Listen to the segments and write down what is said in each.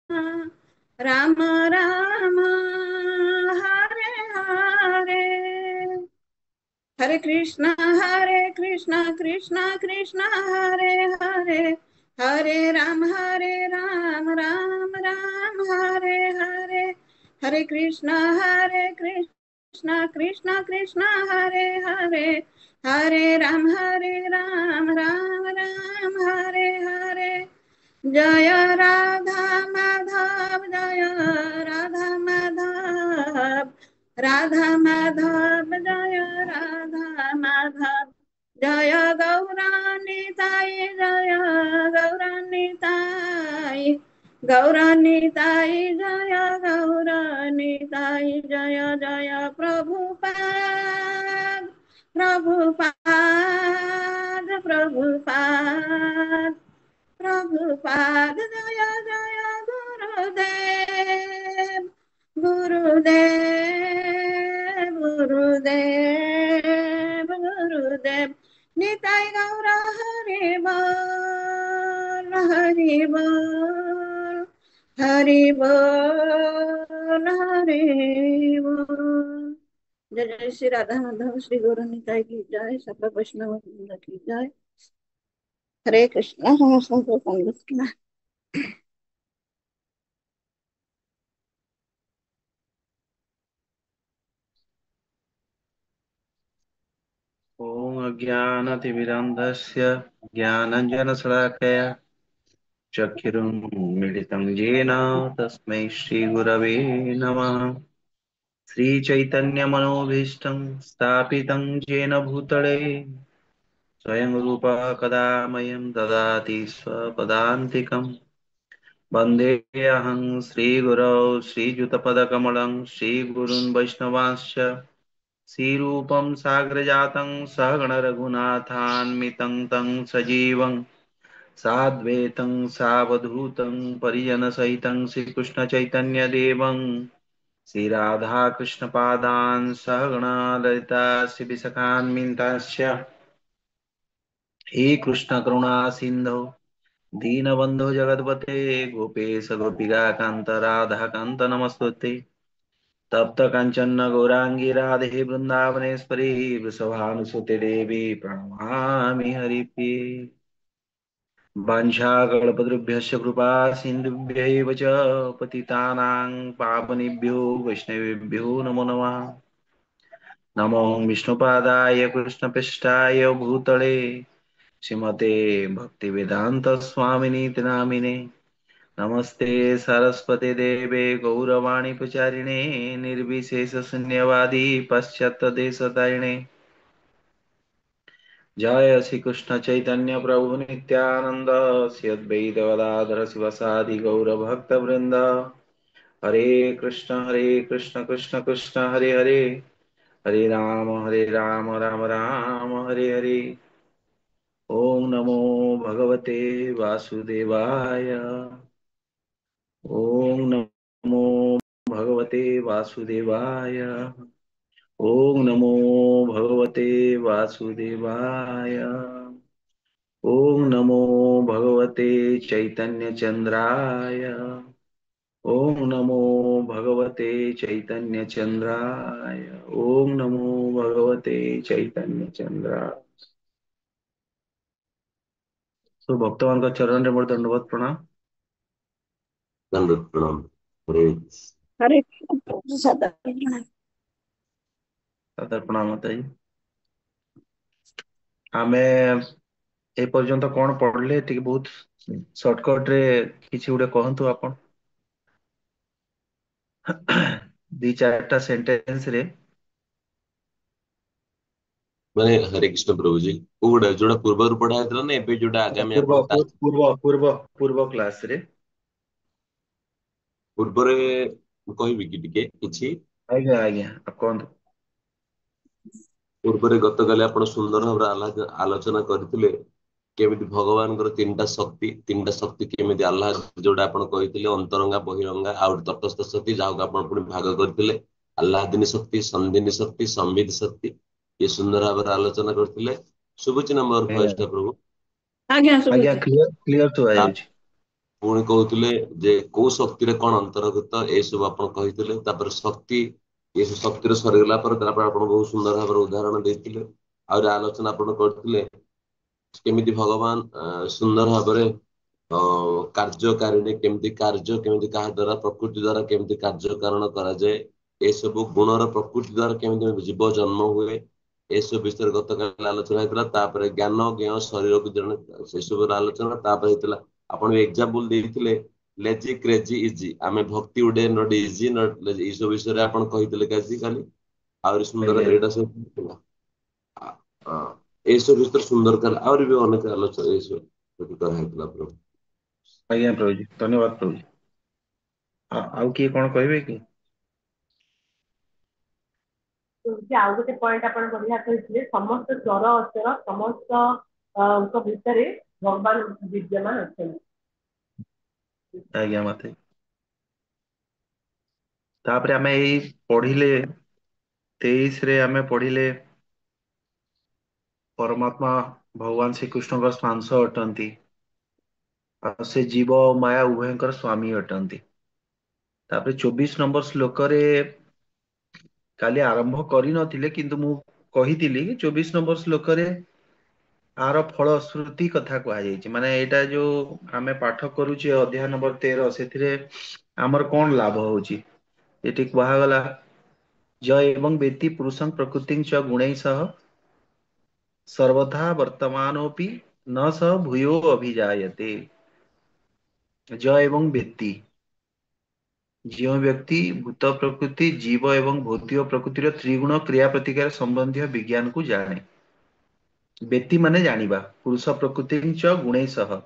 राम राम हरे हरे, हरे कृष्णा कृष्णा कृष्णा हरे हरे, हरे राम राम राम हरे हरे, हरे कृष्णा कृष्णा कृष्णा हरे हरे, हरे राम राम राम हरे हरे। जय राधा माधव, जय राधा माधव, राधा माधव जय राधा माधव, जय गौरानिताई, जय गौरानिताई, गौरानिताई जय गौरानिताई, जय जय प्रभुपाद, प्रभुपाद प्रभुपाद, प्रभुपाद जय जय गुरुदेव, गुरुदेव गुरुदेव गुरुदेव, निताय गौर हरि बोल, हरि बोल, हरि बोल, हरि बोल। जय जय श्री राधा माधव श्री गौर निताय की जय, सब वैष्णव वृंद की जय। हरे कृष्णा, कृष्ण। ॐ अज्ञानतिमिरान्धस्य ज्ञानाञ्जनशलाकया चक्षुरुन्मीलितं येन तस्मै श्रीगुरवे नमः। श्रीचैतन्यमनोभीष्टं स्थापितं येन भूतले स्वयं रूपः कदा मह्यं ददाति स्वपदान्तिकम्। वन्देऽहं श्रीगुरौ श्रीयुतपदकमलं श्रीगुरून् वैष्णवांश्च श्रीरूपं साग्रजातं सहगण रघुनाथान्वितं तं सजीवं साद्वैतं सावधूतं परिजनसहितं श्रीकृष्णचैतन्यदेवं श्रीराधाकृष्णपादान् सहगणा ललिता श्रीविशाखान्वितांश्च हे कृष्णकरुणा सिन्धो दीनबन्धो जगत्पते गोपेश गोपिकान्त राधाकान्त नमस्तुते। तप्त कांचन गौरांगी राधे वृंदावनेश्वरी वृषभानुसुते देवी प्रणमामि हरिप्रिये। वाञ्छाकल्पतरुभ्यश्च कृपा सिन्धुभ्यैव च पतितानां पावनेभ्यो वैष्णवेभ्यो नमो नमः। नमो विष्णुपादाय कृष्णपृष्ठाय भूतले श्रीमते भक्तिवेदांत स्वामिनीति नामिने। नमस्ते सरस्वती देवे गौरवाणी प्रचारिणे निर्विशेष शून्यवादी पाश्चात्य देशतारिणे। जय श्री कृष्ण चैतन्य प्रभु नित्यानंद श्री अद्वैत गदाधर शिवसादि गौर भक्त वृंद। हरे कृष्ण कृष्ण कृष्ण हरे हरे, हरे राम राम राम हरे हरे। ओम नमो भगवते वासुदेवाय, ओम नमो भगवते वासुदेवाय, ओम नमो भगवते वासुदेवाय, ओम नमो भगवते चैतन्य चंद्राय, ओम नमो भगवते चैतन्य चंद्राय, ओम नमो भगवते चैतन्य चंद्राय। तो भक्तवान का चरण रे मोर दंडवत प्रणाम। दंडवत प्रणाम। हरे हरे कृष्ण सदा प्रणाम। सादर प्रणाम माताजी। आमे ए पर्यंत कौन पढ़ले टिके बहुत शॉर्टकट रे किछि उडे कहंतु आपण। दी चारटा सेंटेंस रे। माने हरे कृष्ण प्रभु जी कोडा जोड़ा पूर्व पढ़ा हैतला ना एबे जोड़ा आगामी पूर्व आपण पूर्व पूर्व पूर्व क्लास रे। पूर्व रे कहबी कि टिके किछि आज्ञा आज्ञा आप कहंतु। पूर्व रे गतकाले आपण सुंदर भाବରେ आलोचना करथिले केमिति भगवानଙ୍କର ତିନିଟା ଶକ୍ତି କେମିତି ଆଲ୍ଲାହ ଯୋଉଟା ଆପଣ କହିଥିଲେ ଅନ୍ତରଙ୍ଗା ବହିରଙ୍ଗା ଆଉ ତଟସ୍ଥ ଶକ୍ତି ଯାହାକୁ ଆପଣ ପୁଣି ଭାଗ କରିଥିଲେ ଆଲ୍ଲାଦିନୀ ଶକ୍ତି ସନ୍ଦିନୀ ଶକ୍ତି ସମ୍ବିତ ଶକ୍ତି ये सुंदर भाବରେ ଆଲୋଚନା କରିଥିଲେ। ଶୁଭୁଛି ନା ମୋର ଭଏସ ଟା ପ୍ରଭୁ? आज्ञा आज्ञा सुबुची। क्लियर क्लियर तो आयो छी। ପୁଣି କହୁଥିଲେ ଯେ କୋଉ ଶକ୍ତିରେ କଣ ଅନ୍ତର୍ଭୁକ୍ତ ଏସବୁ ଆପଣ କହିଥିଲେ। ତାପରେ ଶକ୍ତି, ଏସବୁ ଶକ୍ତିରେ ସରିଗଲା ପରେ ତାପରେ ଆପଣ ବହୁତ ସୁନ୍ଦର ଭାବରେ ଉଦାହରଣ ଦେଇଥିଲେ। ଆହୁରି ଆଲୋଚନା ଆପଣ କରିଥିଲେ କେମିତି ଭଗବାନ ସୁନ୍ଦର ଭାବରେ କାର୍ଯ୍ୟକାରିଣୀ, କେମିତି କାର୍ଯ୍ୟ କେମିତି କାହା ଦ୍ଵାରା ପ୍ରକୃତି ଦ୍ଵାରା କେମିତି କାର୍ଯ୍ୟ କାରଣ କରାଯାଏ, ଏସବୁ ଗୁଣର ପ୍ରକୃତି ଦ୍ଵାରା କେମିତି ଜୀବ ଜନ୍ମ ହୁଏ, ଏସବୁ ବିଷୟରେ ଗତକାଲି ଆଲୋଚନା ହେଇଥିଲା। ତାପରେ ଜ୍ଞାନ ଜ୍ଞେୟ ଶରୀରକୁ ଜଣେ, ସେସବୁର ଆଲୋଚନା ତାପରେ ହେଇଥିଲା। ଆପଣ ବି ଏକ୍ଜାମ୍ପଲ ଦେଇଥିଲେ ଲେଜି କ୍ରେଜି ଇଜି, ଆମେ ଭକ୍ତି ଉଡେ ନଟ୍ ଇଜି ନଟ୍ ଲେଜି, ଏସବୁ ବିଷୟରେ ଆପଣ କହିଥିଲେ କାଲି। ଆହୁରି ସୁନ୍ଦର ଆଜ୍ଞା ଏଇଟା ସବୁ ଥିଲା। ଏସବୁ ବିଷୟରେ ସୁନ୍ଦର କାଲି ଆହୁରି ବି ଅନେକ ଆଲୋଚନା ଏସବୁ କରାହେଇଥିଲା ପ୍ରଭୁ। ଆଜ୍ଞା ପ୍ରଭୁଜୀ, ଧନ୍ୟବାଦ ପ୍ରଭୁଜୀ। ଆଉ କିଏ କଣ କହିବେ କି? ଆଉ ଗୋଟେ ପଏଣ୍ଟ ଆପଣ ବଢିଆ କହିଥିଲେ, ସମସ୍ତ ସ୍ୱର ଅଚର ସମସ୍ତ ଙ୍କ ଭିତରେ ଭଗବାନ ବିଦ୍ୟମାନ ଅଛନ୍ତି। ଆଜ୍ଞା ମତେ ତାପରେ ଆମେ ଏଇ ପଢିଲେ 23 ରେ ଆମେ ପଢିଲେ ପରମାତ୍ମା ଭଗବାନ ଶ୍ରୀକୃଷ୍ଣଙ୍କ ସାଂସ ଅଟନ୍ତି ଆଉ ସେ ଜୀବ ଓ ମାୟା ଉଭୟଙ୍କର ସ୍ଵାମୀ ଅଟନ୍ତି। ତାପରେ 24 ନମ୍ବର ଶ୍ଲୋକରେ କାଲି ଆରମ୍ଭ କରିନଥିଲେ କିନ୍ତୁ ମୁଁ କହିଥିଲି 24 ନମ୍ବର ଶ୍ଲୋକରେ ଆର ଫଳ ଶ୍ରୁତି କଥା କୁହାଯାଇଛି। ମାନେ ଏଇଟା ଯୋଉ ଆମେ ପାଠ କରୁଛେ ଅଧ୍ୟାୟ ନମ୍ବର 13, ସେଥିରେ ଆମର କଣ ଲାଭ ହଉଛି? ଏଠି କୁହାଗଲା ଜ ଏବଂ ବ୍ୟକ୍ତି ପୁରୁଷଂ ପ୍ରକୃତି च ଗୁଣୈ ସହ ସର୍ବଥା ବର୍ତ୍ତମାନୋପି ନ ସହ ଭୂୟୋ ଅଭିଜାୟତେ। ଜ ଏବଂ ବ୍ୟକ୍ତି, ଯେଉଁ ବ୍ୟକ୍ତି ଭୂତ ପ୍ରକୃତି ଜୀବ ଏବଂ ଭୌତିକ ପ୍ରକୃତିର ତ୍ରିଗୁଣ କ୍ରିୟା ପ୍ରତିକାର ସମ୍ବନ୍ଧୀୟ ବିଜ୍ଞାନକୁ ଜାଣେ। ବ୍ୟକ୍ତି ମାନେ ଜାଣିବା, ପୁରୁଷ ପ୍ରକୃତି च ଗୁଣୈ ସହ,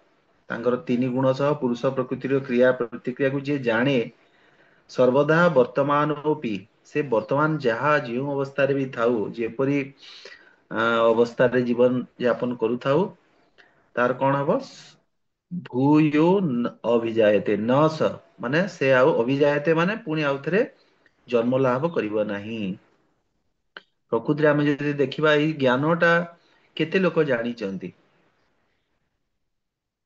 ତାଙ୍କର ତିନି ଗୁଣ ସହ ପୁରୁଷ ପ୍ରକୃତିର କ୍ରିୟା ପ୍ରତିକ୍ରିୟାକୁ ଯିଏ ଜାଣେ, ସର୍ବଦା ବର୍ତ୍ତମାନୋପି, ସେ ବର୍ତ୍ତମାନ ଯାହା ଯେଉଁ ଅବସ୍ଥାରେ ବି ଥାଉ, ଯେପରି ଅବସ୍ଥାରେ ଜୀବନ ଯାପନ କରୁଥାଉ, ତାର କଣ ହବ? ଭୂୟୋ ଅଭିଜାୟତେ ନ ସ, ମାନେ ସେ ଆଉ ଅଭିଜାୟତେ ମାନେ ପୁଣି ଆଉଥରେ ଜନ୍ମ ଲାଭ କରିବ ନାହିଁ। ପ୍ରକୃତିରେ ଆମେ ଯଦି ଦେଖିବା ଏଇ ଜ୍ଞାନ ଟା କେତେ ଲୋକ ଜାଣିଛନ୍ତି?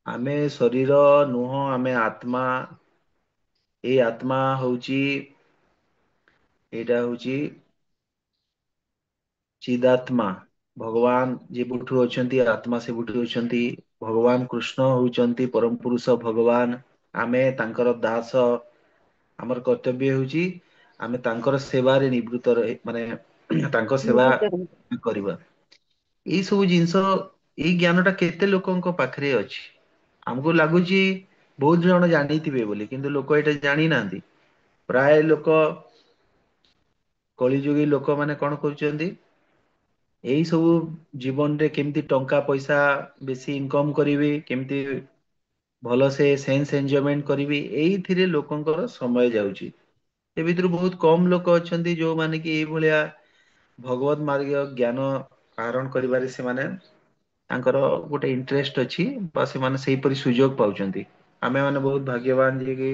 ଆମେ ଶରୀର ନୁହଁ, ଆମେ ଆତ୍ମା। ଏଇ ଆତ୍ମା ହଉଛି, ଏଇଟା ହଉଛି ଚିଦାତ୍ମା। ଭଗବାନ ଯେବୁଠୁ ଅଛନ୍ତି ଆତ୍ମା ସେବୁଠୁ ଅଛନ୍ତି। ଭଗବାନ କୃଷ୍ଣ ହଉଛନ୍ତି ପରମ ପୁରୁଷ ଭଗବାନ। ଆମେ ତାଙ୍କର ଦାସ। ଆମର କର୍ତ୍ତବ୍ୟ ହେଉଛି ଆମେ ତାଙ୍କର ସେବାରେ ନିବୃତ୍ତ ରହି, ମାନେ ତାଙ୍କ ସେବା କରିବା। ଏଇ ସବୁ ଜିନିଷ, ଏଇ ଜ୍ଞାନ ଟା କେତେ ଲୋକଙ୍କ ପାଖରେ ଅଛି? ଆମକୁ ଲାଗୁଛି ବହୁତ ଜଣ ଜାଣିଥିବେ ବୋଲି, କିନ୍ତୁ ଲୋକ ଏଇଟା ଜାଣି ନାହାନ୍ତି। ପ୍ରାୟ ଲୋକ, କଳି ଯୁଗୀ ଲୋକମାନେ କଣ କରୁଛନ୍ତି? ଏଇ ସବୁ ଜୀବନରେ କେମିତି ଟଙ୍କା ପଇସା ବେଶୀ ଇନକମ କରିବି, କେମିତି ଭଲ ସେ ସେନ୍ସ ଏନଜୟମେଣ୍ଟ କରିବି, ଏଇଥିରେ ଲୋକଙ୍କର ସମୟ ଯାଉଛି। ଏ ଭିତରୁ ବହୁତ କମ ଲୋକ ଅଛନ୍ତି ଯୋଉମାନେ କି ଏଇଭଳିଆ ଭଗବତ ମାର୍ଗୀୟ ଜ୍ଞାନ ଆହରଣ କରିବାରେ ସେମାନେ, ତାଙ୍କର ଗୋଟେ ଇଣ୍ଟରେଷ୍ଟ ଅଛି ବା ସେମାନେ ସେଇପରି ସୁଯୋଗ ପାଉଛନ୍ତି। ଆମେ ମାନେ ବହୁତ ଭାଗ୍ୟବାନ ଯିଏ କି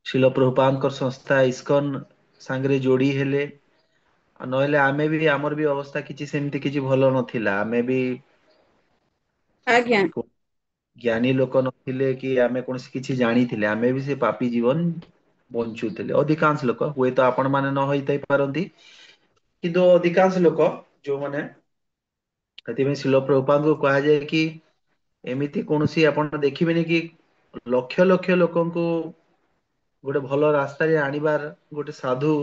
ଶିଲ ପ୍ରଭୁପାଙ୍କ ସଂସ୍ଥା ଇସ୍କନ ସାଙ୍ଗରେ ଯୋଡି ହେଲେ। ଆଉ ନହେଲେ ଆମେ ବି, ଆମର ବି ଅବସ୍ଥା କିଛି ସେମିତି କିଛି ଭଲ ନଥିଲା। ଆମେ ବି ଆଜ୍ଞା। ଜ୍ଞାନୀ ଲୋକ ନଥିଲେ କି ଆମେ କୌଣସି କିଛି ଜାଣିଥିଲେ, ଆମେ ବି ସେ ପାପି ଜୀବନ ବଞ୍ଚୁଥିଲେ ଅଧିକାଂଶ ଲୋକ, ହୁଏତ ଆପଣ ମାନେ ନ ହେଇଥାଇ ପାରନ୍ତି। କିନ୍ତୁ ଅଧିକାଂଶ ଲୋକ ଯୋଉମାନେ, ସେଥିପାଇଁ ଶିଲ ପ୍ରଭୁପାଦଙ୍କୁ କୁହାଯାଏ କି ଏମିତି କୌଣସି ଆପଣ ଦେଖିବେନି କି ଲକ୍ଷ ଲକ୍ଷ ଲୋକଙ୍କୁ ଗୋଟେ ଭଲ ରାସ୍ତାରେ ଆଣିବାର ଗୋଟେ ସାଧୁ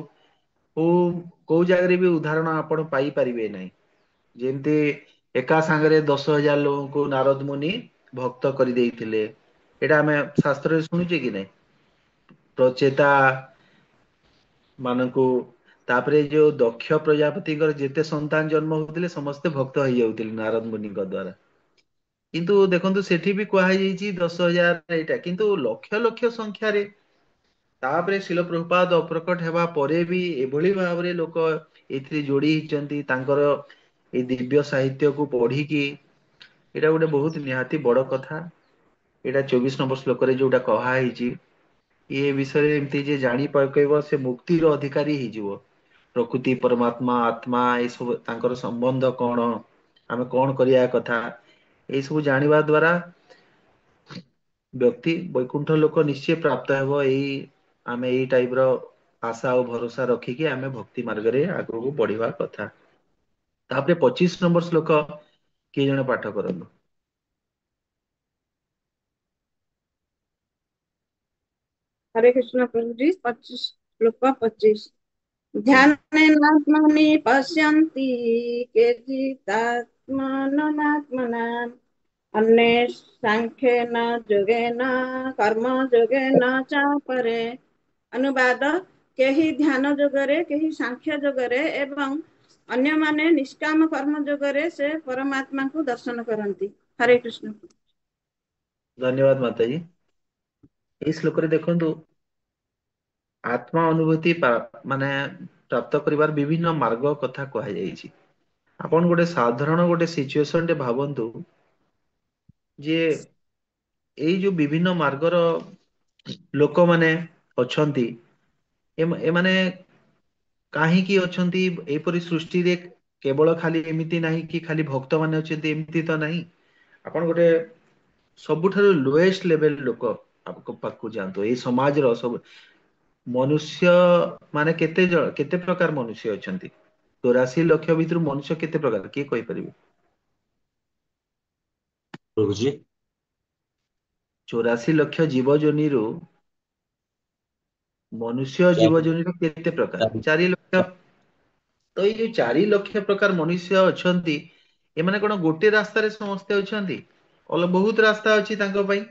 କୋଉ ଜାଗାରେ ବି ଉଦାହରଣ ଆପଣ ପାଇପାରିବେ ନାହିଁ। ଯେମିତି ଏକା ସାଙ୍ଗରେ 10,000 ଲୋକଙ୍କୁ ନାରଦ ମୁନି ଭକ୍ତ କରିଦେଇଥିଲେ। ଏଇଟା ଆମେ ଶାସ୍ତ୍ରରେ ଶୁଣୁଛେ କି ନାଇଁ? ପ୍ରଚେତା ମାନଙ୍କୁ, ତାପରେ ଯୋଉ ଦକ୍ଷ ପ୍ରଜାପତିଙ୍କର ଯେତେ ସନ୍ତାନ ଜନ୍ମ ହଉଥିଲେ ସମସ୍ତେ ଭକ୍ତ ହେଇଯାଉଥିଲେ ନାରଦ ମୁନିଙ୍କ ଦ୍ଵାରା। କିନ୍ତୁ ଦେଖନ୍ତୁ ସେଠି ବି କୁହାଯାଇଛି 10,000 ଏଇଟା, କିନ୍ତୁ ଲକ୍ଷ ଲକ୍ଷ ସଂଖ୍ୟାରେ, ତାପରେ ଶିଲ ପ୍ରଭୁପାଦ ଅପ୍ରକଟ ହେବା ପରେ ବି ଏଭଳି ଭାବରେ ଲୋକ ଏଥିରେ ଯୋଡି ହେଇଛନ୍ତି, ତାଙ୍କର ଏଇ ଦିବ୍ୟ ସାହିତ୍ୟକୁ ପଢିକି। ଏଇଟା ଗୋଟେ ବହୁତ ନିହାତି ବଡ କଥା। ଏଇଟା 24 ନମ୍ବର ଶ୍ଲୋକରେ ଯୋଉଟା କୁହା ହେଇଛି, ଏ ବିଷୟରେ ଏମିତି ଯେ ଜାଣି ପକେଇବ ସେ ମୁକ୍ତିର ଅଧିକାରୀ ହେଇଯିବ। ପ୍ରକୃତି ପରମାତ୍ମା ଆତ୍ମା ଏସବୁ ତାଙ୍କର ସମ୍ବନ୍ଧ କଣ, ଆମେ କଣ କରିବା କଥା, ଏଇ ସବୁ ଜାଣିବା ଦ୍ଵାରା ବ୍ୟକ୍ତି ବୈକୁଣ୍ଠ ଲୋକ ନିଶ୍ଚୟ ପ୍ରାପ୍ତ ହେବ। ଏଇ ଆମେ ଏଇ ଟାଇପ ର ଆଶା ଆଉ ଭରସା ରଖିକି ଆମେ ଭକ୍ତି ମାର୍ଗରେ ଆଗକୁ ବଢିବା କଥା। ତାପରେ 25 ନମ୍ବର ଶ୍ଲୋକ କିଏ ଜଣେ ପାଠ କରନ୍ତୁ। हरे कृष्ण प्रभु जी। 25 श्लोक 25। ध्यानेनात्मनि पश्यन्ति केचिदात्मानमात्मनाम् अन्ये सांख्येन योगेन कर्म योगेन च परे। अनुवाद केही ध्यान जोगरे केही सांख्य जोगरे एवं अन्यमाने निष्काम कर्म जोगरे से परमात्मा को दर्शन करती। हरे कृष्ण। ଧନ୍ୟବାଦ ମାତାଜୀ। ଏଇ ଶ୍ଲୋକରେ ଦେଖନ୍ତୁ ଆତ୍ମା ଅନୁଭୂତି ମାନେ ପ୍ରାପ୍ତ କରିବାର ବିଭିନ୍ନ ମାର୍ଗ କଥା କୁହାଯାଇଛି। ଆପଣ ଗୋଟେ ସାଧାରଣ ଗୋଟେ ସିଚୁଏସନ ଟେ ଭାବନ୍ତୁ ଯେ ଏଇ ଯୋଉ ବିଭିନ୍ନ ମାର୍ଗର ଲୋକମାନେ ଅଛନ୍ତି, ଏମାନେ କାହିଁକି ଅଛନ୍ତି ଏପରି ସୃଷ୍ଟିରେ? କେବଳ ଖାଲି ଏମିତି ନାହିଁ କି ଖାଲି ଭକ୍ତ ମାନେ ଅଛନ୍ତି, ଏମିତି ତ ନାହିଁ। ଆପଣ ଗୋଟେ ସବୁଠାରୁ ଲୋଏଷ୍ଟ ଲେଭେଲ ଲୋକ ପାଖକୁ ଯାଆନ୍ତୁ। ଏଇ ସମାଜର ସବୁ ମନୁଷ୍ୟ ମାନେ କେତେ ପ୍ରକାର ମନୁଷ୍ୟ ଅଛନ୍ତି? 84 ଲକ୍ଷ ଭିତରୁ ମନୁଷ୍ୟ କେତେ ପ୍ରକାର କିଏ କହିପାରିବେ? ପ୍ରଭୁଜୀ 84 ଲକ୍ଷ ଜୀବ ଯୋନିରୁ ମନୁଷ୍ୟ ଜୀବ ଯୋନିର କେତେ ପ୍ରକାର? 4 ଲକ୍ଷ। ତ ଏଇ ଯୋଉ 4 ଲକ୍ଷ ପ୍ରକାର ମନୁଷ୍ୟ ଅଛନ୍ତି, ଏମାନେ କଣ ଗୋଟେ ରାସ୍ତାରେ ସମସ୍ତେ ଅଛନ୍ତି? ବହୁତ ରାସ୍ତା ଅଛି ତାଙ୍କ ପାଇଁ।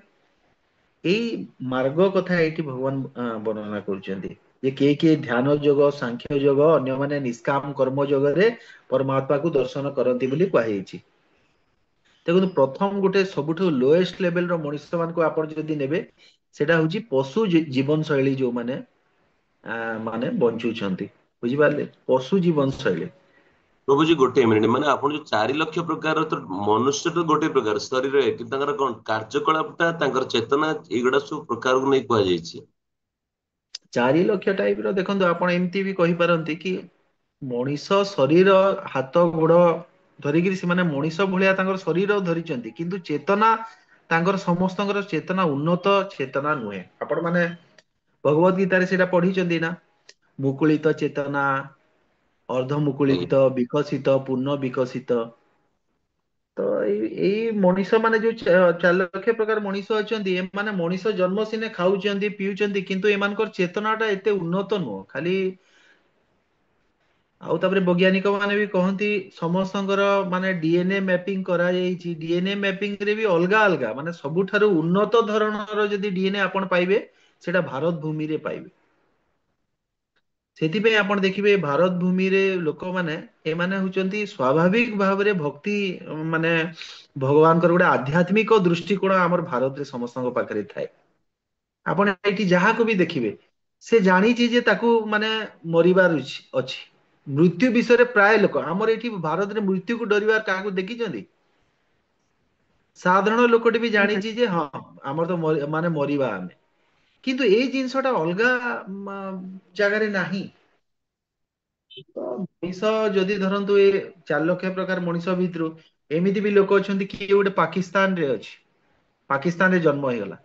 ଏଇ ମାର୍ଗ କଥା ଏଇଠି ଭଗବାନ ବର୍ଣ୍ଣନା କରୁଛନ୍ତି ଯେ କିଏ ଧ୍ୟାନ ଯୋଗ, ସାଂଖ୍ୟ ଯୋଗ, ଅନ୍ୟମାନେ ନିଷ୍କାମ କର୍ମ ଯୋଗରେ ପରମାତ୍ମାକୁ ଦର୍ଶନ କରନ୍ତି ବୋଲି କୁହାଯାଇଛି। ଦେଖନ୍ତୁ ପ୍ରଥମ ଗୋଟେ ସବୁଠୁ ଲୋଏଷ୍ଟ ଲେଭେଲ ର ମଣିଷ ମାନଙ୍କୁ ଆପଣ ଯଦି ନେବେ, ସେଟା ହଉଛି ପଶୁ ଜୀବନ ଶୈଳୀ ଯୋଉମାନେ ମାନେ ବଞ୍ଚୁଛନ୍ତି। ବୁଝିପାରିଲେ? ପଶୁ ଜୀବନ ଶୈଳୀ। ପ୍ରଭୁଜୀ ଗୋଟେ ମିନିଟ, ମାନେ ଆପଣ ଯୋଉ 4 ଲକ୍ଷ ପ୍ରକାର, ତ ମନୁଷ୍ୟ ତ ଗୋଟେ ପ୍ରକାର ଶରୀରରେ, କିନ୍ତୁ ତାଙ୍କର କଣ କାର୍ଯ୍ୟକଳାପ ଟା, ତାଙ୍କର ଚେତନା, ଏଇଗୁଡା ସବୁ ପ୍ରକାରକୁ ନେଇ କୁହାଯାଇଛି। 4 ଲକ୍ଷ ଟାଇପ ର ଦେଖନ୍ତୁ, ଆପଣ ଏମିତି ବି କହିପାରନ୍ତି କି ମଣିଷ ଶରୀର, ହାତ ଗୋଡ ଧରିକିରି ସେମାନେ ମଣିଷ ଭଳିଆ ତାଙ୍କର ଶରୀର ଧରିଛନ୍ତି, କିନ୍ତୁ ଚେତନା ତାଙ୍କର ସମସ୍ତଙ୍କର ଚେତନା ଉନ୍ନତ ଚେତନା ନୁହେଁ। ଆପଣ ମାନେ ଭଗବତ ଗୀତାରେ ସେଇଟା ପଢିଛନ୍ତି ନା? ମୁକୁଳିତ ଚେତନା, ଅର୍ଦ୍ଧ ଆଜ୍ଞା ମୁକୁଳିତ, ବିକଶିତ, ପୂର୍ଣ୍ଣ ବିକଶିତ। ତ ଏଇ ମଣିଷ ମାନେ ଯୋଉ 4 ଲକ୍ଷ ପ୍ରକାର ମଣିଷ ଅଛନ୍ତି, ଏମାନେ ମଣିଷ ଜନ୍ମ ସିନା ଖାଉଛନ୍ତି ପିଉଛନ୍ତି, କିନ୍ତୁ ଏମାନଙ୍କର ଚେତନା ଟା ଏତେ ଉନ୍ନତ ନୁହଁ। ଖାଲି ଆଉ ତାପରେ ବୈଜ୍ଞାନିକ ମାନେ ବି କହନ୍ତି ସମସ୍ତଙ୍କର ମାନେ ଡିଏନଏ ମ୍ୟାପିଂ କରାଯାଇଛି। ଡିଏନଏ ମ୍ୟାପିଂ ରେ ବି ଅଲଗା ଅଲଗା, ମାନେ ସବୁଠାରୁ ଉନ୍ନତ ଧରଣର ଯଦି ଡିଏନଏ ଆପଣ ପାଇବେ, ସେଇଟା ଭାରତ ଭୂମିରେ ପାଇବେ। ସେଥିପାଇଁ ଆପଣ ଦେଖିବେ ଭାରତ ଭୂମିରେ ଲୋକମାନେ, ଏମାନେ ହଉଛନ୍ତି ସ୍ୱାଭାବିକ ଭାବରେ ଭକ୍ତି, ମାନେ ଭଗବାନଙ୍କର ଗୋଟେ ଆଧ୍ୟାତ୍ମିକ ଦୃଷ୍ଟିକୋଣ ଆମର ଭାରତରେ ସମସ୍ତଙ୍କ ପାଖରେ ଥାଏ। ଆପଣ ଏଇଠି ଯାହାକୁ ବି ଦେଖିବେ, ସେ ଜାଣିଛି ଯେ ତାକୁ ମାନେ ମରିବାର ଅଛି। ମୃତ୍ୟୁ ବିଷୟରେ ପ୍ରାୟ ଲୋକ ଆମର ଏଇଠି ଭାରତରେ ମୃତ୍ୟୁକୁ ଡରିବାର କାହାକୁ ଦେଖିଛନ୍ତି? ସାଧାରଣ ଲୋକଟି ବି ଜାଣିଛି ଯେ ହଁ ଆମର ତ ମାନେ ମରିବା ଆମେ। କିନ୍ତୁ ଏଇ ଜିନିଷଟା ଅଲଗା ଜାଗାରେ ନାହିଁ। ତ ମଣିଷ ଯଦି ଧରନ୍ତୁ ଏ 4 ଲକ୍ଷ ପ୍ରକାର ମଣିଷ ଭିତରୁ ଏମିତି ବି ଲୋକ ଅଛନ୍ତି, କିଏ ଗୋଟେ ପାକିସ୍ତାନ ରେ ଅଛି, ପାକିସ୍ତାନରେ ଜନ୍ମ ହେଇଗଲା।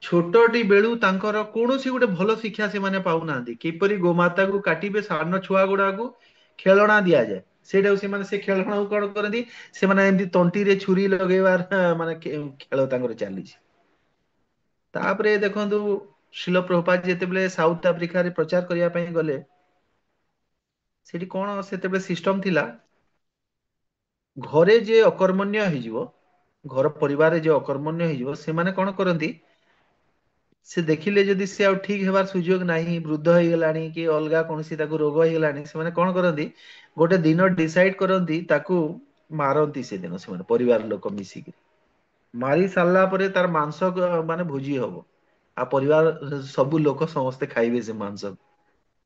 ଛୋଟଟି ବେଳୁ ତାଙ୍କର କୌଣସି ଗୋଟେ ଭଲ ଶିକ୍ଷା ସେମାନେ ପାଉନାହାନ୍ତି। କିପରି ଗୋମାତାକୁ କାଟିବେ, ସାନ ଛୁଆ ଗୁଡାକୁ ଖେଳଣା ଦିଆଯାଏ। ସେଇଟାକୁ ସେମାନେ ସେ ଖେଳଣାକୁ କଣ କରନ୍ତି, ସେମାନେ ଏମିତି ତଣ୍ଟିରେ ଛୁରୀ ଲଗେଇବାର ମାନେ ଖେଳ ତାଙ୍କର ଚାଲିଛି। ତାପରେ ଦେଖନ୍ତୁ ଶିଲ ପ୍ରଭୁପାଦ ଯେତେବେଳେ ସାଉଥ ଆଫ୍ରିକାରେ ପ୍ରଚାର କରିବା ପାଇଁ ଗଲେ, ସେଠି କଣ ସେତେବେଳେ ସିଷ୍ଟମ ଥିଲା, ଘରେ ଯିଏ ଅକର୍ମଣ୍ୟ ହେଇଯିବ, ଘର ପରିବାରରେ ଯିଏ ଅକର୍ମଣ୍ୟ ହେଇଯିବ, ସେମାନେ କଣ କରନ୍ତି, ସେ ଦେଖିଲେ ଯଦି ସେ ଆଉ ଠିକ ହେବାର ସୁଯୋଗ ନାହିଁ, ବୃଦ୍ଧ ହେଇଗଲାଣି କି ଅଲଗା କୌଣସି ତାକୁ ରୋଗ ହେଇଗଲାଣି, ସେମାନେ କଣ କରନ୍ତି, ଗୋଟେ ଦିନ ଡିସାଇଡ କରନ୍ତି ତାକୁ ମାରନ୍ତି। ସେଦିନ ସେମାନେ ପରିବାର ଲୋକ ମିଶିକି ମାରି ସାରିଲା ପରେ ତାର ମାଂସ ମାନେ ଭୋଜି ହବ। ଆଉ ପରିବାର ସବୁ ଲୋକ ସମସ୍ତେ ଖାଇବେ ସେ ମାଂସ।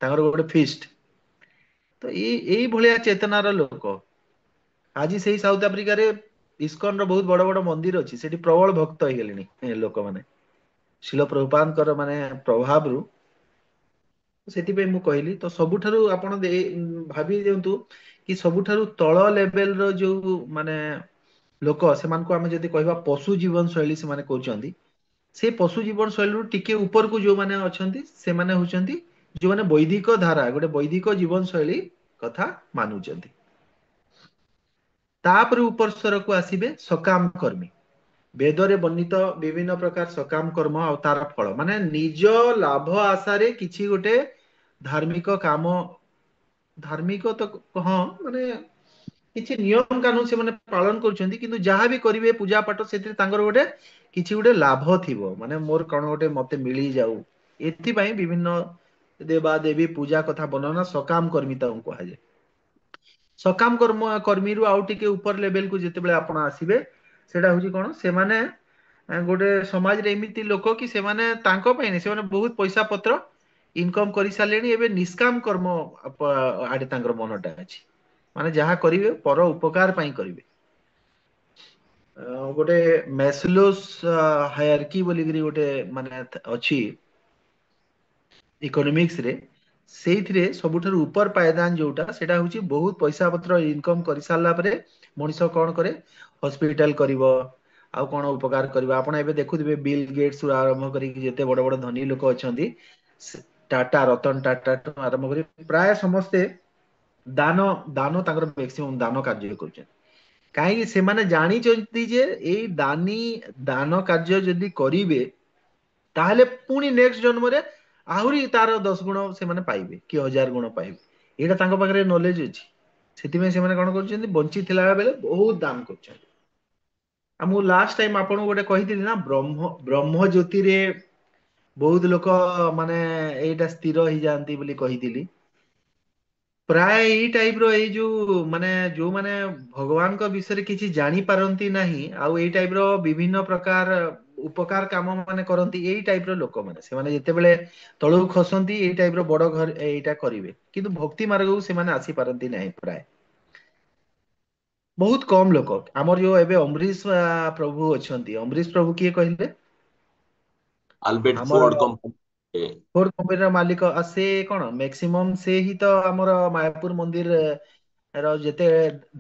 ତାଙ୍କର ଗୋଟେ ଫିଷ୍ଟ। ତ ଏଇ ଭଳିଆ ଚେତନାର ଲୋକ ଆଜି ସେଇ ସାଉଥ ଆଫ୍ରିକାରେ ଇସ୍କନ ର ବହୁତ ବଡ ବଡ ମନ୍ଦିର ଅଛି, ସେଠି ପ୍ରବଳ ଭକ୍ତ ହେଇଗଲେଣି ଲୋକମାନେ। ଶିଲ ପ୍ରଭୁପାଦଙ୍କର ମାନେ ପ୍ରଭାବରୁ। ସେଥିପାଇଁ ମୁଁ କହିଲି, ତ ସବୁଠାରୁ ଆପଣ ଭାବି ଦିଅନ୍ତୁ କି ସବୁଠାରୁ ତଳ ଲେଭେଲ ର ଯୋଉ ମାନେ ଲୋକ, ସେମାନଙ୍କୁ ଆମେ ଯଦି କହିବା ପଶୁ ଜୀବନ ଶୈଳୀ ସେମାନେ କହୁଛନ୍ତି, ସେ ପଶୁ ଜୀବନ ଶୈଳୀରୁ ଟିକେ ଉପରକୁ ଯୋଉମାନେ ଅଛନ୍ତି ସେମାନେ ହଉଛନ୍ତି ଯୋଉମାନେ ବୈଦିକ ଧାରା ଗୋଟେ ବୈଦିକ ଜୀବନ ଶୈଳୀ କଥା ମାନୁଛନ୍ତି। ତାପରେ ଉପର ସ୍ତରକୁ ଆସିବେ ସକାମ କର୍ମୀ। ବେଦରେ ବର୍ଣ୍ଣିତ ବିଭିନ୍ନ ପ୍ରକାର ସକାମ କର୍ମ ଆଉ ତାର ଫଳ ମାନେ ନିଜ ଲାଭ ଆଶାରେ କିଛି ଗୋଟେ ଧାର୍ମିକ କାମ, ଧାର୍ମିକ ତ ହଁ ମାନେ କିଛି ନିୟମ କାନୁନ ସେମାନେ ପାଳନ କରୁଛନ୍ତି, କିନ୍ତୁ ଯାହା ବି କରିବେ ପୂଜା ପାଠ ସେଥିରେ ତାଙ୍କର ଗୋଟେ କିଛି ଗୋଟେ ଲାଭ ଥିବ, ମାନେ ମୋର କଣ ଗୋଟେ ମତେ ମିଳିଯାଉ, ଏଥିପାଇଁ ବିଭିନ୍ନ ଦେବା ଦେବୀ ପୂଜା କଥା ବର୍ଣ୍ଣନା ସକାମ କର୍ମୀ ତାଙ୍କୁ କୁହାଯାଏ। ସକାମ କର୍ମୀରୁ ଆଉ ଟିକେ ଉପର ଲେଭେଲକୁ ଯେତେବେଳେ ଆପଣ ଆସିବେ ସେଇଟା ହଉଛି କଣ, ସେମାନେ ଗୋଟେ ସମାଜରେ ଏମିତି ଲୋକ କି ସେମାନେ ତାଙ୍କ ପାଇଁ ନାହିଁ, ସେମାନେ ବହୁତ ପଇସା ପତ୍ର ଇନକମ କରିସାରିଲେଣି, ଏବେ ନିଷ୍କାମ କର୍ମ ଆଡେ ତାଙ୍କର ମନଟା ଅଛି, ମାନେ ଯାହା କରିବେ ପର ଉପକାର ପାଇଁ କରିବେ। ଗୋଟେ ମେସଲୋସ୍ ହାୟାରକି ବୋଲିକିରି ଗୋଟେ ମାନେ ଅଛି ଇକୋନୋମିକ୍ସ ରେ, ସେଇଥିରେ ସବୁଠାରୁ ଉପର ପାୟଦାନ ଯୋଉଟା ସେଇଟା ହଉଛି ବହୁତ ପଇସା ପତ୍ର ଇନକମ କରିସାରିଲା ପରେ ମଣିଷ କଣ କରେ, ହସ୍ପିଟାଲ କରିବ ଆଉ କଣ ଉପକାର କରିବ। ଆପଣ ଏବେ ଦେଖୁଥିବେ ବିଲ୍ ଗେଟ୍ସ ରୁ ଆରମ୍ଭ କରିକି ଯେତେ ବଡ ବଡ ଧନୀ ଲୋକ ଅଛନ୍ତି, ଟାଟା ରତନ ଟାଟା ଠୁ ଆରମ୍ଭ କରି ପ୍ରାୟ ସମସ୍ତେ ଦାନ ଦାନ ତାଙ୍କର ମ୍ୟାକ୍ସିମମ୍ ଦାନ କାର୍ଯ୍ୟ କରୁଛନ୍ତି। କାହିଁକି, ସେମାନେ ଜାଣିଛନ୍ତି ଯେ ଏଇ ଦାନ କାର୍ଯ୍ୟ ଯଦି କରିବେ ତାହେଲେ ପୁଣି ନେକ୍ସଟ ଜନ୍ମରେ ଆହୁରି ତାର 10 ଗୁଣ ସେମାନେ ପାଇବେ କି 1000 ଗୁଣ ପାଇବେ, ଏଇଟା ତାଙ୍କ ପାଖରେ ନଲେଜ ଅଛି। ସେଥିପାଇଁ ସେମାନେ କଣ କରୁଛନ୍ତି, ବଞ୍ଚିଥିଲା ବେଳେ ବହୁତ ଦାନ କରୁଛନ୍ତି। ଆଉ ମୁଁ ଲାଷ୍ଟ ଟାଇମ ଆପଣଙ୍କୁ ଗୋଟେ କହିଥିଲି ନା, ବ୍ରହ୍ମ ଜ୍ୟୋତିରେ ବହୁତ ଲୋକ ମାନେ ଏଇଟା ସ୍ଥିର ହେଇଯାଆନ୍ତି ବୋଲି କହିଥିଲି। ପ୍ରାୟ ଏଇ ଟାଇପ ର ଏଇ ଯୋଉ ମାନେ ଯୋଉମାନେ ଭଗବାନଙ୍କ ବିଷୟରେ କିଛି ଜାଣିପାରନ୍ତି ନାହିଁ ଆଉ ଏଇ ଟାଇପ ର ବିଭିନ୍ନ ପ୍ରକାର ଉପକାର କାମ ମାନେ କରନ୍ତି, ଏଇ ଟାଇପ ର ଲୋକମାନେ ସେମାନେ ଯେତେବେଳେ ତଳକୁ ଖସନ୍ତି ଏଇ ଟାଇପ ର ବଡ ଘର ଏଇଟା କରିବେ, କିନ୍ତୁ ଭକ୍ତି ମାର୍ଗକୁ ସେମାନେ ଆସିପାରନ୍ତି ନାହିଁ। ପ୍ରାୟ ବହୁତ କମ ଲୋକ। ଆମର ଯୋଉ ଏବେ ଅମ୍ବରୀଶ ପ୍ରଭୁ ଅଛନ୍ତି, ଅମ୍ବରୀଶ ପ୍ରଭୁ କିଏ କହିଲେ? ଆଲବେର୍ଟ ଆମର ଫୋର୍ଡ କମ୍ପାନୀ। ଫୋର୍ଡ କମ୍ପାନୀର ମାଲିକ। ଆଉ ସେ କଣ ମ୍ୟାକ୍ସିମମ୍ ସେ ହିଁ ତ ଆମର ମାୟାପୁର ମନ୍ଦିର ର ଯେତେ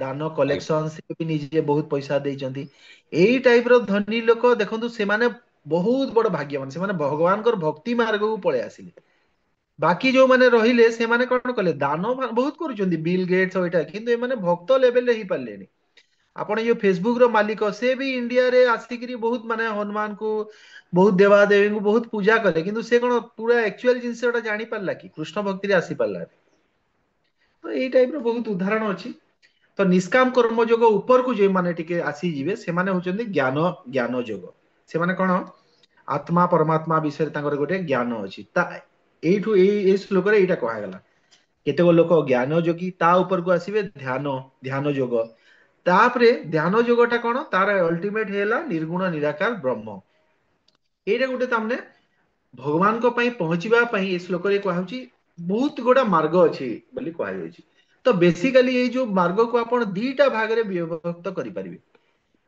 ଦାନ କଲେକ୍ସନ ସେ ବି ନିଜେ ବହୁତ ପଇସା ଦେଇଛନ୍ତି। ଏଇ ଟାଇପ ର ଧନୀ ଲୋକ ଦେଖନ୍ତୁ, ସେମାନେ ବହୁତ ବଡ ଭାଗ୍ୟବାନ, ସେମାନେ ଭଗବାନଙ୍କର ଭକ୍ତି ମାର୍ଗକୁ ପଳେଇ ଆସିଲେ। ବାକି ଯୋଉମାନେ ରହିଲେ ସେମାନେ କଣ କଲେ, ଦାନ ବହୁତ କରୁଛନ୍ତି ବିଲ୍ ଗେଟ୍ସ ଏଇଟା, କିନ୍ତୁ ଏମାନେ ଭକ୍ତ ଲେଭେଲରେ ହେଇପାରିଲେନି। ଆପଣ ଯୋଉ ଫେସବୁକ ର ମାଲିକ, ସେ ବି ଇଣ୍ଡିଆରେ ଆସିକିରି ବହୁତ ମାନେ ହନୁମାନଙ୍କୁ ବହୁତ ଦେବା ଦେବୀଙ୍କୁ ବହୁତ ପୂଜା କଲେ, କିନ୍ତୁ ସେ କଣ ପୁରା ଆକ୍ଚୁଆଲ ଜିନିଷଟା ଜାଣି ପାରିଲା କି, କୃଷ୍ଣ ଭକ୍ତିରେ ଆସି ପାରିଲା? ତ ଏଇ ଟାଇପ ର ବହୁତ ଉଦାହରଣ ଅଛି। ତ ନିଷ୍କାମ କର୍ମ ଯୋଗ ଉପରକୁ ଯୋଉମାନେ ଟିକେ ଆସିଯିବେ ସେମାନେ ହଉଛନ୍ତି ଜ୍ଞାନ ଯୋଗ। ସେମାନେ କଣ, ଆତ୍ମା ପରମାତ୍ମା ବିଷୟରେ ତାଙ୍କର ଗୋଟେ ଜ୍ଞାନ ଅଛି। ଏଇଠୁ ଏଇ ଶ୍ଲୋକରେ ଏଇଟା କୁହାଗଲା। କେତେକ ଲୋକ ଜ୍ଞାନ ଯୋଗୀ, ତା ଉପରକୁ ଆସିବେ ଧ୍ୟାନ ଯୋଗ। ତାପରେ ଧ୍ୟାନ ଯୋଗଟା କଣ, ତାର ଅଲଟିମେଟ ହେଲା ନିର୍ଗୁଣ ନିରାକାର ବ୍ରହ୍ମ। ଏଇଟା ଗୋଟେ ତାମାନେ ଭଗବାନଙ୍କ ପାଇଁ ପହଞ୍ଚିବା ପାଇଁ ଏ ଶ୍ଲୋକରେ କୁହାଯାଉଛି ବହୁତ ଗୁଡା ମାର୍ଗ ଅଛି ବୋଲି କୁହାଯାଇଛି। ତ ବେସିକାଲି ଏଇ ଯୋଉ ମାର୍ଗକୁ ଆପଣ ଦିଟା ଭାଗରେ ବିଭକ୍ତ କରିପାରିବେ।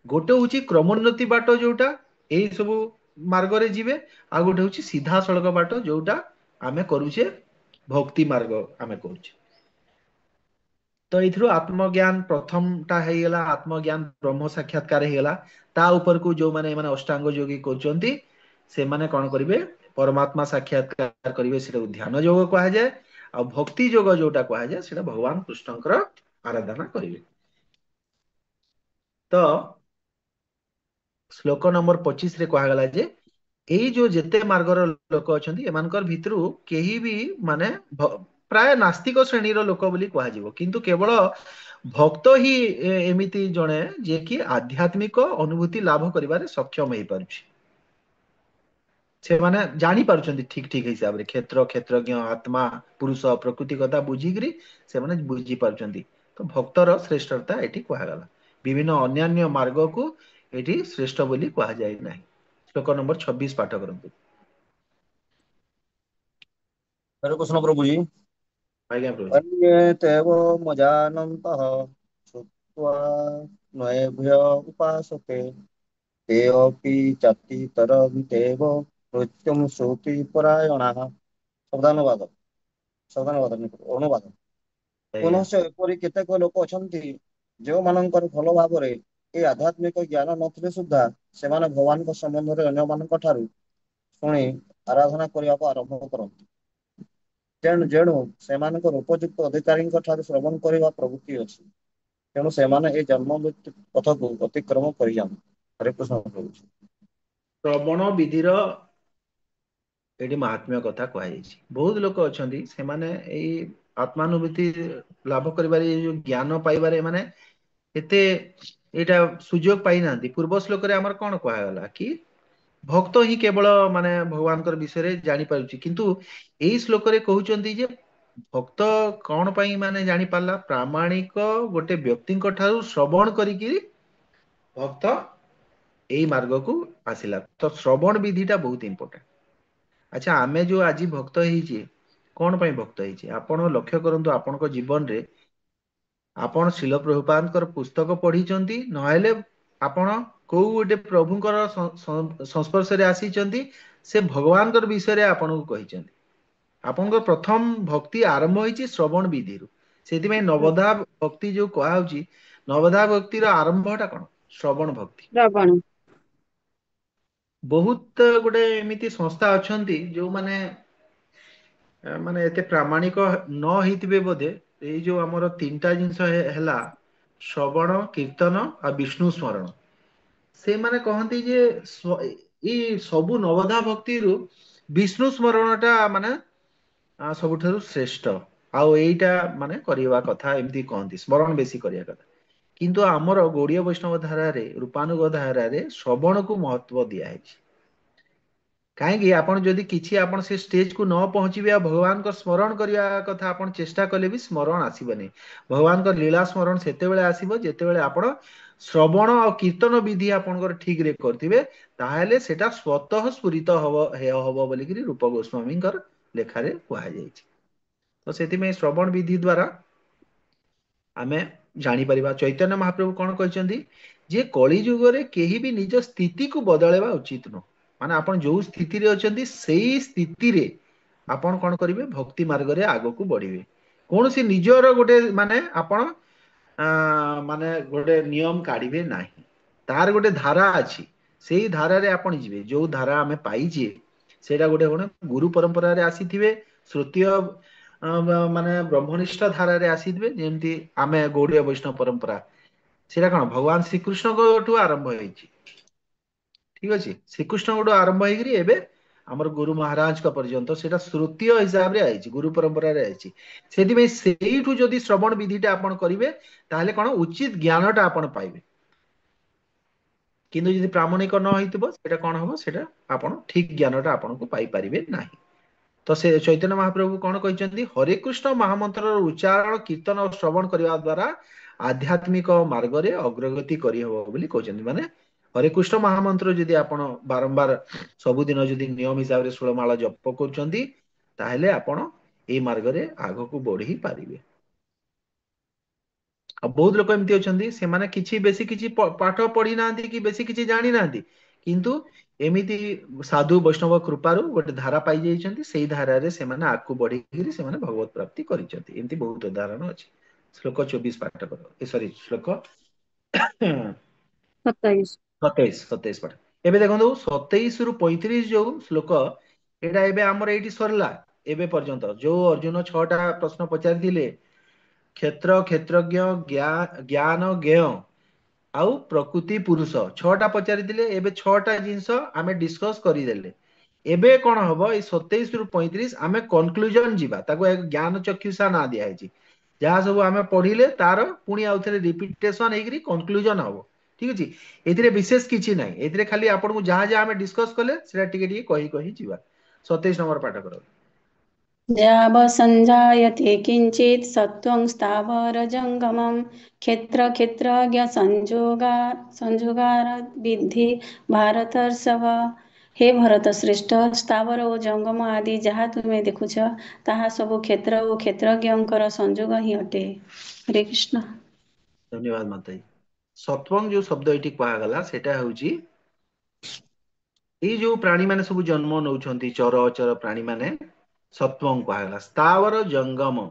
ଗୋଟେ ହଉଛି କ୍ରମୋନ୍ନତି ବାଟ, ଯୋଉଟା ଏଇ ସବୁ ମାର୍ଗରେ ଯିବେ, ଆଉ ଗୋଟେ ହଉଛି ସିଧାସଳଖ ବାଟ, ଯୋଉଟା ଆମେ କରୁଛେ ଭକ୍ତି ମାର୍ଗ ଆମେ କରୁଛେ। ତ ଏଇଥିରୁ ଆତ୍ମଜ୍ଞାନ ପ୍ରଥମଟା ହେଇଗଲା, ଆତ୍ମଜ୍ଞାନ ବ୍ରହ୍ମ ସାକ୍ଷାତକାର ହେଇଗଲା। ତା ଉପରକୁ ଯୋଉମାନେ ଏମାନେ ଅଷ୍ଟାଙ୍ଗ ଯୋଗୀ କରୁଛନ୍ତି ସେମାନେ କଣ କରିବେ, ପରମାତ୍ମା ସାକ୍ଷାତକାର କରିବେ, ସେଟାକୁ ଧ୍ୟାନ ଯୋଗ କୁହାଯାଏ। ଆଉ ଭକ୍ତି ଯୋଗ ଯୋଉଟା କୁହାଯାଏ ସେଟା ଭଗବାନ କୃଷ୍ଣଙ୍କର ଆରାଧନା କରିବେ। ତ ଶ୍ଲୋକ ନମ୍ବର 25 ରେ କୁହାଗଲା ଯେ ଏଇ ଯୋଉ ଯେତେ ମାର୍ଗର ଲୋକ ଅଛନ୍ତି ଏମାନଙ୍କର ଭିତରୁ କେହି ବି ମାନେ ପ୍ରାୟ ନାସ୍ତିକ ଶ୍ରେଣୀର ଲୋକ ବୋଲି କୁହାଯିବ, କିନ୍ତୁ କେବଳ ଭକ୍ତ ହିଁ ଏମିତି ଜଣେ ଯିଏ କି ଆଧ୍ୟାତ୍ମିକ ଅନୁଭୂତି ଲାଭ କରିବାରେ ସକ୍ଷମ ହେଇପାରୁଛି। ସେମାନେ ଜାଣିପାରୁଛନ୍ତି ଠିକ ଠିକ ହିସାବରେ କ୍ଷେତ୍ର କ୍ଷେତ୍ରଜ୍ଞ ଆତ୍ମା ପୁରୁଷ ପ୍ରକୃତି କଥା ବୁଝିକିରି ସେମାନେ ବୁଝିପାରୁଛନ୍ତି। ତ ଭକ୍ତର ଶ୍ରେଷ୍ଠତା ଏଠି କୁହାଗଲା। ବିଭିନ୍ନ ଅନ୍ୟାନ୍ୟ ମାର୍ଗକୁ ଏଠି ଶ୍ରେଷ୍ଠ ବୋଲି କୁହାଯାଇ ନାହିଁ। ଶ୍ଲୋକ ନମ୍ବର 26 ପାଠ କରନ୍ତୁ। हरे कृष्ण प्रभु जी। ଆଜ୍ଞା ପ୍ରଭୁଜୀ। अन्येतेव मजानन्तः श्रुत्वा नयेभ्य उपासते ते अपि चातितरन्तेव मृत्युं श्रोति परायणाः। ସାବଧାନବାଦ ସାବଧାନବାଦ ଅନୁବାଦ। ଆଜ୍ଞା ପୁନଶ୍ଚ ଏପରି କେତେକ ଲୋକ ଅଛନ୍ତି ଯେଉଁମାନଙ୍କର ଭଲ ଭାବରେ ଏ ଆଧ୍ୟାତ୍ମିକ ଜ୍ଞାନ ନଥିଲେ ସୁଦ୍ଧା ସେମାନେ ଭଗବାନଙ୍କ ସମ୍ବନ୍ଧରେ ଅନ୍ୟମାନଙ୍କ ଠାରୁ ଶୁଣି ଆରାଧନା କରିବାକୁ ଆରମ୍ଭ କରନ୍ତି। ଯେଣୁ ସେମାନଙ୍କର ଉପଯୁକ୍ତ ଅଧିକାରୀଙ୍କ ଠାରୁ ଶ୍ରବଣ କରିବା ପ୍ରବୃତ୍ତି ଅଛି। ତେଣୁ ସେମାନେ এই ଜନ୍ମ ମୃତ୍ୟୁ ପଥକୁ ଅତିକ୍ରମ କରିଯାଆନ୍ତି। ହରେ କୃଷ୍ଣ କହୁଛି। ଶ୍ରବଣ ବିଧିର ଏଠି ମହାତ୍ମ୍ୟ କଥା କୁହାଯାଇଛି। ବହୁତ ଲୋକ ଅଛନ୍ତି ସେମାନେ ଏଇ ଆତ୍ମାନୁଭୂତି ଲାଭ କରିବାରେ, ଏଇ ଯୋଉ ଜ୍ଞାନ ପାଇବାରେ ମାନେ ଏତେ ଏଇଟା ସୁଯୋଗ ପାଇନାହାନ୍ତି। ପୂର୍ବ ଶ୍ଲୋକରେ ଆମର କଣ କୁହାଗଲା କି ଭକ୍ତ ହିଁ କେବଳ ମାନେ ଭଗବାନଙ୍କର ବିଷୟରେ ଜାଣିପାରୁଛି, କିନ୍ତୁ ଏଇ ଶ୍ଲୋକରେ କହୁଛନ୍ତି ଯେ ଭକ୍ତ କଣ ପାଇଁ ମାନେ ଜାଣିପାରିଲା, ପ୍ରାମାଣିକ ଗୋଟେ ବ୍ୟକ୍ତିଙ୍କ ଠାରୁ ଶ୍ରବଣ କରିକି ଭକ୍ତ ଏଇ ମାର୍ଗକୁ ଆସିଲା। ତ ଶ୍ରବଣ ବିଧିଟା ବହୁତ ଇମ୍ପୋର୍ଟାଣ୍ଟ। ଆଚ୍ଛା, ଆମେ ଯୋଉ ଆଜି ଭକ୍ତ ହେଇଛେ, କଣ ପାଇଁ ଭକ୍ତ ହେଇଛେ? ଆପଣ ଲକ୍ଷ୍ୟ କରନ୍ତୁ ଆପଣଙ୍କ ଜୀବନରେ ଆପଣ ଶିଲ ପ୍ରଭୁପାଦଙ୍କର ପୁସ୍ତକ ପଢିଛନ୍ତି, ନହେଲେ ଆପଣ କୋଉ ଗୋଟେ ପ୍ରଭୁଙ୍କର ସଂସ୍ପର୍ଶରେ ଆସିଛନ୍ତି, ସେ ଭଗବାନଙ୍କର ବିଷୟରେ ଆପଣଙ୍କୁ କହିଛନ୍ତି। ଆପଣଙ୍କର ପ୍ରଥମ ଭକ୍ତି ଆରମ୍ଭ ହେଇଛି ଶ୍ରବଣ ବିଧିରୁ। ସେଥିପାଇଁ ନବଧା ଭକ୍ତି ଯୋଉ କୁହାହଉଛି, ନବଧା ଭକ୍ତିର ଆରମ୍ଭଟା କଣ? ଶ୍ରବଣ ଭକ୍ତି। ଶ୍ରବଣ। ବହୁତ ଗୋଟେ ଏମିତି ସଂସ୍ଥା ଅଛନ୍ତି ଯୋଉମାନେ ମାନେ ଏତେ ପ୍ରାମାଣିକ ନ ହେଇଥିବେ ବୋଧେ। ଏଇ ଯୋଉ ଆମର ତିନିଟା ଜିନିଷ ହେଲା ଶ୍ରବଣ, କୀର୍ତ୍ତନ ଆଉ ବିଷ୍ଣୁ ସ୍ମରଣ। ସେମାନେ କହନ୍ତି ଯେ ଏଇ ସବୁ ନବଧା ଭକ୍ତିରୁ ବିଷ୍ଣୁ ସ୍ମରଣ ଟା ମାନେ ସବୁଠାରୁ ଶ୍ରେଷ୍ଠ। ଆଉ ଏଇଟା ମାନେ କରିବା କଥା, ଏମିତି କହନ୍ତି ସ୍ମରଣ ବେଶୀ କରିବା କଥା। କିନ୍ତୁ ଆମର ଗୌଡୀୟ ବୈଷ୍ଣବ ଧାରାରେ, ରୂପାନୁଗ ଧାରାରେ ଶ୍ରବଣକୁ ମହତ୍ଵ ଦିଆହେଇଛି। କାହିଁକି? ଆପଣ ଯଦି କିଛି ଆପଣ ସେ ଷ୍ଟେଜକୁ ନ ପହଞ୍ଚିବେ ଆଉ ଭଗବାନଙ୍କ ସ୍ମରଣ କରିବା କଥା ଆପଣ ଚେଷ୍ଟା କଲେ ବି ସ୍ମରଣ ଆସିବନି। ଭଗବାନଙ୍କ ଲୀଳା ସ୍ମରଣ ସେତେବେଳେ ଆସିବ ଯେତେବେଳେ ଆପଣ ଶ୍ରବଣ ଆଉ କୀର୍ତ୍ତନ ବିଧି ଆପଣଙ୍କର ଠିକ ରେ କରିଥିବେ। ତାହେଲେ ସେଟା ସ୍ଵତଃ ସ୍ଫୁରିତ ହବ ବୋଲିକିରି ରୂପ ଗୋସ୍ୱାମୀଙ୍କର ଲେଖାରେ କୁହାଯାଇଛି। ତ ସେଥିପାଇଁ ଶ୍ରବଣ ବିଧି ଦ୍ଵାରା ଆମେ ଜାଣିପାରିବା। ଚୈତନ୍ୟ ମହାପ୍ରଭୁ କଣ କହିଛନ୍ତି ଯେ କଳି ଯୁଗରେ କେହି ବି ନିଜ ସ୍ଥିତିକୁ ବଦଳେଇବା ଉଚିତ ନୁହଁ। ମାନେ ଆପଣ ଯୋଉ ସ୍ଥିତିରେ ଅଛନ୍ତି ସେଇ ସ୍ଥିତିରେ ଆପଣ କଣ କରିବେ, ଭକ୍ତି ମାର୍ଗରେ ଆଗକୁ ବଢିବେ। କୌଣସି ନିଜର ଗୋଟେ ମାନେ ଆପଣ ମାନେ ଗୋଟେ ନିୟମ କାଢିବେ ନାହିଁ। ତାର ଗୋଟେ ଧାରା ଅଛି, ସେଇ ଧାରାରେ ଆପଣ ଯିବେ। ଯୋଉ ଧାରା ଆମେ ପାଇଛେ ସେଇଟା ଗୋଟେ କଣ ଗୁରୁ ପରମ୍ପରାରେ ଆସିଥିବେ, ଶ୍ରୁତୀୟ ମାନେ ବ୍ରହ୍ମନିଷ୍ଠ ଧାରାରେ ଆସିଥିବେ। ଯେମିତି ଆମେ ଗୌଡୀୟ ବୈଷ୍ଣବ ପରମ୍ପରା, ସେଇଟା କଣ ଭଗବାନ ଶ୍ରୀକୃଷ୍ଣଙ୍କଠୁ ଆରମ୍ଭ ହେଇଛି। ଠିକ ଅଛି, ଶ୍ରୀକୃଷ୍ଣଙ୍କଠୁ ଆରମ୍ଭ ହେଇକିରି ଏବେ ଆମର ଗୁରୁ ମହାରାଜଙ୍କ ପର୍ଯ୍ୟନ୍ତ ସେଇଟା ଶ୍ରୁତୀୟ ହିସାବରେ ଆଇଛି, ଗୁରୁ ପରମ୍ପରାରେ ଆଇଛି। ସେଥିପାଇଁ ସେଇଠୁ ଯଦି ଶ୍ରବଣ ବିଧିଟା ଆପଣ କରିବେ, ତାହେଲେ କଣ ଉଚିତ ଜ୍ଞାନଟା ଆପଣ ପାଇବେ। କିନ୍ତୁ ଯଦି ପ୍ରାମାଣିକ ନ ହେଇଥିବ, ସେଇଟା କଣ ହବ, ସେଇଟା ଆପଣ ଠିକ ଜ୍ଞାନଟା ଆପଣଙ୍କୁ ପାଇପାରିବେ ନାହିଁ। ତ ସେ ଚୈତନ୍ୟ ମହାପ୍ରଭୁ କଣ କହିଛନ୍ତି, ହରେକୃଷ୍ଣ ମହାମନ୍ତ୍ରର ଉଚ୍ଚାରଣ, କୀର୍ତ୍ତନ ଓ ଶ୍ରବଣ କରିବା ଦ୍ଵାରା ଆଧ୍ୟାତ୍ମିକ ମାର୍ଗରେ ଅଗ୍ରଗତି କରିହବ ବୋଲି କହୁଛନ୍ତି। ମାନେ ହରେକୃଷ୍ଣ ମହାମନ୍ତ୍ର ଯଦି ଆପଣ ବାରମ୍ବାର ସବୁଦିନ ଯଦି ନିୟମ ହିସାବରେ ଷୋଳମାଳ ଜପ କରୁଛନ୍ତି, ତାହେଲେ ଆପଣ ଏଇ ମାର୍ଗରେ ଆଗକୁ ବଢି ପାରିବେ। ଆଉ ବହୁତ ଲୋକ ଏମିତି ଅଛନ୍ତି, ସେମାନେ କିଛି ବେଶୀ କିଛି ପାଠ ପଢି ନାହାନ୍ତି କି ବେଶୀ କିଛି ଜାଣିନାହାନ୍ତି, କିନ୍ତୁ ଏମିତି ସାଧୁ ବୈଷ୍ଣବ କୃପାରୁ ଗୋଟେ ଧାରା ପାଇ ଯାଇଛନ୍ତି, ସେଇ ଧାରାରେ ସେମାନେ ଆଗକୁ ବଢିକିରି ସେମାନେ ଭଗବତ ପ୍ରାପ୍ତି କରିଛନ୍ତି। ଏମିତି ବହୁତ ଉଦାହରଣ ଅଛି। ଶ୍ଲୋକ 24 ପାଠ କର, ସରି ଶ୍ଲୋକ 27। 27 ପାଠ। ଏବେ ଦେଖନ୍ତୁ 27 ରୁ 35 ଯୋଉ ଶ୍ଲୋକ, ଏଇଟା ଏବେ ଆମର ଏଇଠି ସରିଲା। ଏବେ ପର୍ଯ୍ୟନ୍ତ ଯୋଉ ଅର୍ଜୁନ 6ଟା ପ୍ରଶ୍ନ ପଚାରିଥିଲେ, କ୍ଷେତ୍ର, କ୍ଷେତ୍ରଜ୍ଞ, ଜ୍ଞାନ, ଜ୍ଞେୟ ଆଉ ପ୍ରକୃତି ପୁରୁଷ, 6ଟା ପଚାରିଥିଲେ। ଏବେ 6ଟା ଜିନିଷ ଆମେ ଡିସକସ କରିଦେଲେ। ଏବେ କଣ ହବ, ଏଇ 27 ରୁ 35 ଆମେ କନକ୍ଲୁଜନ ଯିବା। ତାକୁ ଜ୍ଞାନ ଚକ୍ଷୁଷା ନାଁ ଦିଆହେଇଛି। ଯାହା ସବୁ ଆମେ ପଢିଲେ ତାର ପୁଣି ଆଉଥରେ ରିପିଟେସନ ହେଇକିରି କନକ୍ଲୁଜନ ହବ। ଠିକ ଅଛି, ଏଥିରେ ବିଶେଷ କିଛି ନାହିଁ। ଏଥିରେ ଖାଲି ଆପଣଙ୍କୁ ଯାହା ଯାହା ଆମେ ଡିସକସ କଲେ ସେଟା ଟିକେ ଟିକେ କହି କହି ଯିବା। 27 ନମ୍ବର ପାଠ କର। ଯାवसञ्जायते किञ्चित् सत्त्वं स्थावरजङ्गमं संयोगार विद्धि ଭାରତର୍ଷଭ। ହେ ଭରତ ଶ୍ରେଷ୍ଠ, ସ୍ଥାବର ଓ ଜଙ୍ଗମ ଆଦି ଯାହା ତୁମେ ଦେଖୁଛ, ତାହା ସବୁ କ୍ଷେତ୍ର ଓ କ୍ଷେତ୍ରଜ୍ଞଙ୍କର ସଂଯୋଗ ହିଁ ଅଟେ। ହରେ କୃଷ୍ଣ। ଧନ୍ୟବାଦ ମାତାଜୀ। ସତ୍ୱଙ୍ଗ ଯୋଉ ଶବ୍ଦ ଏଇଠି କୁହାଗଲା, ସେଇଟା ହଉଛି ଏଇ ଯୋଉ ପ୍ରାଣୀ ମାନେ ସବୁ ଜନ୍ମ ନଉଛନ୍ତି, ଚର ଅଚର ପ୍ରାଣୀ ମାନେ, ସତ୍ୱଙ୍ଗ କୁହାଗଲା। ସ୍ଥାବର ଜଙ୍ଗମ,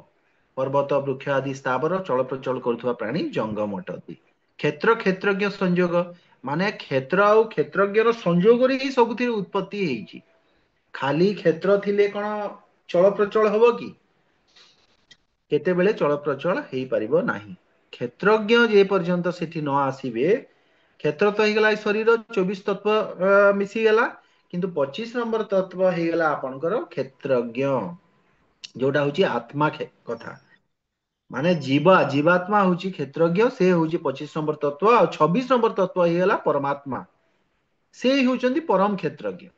ପର୍ବତ ବୃକ୍ଷ ଆଦି ସ୍ଥାବର ଚଳପ୍ରଚଳ କରୁଥିବା ପ୍ରାଣୀ ଜଙ୍ଗମ ଅଟନ୍ତି। କ୍ଷେତ୍ର କ୍ଷେତ୍ରଜ୍ଞ ସଂଯୋଗ, ମାନେ କ୍ଷେତ୍ର ଆଉ କ୍ଷେତ୍ରଜ୍ଞର ସଂଯୋଗରେ ହିଁ ସବୁଥିରେ ଉତ୍ପତ୍ତି ହେଇଛି। ଖାଲି କ୍ଷେତ୍ର ଥିଲେ କଣ ଚଳପ୍ରଚଳ ହବ କି? କେତେବେଳେ ଚଳପ୍ରଚଳ ହେଇପାରିବ ନାହିଁ। କ୍ଷେତ୍ରଜ୍ଞ ଯେ ପର୍ଯ୍ୟନ୍ତ ସେଠି ନ ଆସିବେ, କ୍ଷେତ୍ର ତ ହେଇଗଲା ଏ ଶରୀର 24 ତତ୍ଵ ମିଶିଗଲା, କିନ୍ତୁ 25 ନମ୍ବର ତତ୍ଵ ହେଇଗଲା ଆପଣଙ୍କର କ୍ଷେତ୍ରଜ୍ଞ, ଯୋଉଟା ହଉଛି ଆତ୍ମା କଥା। ମାନେ ଜୀବାତ୍ମା ହଉଛି କ୍ଷେତ୍ରଜ୍ଞ, ସେ ହଉଛି 25 ନମ୍ବର ତତ୍ଵ, ଆଉ 26 ନମ୍ବର ତତ୍ଵ ହେଇଗଲା ପରମାତ୍ମା, ସେ ହଉଛନ୍ତି ପରମ କ୍ଷେତ୍ରଜ୍ଞ।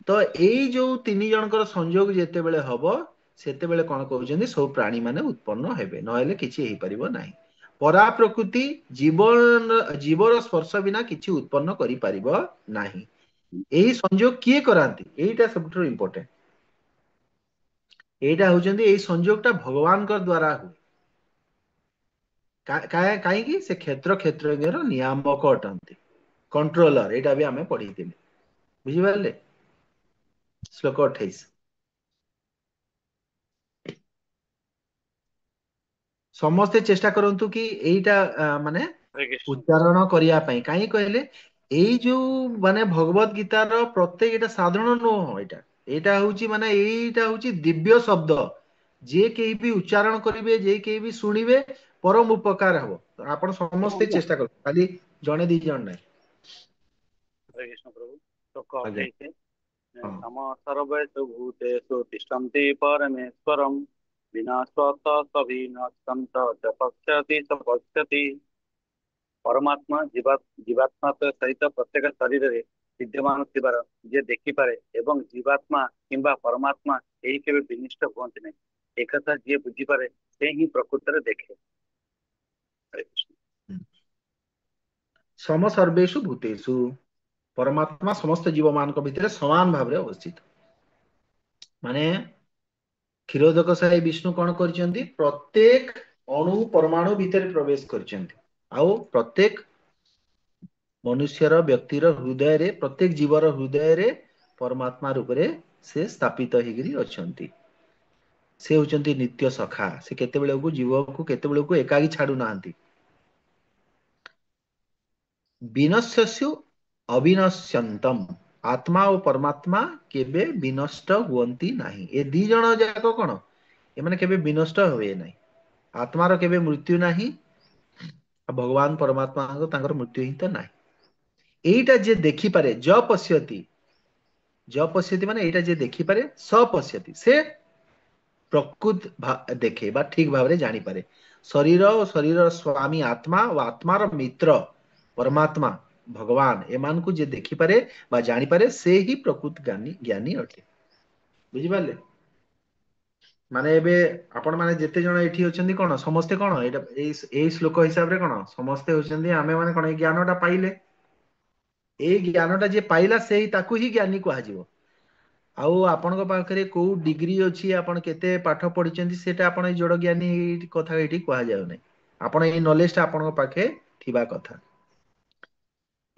ତ ଏଇ ଯୋଉ ତିନି ଜଣଙ୍କର ସଂଯୋଗ ଯେତେବେଳେ ହବ, ସେତେବେଳେ କଣ କହୁଛନ୍ତି ସବୁ ପ୍ରାଣୀ ମାନେ ଉତ୍ପନ୍ନ ହେବେ, ନହେଲେ କିଛି ହେଇପାରିବ ନାହିଁ। ପରା ପ୍ରକୃତି ଜୀବର ସ୍ପର୍ଶ ବିନା କିଛି ଉତ୍ପନ୍ନ କରିପାରିବ ନାହିଁ। ଏହି ସଂଯୋଗ କିଏ କରାନ୍ତି? ଏଇଟା ସବୁଠାରୁ ଇମ୍ପୋର୍ଟାଣ୍ଟ। ଏଇଟା ହଉଛନ୍ତି, ଏଇ ସଂଯୋଗଟା ଭଗବାନଙ୍କ ଦ୍ଵାରା ହୁଏ। କାହିଁକି? ସେ କ୍ଷେତ୍ରଜ୍ଞର ନିୟାମକ ଅଟନ୍ତି, କଣ୍ଟ୍ରୋଲର। ଏଇଟା ବି ଆମେ ପଢିଥିଲେ, ବୁଝିପାରିଲେ? ଶ୍ଲୋକ 28। ସମସ୍ତେ ଚେଷ୍ଟା କରନ୍ତୁ କି ଏଇଟା ମାନେ ଉଚ୍ଚାରଣ କରିବା ପାଇଁ। କାହିଁ କହିଲେ, ଏଇ ଯୋଉ ମାନେ ଭଗବତ ଗୀତାର ପ୍ରତ୍ୟେକ, ଏଇଟା ସାଧାରଣ ନୁହଁ, ଏଇଟା ହଉଛି ମାନେ ଏଇଟା ହଉଛି ଦିବ୍ୟ ଶବ୍ଦ। ଯିଏ କେହି ବି ଉଚ୍ଚାରଣ କରିବେ, ଯିଏ କେହି ବି ଶୁଣିବେ, ପରମ ଉପକାର ହବ। ଆପଣ ସମସ୍ତେ ଚେଷ୍ଟା କରନ୍ତୁ, ଖାଲି ଜଣେ ଦି ଜଣ ନାହିଁ। हरे कृष्ण प्रभु। तो ଆଜ୍ଞା। कहते ହଁ। सम सर्वेषु भूतेषु तिष्ठन्ति परमेश्वरं विना स्वत सविनश्यन्त च पश्यति स पश्यति। परमात्मा जीवात्मा सहित प्रत्येक शरीर रे विद्यमान थिबार जे देखिपारे एवं जीवात्मा किंबा परमात्मा यही केवे विनिष्ट हुअन्ति नहीं। एक कथा जे बुझिपारे से ही प्रकृत रे देखे। हरे कृष्ण। सम सर्वेषु भूतेषु, परमात्मा समस्त जीव ମାନଙ୍କ ଭିତରେ ସମାନ ଭାବରେ ଅବସ୍ଥିତ। ମାନେ କ୍ଷୀରୋଦକ ସାଇ ବିଷ୍ଣୁ କଣ କରିଛନ୍ତି? ପ୍ରତ୍ୟେକ ଅଣୁ ପରମାଣୁ ଭିତରେ ପ୍ରବେଶ କରିଛନ୍ତି, ଆଉ ପ୍ରତ୍ୟେକ ମନୁଷ୍ୟର, ବ୍ୟକ୍ତିର ହୃଦୟରେ, ପ୍ରତ୍ୟେକ ଜୀବର ହୃଦୟରେ ପରମାତ୍ମା ରୂପରେ ସେ ସ୍ଥାପିତ ହେଇକିରି ଅଛନ୍ତି। ସେ ହଉଛନ୍ତି ନିତ୍ୟ ସଖା। ସେ କେତେବେଳକୁ ଜୀବକୁ କେତେବେଳକୁ ଏକାକି ଛାଡୁନାହାନ୍ତି। ବିନଶ୍ୟସୁ ଅବିନଶ୍ୟନ୍ତମ, ଆତ୍ମା ଓ ପରମାତ୍ମା କେବେ ବିନଷ୍ଟ ହୁଅନ୍ତି ନାହିଁ। ଏ ଦି ଜଣ ଯାକ କଣ, ଏମାନେ କେବେ ବିନଷ୍ଟ ହୁଏ ନାହିଁ। ଆତ୍ମାର କେବେ ମୃତ୍ୟୁ ନାହିଁ, ଆଉ ଭଗବାନ ପରମାତ୍ମାଙ୍କ ତାଙ୍କର ମୃତ୍ୟୁ ହିଁ ତ ନାହିଁ। ଏଇଟା ଯିଏ ଦେଖିପାରେ, ଜ ପଶ୍ୟତି ମାନେ ଏଇଟା ଯିଏ ଦେଖିପାରେ, ସ ପଶ୍ୟତି, ସେ ପ୍ରକୃତ ଦେଖେ ବା ଠିକ ଭାବରେ ଜାଣିପାରେ। ଶରୀର ଓ ଶରୀରର ସ୍ୱାମୀ ଆତ୍ମା ଓ ଆତ୍ମାର ମିତ୍ର ପରମାତ୍ମା ଭଗବାନ, ଏମାନଙ୍କୁ ଯିଏ ଦେଖିପାରେ ବା ଜାଣିପାରେ, ସେ ହିଁ ପ୍ରକୃତ ଜ୍ଞାନୀ ଅଟେ। ବୁଝିପାରିଲେ? ମାନେ ଏବେ ଆପଣ ମାନେ ଯେତେ ଜଣ ଏଠି ଅଛନ୍ତି, କଣ ସମସ୍ତେ କଣ ଏଇଟା ଏଇ ଶ୍ଲୋକ ହିସାବରେ କଣ ସମସ୍ତେ ହଉଛନ୍ତି, ଆମେ ମାନେ କଣ ଏଇ ଜ୍ଞାନଟା ପାଇଲେ। ଏଇ ଜ୍ଞାନଟା ଯିଏ ପାଇଲା, ସେଇ ତାକୁ ହିଁ ଜ୍ଞାନୀ କୁହାଯିବ। ଆଉ ଆପଣଙ୍କ ପାଖରେ କୋଉ ଡିଗ୍ରୀ ଅଛି, ଆପଣ କେତେ ପାଠ ପଢିଛନ୍ତି, ସେଟା ଆପଣ ଏଇ ଯୋଡ ଜ୍ଞାନୀ କଥା ଏଇଠି କୁହାଯାଉ ନାହିଁ। ଆପଣ ଏଇ ନଲେଜଟା ଆପଣଙ୍କ ପାଖେ ଥିବା କଥା।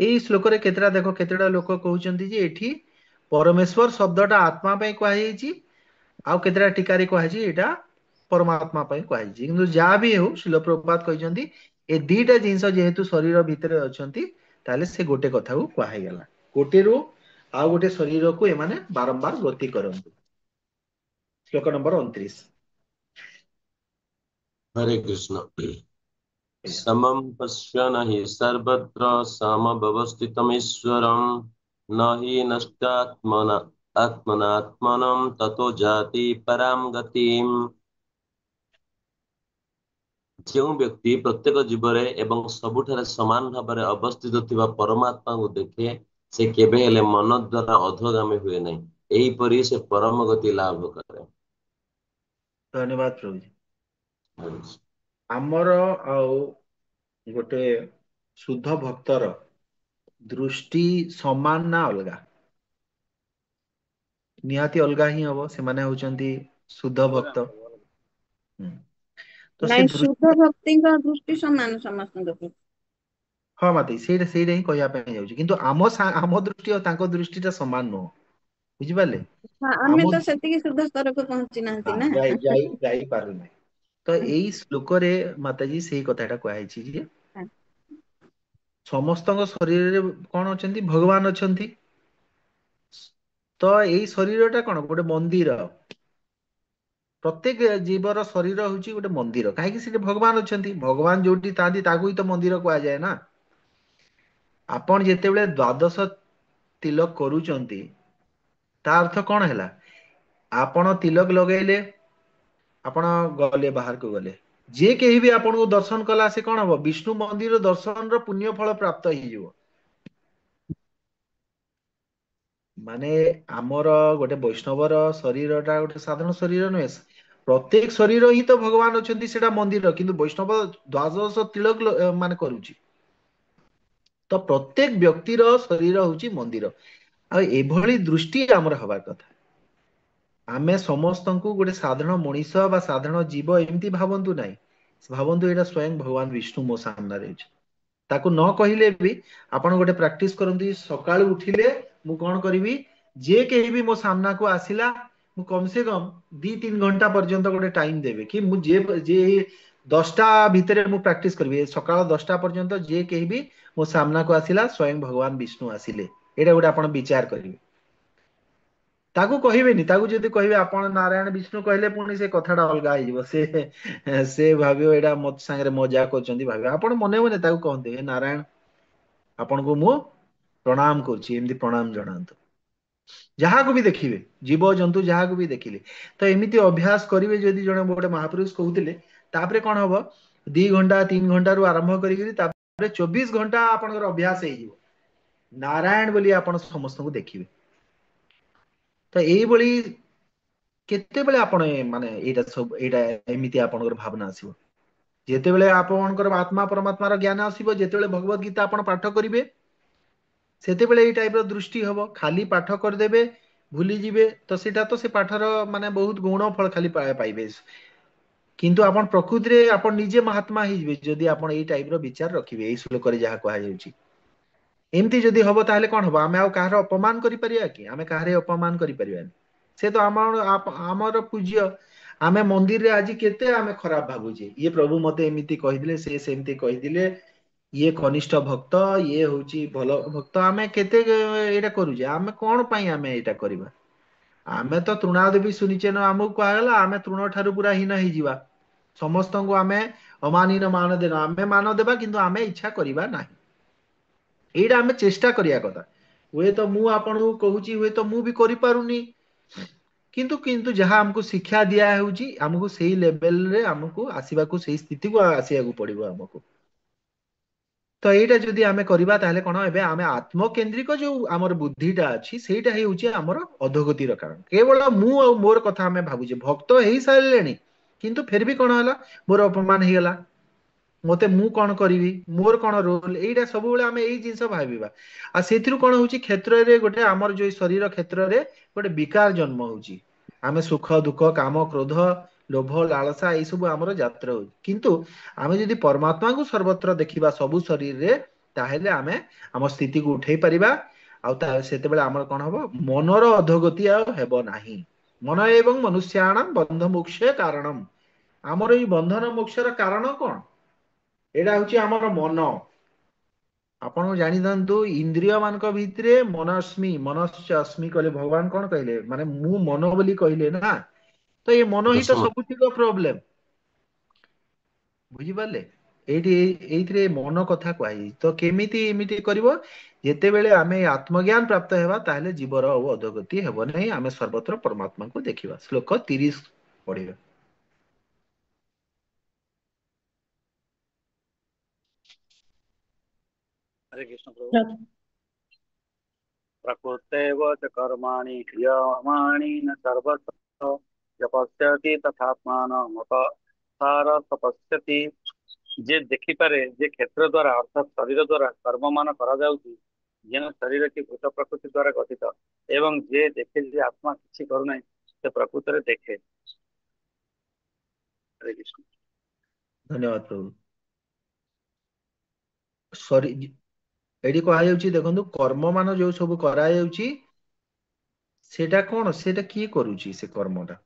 ଏଇ ଶ୍ଲୋକରେ କେତେଟା ଦେଖ, କେତେଟା ଲୋକ କହୁଛନ୍ତି ଯେ ଏଠି ପରମେଶ୍ୱର ଶବ୍ଦଟା ଆତ୍ମା ପାଇଁ କୁହାଯାଇଛି, ଆଉ କେତେଟା ଟୀକାରେ କୁହାଯାଇଛି ଏଇଟା ପରମାତ୍ମା ପାଇଁ କୁହାଯାଇଛି। କିନ୍ତୁ ଯାହା ବି ହଉ, ଶ୍ରୀଲ ପ୍ରଭୁପାଦ କହିଛନ୍ତି ଏ ଦିଟା ଜିନିଷ ଯେହେତୁ ଶରୀର ଭିତରେ ଅଛନ୍ତି, ତାହେଲେ ସେ ଗୋଟେ କଥାକୁ କୁହାହେଇଗଲା। ଗୋଟେରୁ ଆଉ ଗୋଟେ ଶରୀରକୁ ଏମାନେ ବାରମ୍ବାର ଗତି କରନ୍ତି। ଶ୍ଲୋକ ନମ୍ବର 29। हरे कृष्ण। समं पश्यन् हि सर्वत्र समवस्थितमीश्वरं न हि आत्मनात्मनं ततो जाति परां गतिम्। ଯେଉଁ ବ୍ୟକ୍ତି ପ୍ରତ୍ୟେକ ଜୀବରେ ଏବଂ ସବୁଠାରେ ସମାନ ଭାବରେ ଅବସ୍ଥିତ ଥିବା ପରମାତ୍ମାଙ୍କୁ ଦେଖେ, ସେ କେବେ ହେଲେ ମନ ଦ୍ୱାରା ଅଧୋଗାମୀ ହୁଏ ନାହିଁ। ଏହିପରି ସେ ପରମ ଗତି ଲାଭ କରେ। ଧନ୍ୟବାଦ ପ୍ରଭୁଜୀ। ଆମର ଆଉ ଗୋଟେ ଶୁଦ୍ଧ ଭକ୍ତର ଦୃଷ୍ଟି ସମାନ ନା ଅଲଗା? ନିହାତି ଅଲଗା ହିଁ ହବ। ସେମାନେ ହଉଛନ୍ତି ଶୁଦ୍ଧ ଭକ୍ତ। ତ ସେ ନାଇଁ, ଦୃଷ୍ଟି, ଶୁଦ୍ଧ ଭକ୍ତିଙ୍କ ଦୃଷ୍ଟି ସମାନ ସମସ୍ତଙ୍କ ପ୍ରତି। ହଁ ମାତି, ସେଇଟା ହିଁ କହିବା ପାଇଁ ଯାଉଛି। କିନ୍ତୁ ଆମ ଦୃଷ୍ଟି ଆଉ ତାଙ୍କ ଦୃଷ୍ଟିଟା ସମାନ ନୁହଁ। ବୁଝିପାରିଲେ? ହଁ, ଆମ ଆମେ ତ ସେତିକି ଶୁଦ୍ଧ ସ୍ତରକୁ ପହଞ୍ଚି ନାହାନ୍ତି ନା। ଯାଇପାରୁନାହିଁ। ତ ଏଇ ଶ୍ଲୋକରେ ମାତାଜୀ ସେଇ କଥାଟା କୁହାଯାଇଛି ଯେ ସମସ୍ତଙ୍କ ଶରୀରରେ କଣ ଅଛନ୍ତି? ଭଗବାନ ଅଛନ୍ତି। ତ ଏଇ ଶରୀରଟା କଣ? ଗୋଟେ ମନ୍ଦିର। ପ୍ରତ୍ୟେକ ଜୀବର ଶରୀର ହଉଛି ଗୋଟେ ମନ୍ଦିର। କାହିଁକି? ସେଠି ଭଗବାନ ଅଛନ୍ତି। ଭଗବାନ ଯୋଉଠି ଥାନ୍ତି ତାକୁ ହିଁ ତ ମନ୍ଦିର କୁହାଯାଏ ନା। ଆପଣ ଯେତେବେଳେ ଦ୍ୱାଦଶ ତିଲକ କରୁଛନ୍ତି, ତା ଅର୍ଥ କଣ ହେଲା? ଆପଣ ତିଲକ ଲଗେଇଲେ, ଆପଣ ଗଲେ ବାହାରକୁ ଗଲେ, ଯିଏ କେହି ବି ଆପଣଙ୍କୁ ଦର୍ଶନ କଲା, ସେ କଣ ହବ? ବିଷ୍ଣୁ ମନ୍ଦିର ଦର୍ଶନର ପୁଣ୍ୟ ଫଳ ପ୍ରାପ୍ତ ହେଇଯିବ। ମାନେ ଆମର ଗୋଟେ ବୈଷ୍ଣବର ଶରୀରଟା ଗୋଟେ ସାଧାରଣ ଶରୀର ନୁହେଁ। ପ୍ରତ୍ୟେକ ଶରୀର ହିଁ ତ ଭଗବାନ ଅଛନ୍ତି, ସେଟା ମନ୍ଦିର। କିନ୍ତୁ ବୈଷ୍ଣବ ଦ୍ୱାଦଶ ତିଳକ ମାନେ କରୁଛି। ତ ପ୍ରତ୍ୟେକ ବ୍ୟକ୍ତିର ଶରୀର ହଉଛି ମନ୍ଦିର। ଆଉ ଏଭଳି ଦୃଷ୍ଟି ଆମର ହବା କଥା। ଆମେ ସମସ୍ତଙ୍କୁ ଗୋଟେ ସାଧାରଣ ମଣିଷ ବା ସାଧାରଣ ଜୀବ ଏମିତି ଭାବନ୍ତୁ ନାହିଁ। ଭାବନ୍ତୁ ଏଇଟା ସ୍ଵୟଂ ଭଗବାନ ବିଷ୍ଣୁ ମୋ ସାମ୍ନାରେ ଅଛି। ତାକୁ ନ କହିଲେ ବି ଆପଣ ଗୋଟେ ପ୍ରାକ୍ଟିସ କରନ୍ତୁ। ସକାଳୁ ଉଠିଲେ ମୁଁ କଣ କରିବି? ଯିଏ କେହି ବି ମୋ ସାମ୍ନାକୁ ଆସିଲା, ମୁଁ କମ ସେ କମ 2-3 ଘଣ୍ଟା ପର୍ଯ୍ୟନ୍ତ ଗୋଟେ ଟାଇମ ଦେବେ କି ମୁଁ ଯିଏ 10ଟା ଭିତରେ ମୁଁ ପ୍ରାକ୍ଟିସ କରିବି। ସକାଳ 10ଟା ପର୍ଯ୍ୟନ୍ତ ଯିଏ କେହି ବି ମୋ ସାମ୍ନାକୁ ଆସିଲା, ସ୍ଵୟଂ ଭଗବାନ ବିଷ୍ଣୁ ଆସିଲେ। ଏଇଟା ଗୋଟେ ଆପଣ ବିଚାର କରିବେ। ତାକୁ କହିବେନି। ତାକୁ ଯଦି କହିବେ ଆପଣ ନାରାୟଣ ବିଷ୍ଣୁ କହିଲେ, ପୁଣି ସେ କଥାଟା ଅଲଗା ହେଇଯିବ। ସେ ଭାବିବ ଏଇଟା ମୋ ସାଙ୍ଗରେ ମଜା କରୁଛନ୍ତି ଭାବିବ। ଆପଣ ମନେ ମନେ ତାକୁ କହନ୍ତି, ହେ ନାରାୟଣ, ଆପଣଙ୍କୁ ମୁଁ ପ୍ରଣାମ କରୁଛି। ଏମିତି ପ୍ରଣାମ ଜଣାନ୍ତୁ। ଯାହାକୁ ବି ଦେଖିବେ, ଜୀବଜନ୍ତୁ ଯାହାକୁ ବି ଦେଖିଲେ। ତ ଏମିତି ଅଭ୍ୟାସ କରିବେ। ଯଦି ଜଣେ ଗୋଟେ ମହାପୁରୁଷ କହୁଥିଲେ, ତାପରେ କଣ ହବ? 2 ଘଣ୍ଟା 3 ଘଣ୍ଟାରୁ ଆରମ୍ଭ କରିକିରି ତାପରେ 24 ଘଣ୍ଟା ଆପଣଙ୍କର ଅଭ୍ୟାସ ହେଇଯିବ। ନାରାୟଣ ବୋଲି ଆପଣ ସମସ୍ତଙ୍କୁ ଦେଖିବେ। ତ ଏଇଭଳି କେତେବେଳେ ଆପଣ ମାନେ ଏଇଟା ଏମିତି ଆପଣଙ୍କର ଭାବନା ଆସିବ? ଯେତେବେଳେ ଆପଣଙ୍କର ଆତ୍ମା ପରମାତ୍ମାର ଜ୍ଞାନ ଆସିବ, ଯେତେବେଳେ ଭଗବତ ଗୀତା ଆପଣ ପାଠ କରିବେ, ସେତେବେଳେ ଏଇ ଟାଇପ ର ଦୃଷ୍ଟି ହବ। ଖାଲି ପାଠ କରିଦେବେ, ଭୁଲିଯିବେ, ତ ସେଇଟା ତ ସେ ପାଠର ମାନେ ବହୁତ ଗୌଣ ଫଳ ଖାଲି ପାଇବେ। କିନ୍ତୁ ଆପଣ ପ୍ରକୃତିରେ ଆପଣ ନିଜେ ମହାତ୍ମା ହେଇଯିବେ, ଯଦି ଆପଣ ଏଇ ଟାଇପ ର ବିଚାର ରଖିବେ। ଏଇ ଶ୍ଲୋକରେ ଯାହା କୁହାଯାଉଛି, ଏମିତି ଯଦି ହବ, ତାହେଲେ କଣ ହବ? ଆମେ ଆଉ କାହାର ଅପମାନ କରିପାରିବା କି? ଆମେ କାହାର ଅପମାନ କରିପାରିବାନି। ସେ ତ ଆମର ପୂଜ୍ୟ। ଆମେ ମନ୍ଦିରରେ ଆଜି କେତେ ଆମେ ଖରାପ ଭାବୁଛେ। ଇଏ ପ୍ରଭୁ ମତେ ଏମିତି କହିଥିଲେ, ସେ ସେମିତି କହିଥିଲେ, ଇଏ କନିଷ୍ଠ ଭକ୍ତ, ଇଏ ହଉଛି ଭଲ ଭକ୍ତ। ଆମେ କେତେ ଏଇଟା କରୁଛେ। ଆମେ କଣ ପାଇଁ ଆମେ ଏଇଟା କରିବା? ଆମେ ତ ତୃଣାଦେବୀ ସୁନିଚେନ, ଆମକୁ କୁହାଗଲା ଆମେ ତୃଣ ଠାରୁ ପୁରା ହୀନ ହେଇଯିବା। ସମସ୍ତଙ୍କୁ ଆମେ ଅମାନୀନ ମାନ ଦେବା। ଆମେ ମାନ ଦେବା, କିନ୍ତୁ ଆମେ ଇଚ୍ଛା କରିବା ନାହିଁ। ଏଇଟା ଆମେ ଚେଷ୍ଟା କରିବା କଥା। ହୁଏତ ମୁଁ ଆପଣଙ୍କୁ କହୁଛି, ହୁଏତ ମୁଁ ବି କରିପାରୁନି, କିନ୍ତୁ ଯାହା ଆମକୁ ଶିକ୍ଷା ଦିଆ ହେଉଛି, ଆମକୁ ସେଇ ଲେଭେଲରେ ଆମକୁ ଆସିବାକୁ, ସେଇ ସ୍ଥିତିକୁ ଆସିବାକୁ ପଡିବ ଆମକୁ। ତ ଏଇଟା ଯଦି ଆମେ କରିବା, ତାହେଲେ କଣ? ଏବେ ଆମେ ଆତ୍ମକେନ୍ଦ୍ରିକ ଯୋଉ ଆମର ବୁଦ୍ଧିଟା ଅଛି, ସେଇଟା ହେଉଛି ଆମର ଅଧୋଗତିର କାରଣ। କେବଳ ମୁଁ ଆଉ ମୋର କଥା ଆମେ ଭାବୁଛେ। ଭକ୍ତ ହେଇସାରିଲେଣି, କିନ୍ତୁ ଫେର ବି କଣ ହେଲା? ମୋର ଅପମାନ ହେଇଗଲା, ମତେ ମୁଁ କଣ କରିବି, ମୋର କଣ ରୋଲ? ଏଇଟା ସବୁବେଳେ ଆମେ ଏଇ ଜିନିଷ ଭାବିବା। ଆଉ ସେଥିରୁ କଣ ହଉଛି? କ୍ଷେତ୍ରରେ ଗୋଟେ ଆମର ଯୋଉ ଶରୀର କ୍ଷେତ୍ରରେ ଗୋଟେ ବିକାର ଜନ୍ମ ହଉଛି। ଆମେ ସୁଖ ଦୁଃଖ, କାମ କ୍ରୋଧ, ଲୋଭ ଲାଳସା, ଏଇ ସବୁ ଆମର ଯାତ୍ରା ହଉଛି। କିନ୍ତୁ ଆମେ ଯଦି ପରମାତ୍ମାଙ୍କୁ ସର୍ବତ୍ର ଦେଖିବା ସବୁ ଶରୀରରେ, ତାହେଲେ ଆମେ ଆମ ସ୍ଥିତିକୁ ଉଠେଇ ପାରିବା। ଆଉ ସେତେବେଳେ ଆମର କଣ ହବ? ମନର ଅଧୋଗତି ଆଉ ହେବ ନାହିଁ। ମନ ଏବଂ ମନୁଷ୍ୟାଣ ବନ୍ଧ ମୋକ୍ଷ କାରଣମ୍। ଆମର ଏଇ ବନ୍ଧନ ମୋକ୍ଷର କାରଣ କଣ? ଏଇଟା ହଉଛି ଆମର ମନ। ଆପଣ ଜାଣିଥାନ୍ତୁ, ଇନ୍ଦ୍ରିୟ ମାନଙ୍କ ଭିତରେ ମନସ୍ମି ମନଶ୍ଚ ଅସ୍ମି କହିଲେ ଭଗବାନ କଣ କହିଲେ? ମାନେ ମୁଁ ମନ ବୋଲି କହିଲେ ନା। ତ ଏ ମନ ହିଁ ତ ଦଶମ ସବୁଥିର ପ୍ରୋବ୍ଲେମ। ବୁଝିପାରିଲେ? ଏଇଥିରେ ମନ କଥା କୁହାଯାଇଛି। ତ କେମିତି ଏମିତି କରିବ? ଯେତେବେଳେ ଆମେ ଆତ୍ମଜ୍ଞାନ ପ୍ରାପ୍ତ ହେବା, ତାହେଲେ ଜୀବର ଆଉ ଅଧୋଗତି ହେବ ନାହିଁ। ଆମେ ସର୍ବତ୍ର ପରମାତ୍ମାଙ୍କୁ ଦେଖିବା। ଶ୍ଲୋକ 30 ପଢିବା। हरे कृष्ण प्रभु। प्रकृतेव च कर्माणि क्रियमाणि न सर्वत्र यपस्यति तथात्मानमपसार तपस्यति। जे ଦେଖିପାରେ, ଯେ କ୍ଷେତ୍ର ଦ୍ୱାରା ଅର୍ଥାତ୍ ଶରୀର ଦ୍ୱାରା କର୍ମମାନ କରାଯାଉଛି, ଯେଉଁ ଶରୀର କି ଭୂତ ପ୍ରକୃତି ଦ୍ୱାରା ଗଠିତ, ଏବଂ ଯେ ଦେଖେ ଯେ ଆତ୍ମା କିଛି କରୁନାହିଁ, ସେ ପ୍ରକୃତରେ ଦେଖେ। ହରେ କୃଷ୍ଣ। ଧନ୍ୟବାଦ ପ୍ରଭୁ। ଏଠି କୁହାଯାଉଛି, ଦେଖନ୍ତୁ, କର୍ମ ମାନ ଯୋଉ ସବୁ କରାଯାଉଛି, ସେଇଟା କଣ? ସେଇଟା କିଏ କରୁଛି? ସେ କର୍ମଟା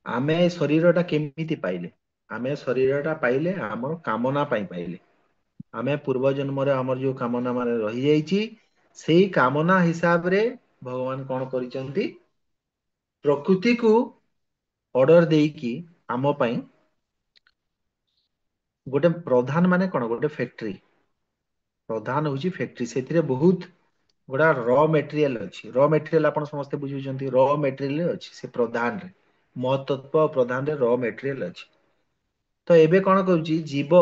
ଆମେ ଶରୀରଟା କେମିତି ପାଇଲେ? ଆମେ ଶରୀରଟା ପାଇଲେ ଆମର କାମନା ପାଇଁ ପାଇଲେ। आमे पूर्व जन्म रे हमर जो कामना माने रही जाइछि सेही कामना हिसाब रे भगवान कौन करिसंती प्रकृति को ऑर्डर देकी आम पई गोटे प्रधान माने कौन गोटे फैक्ट्री प्रधान होची फैक्ट्री से बहुत गुड़ा रॉ मेटेरियल अच्छी रॉ मेटेरियल आपण समस्ते बुझुचंती रॉ मेटेरियल अच्छी से प्रधान रे महतत्व प्रधान रे रॉ मेटेरियल अच्छी तो एबे कौन करूची जीव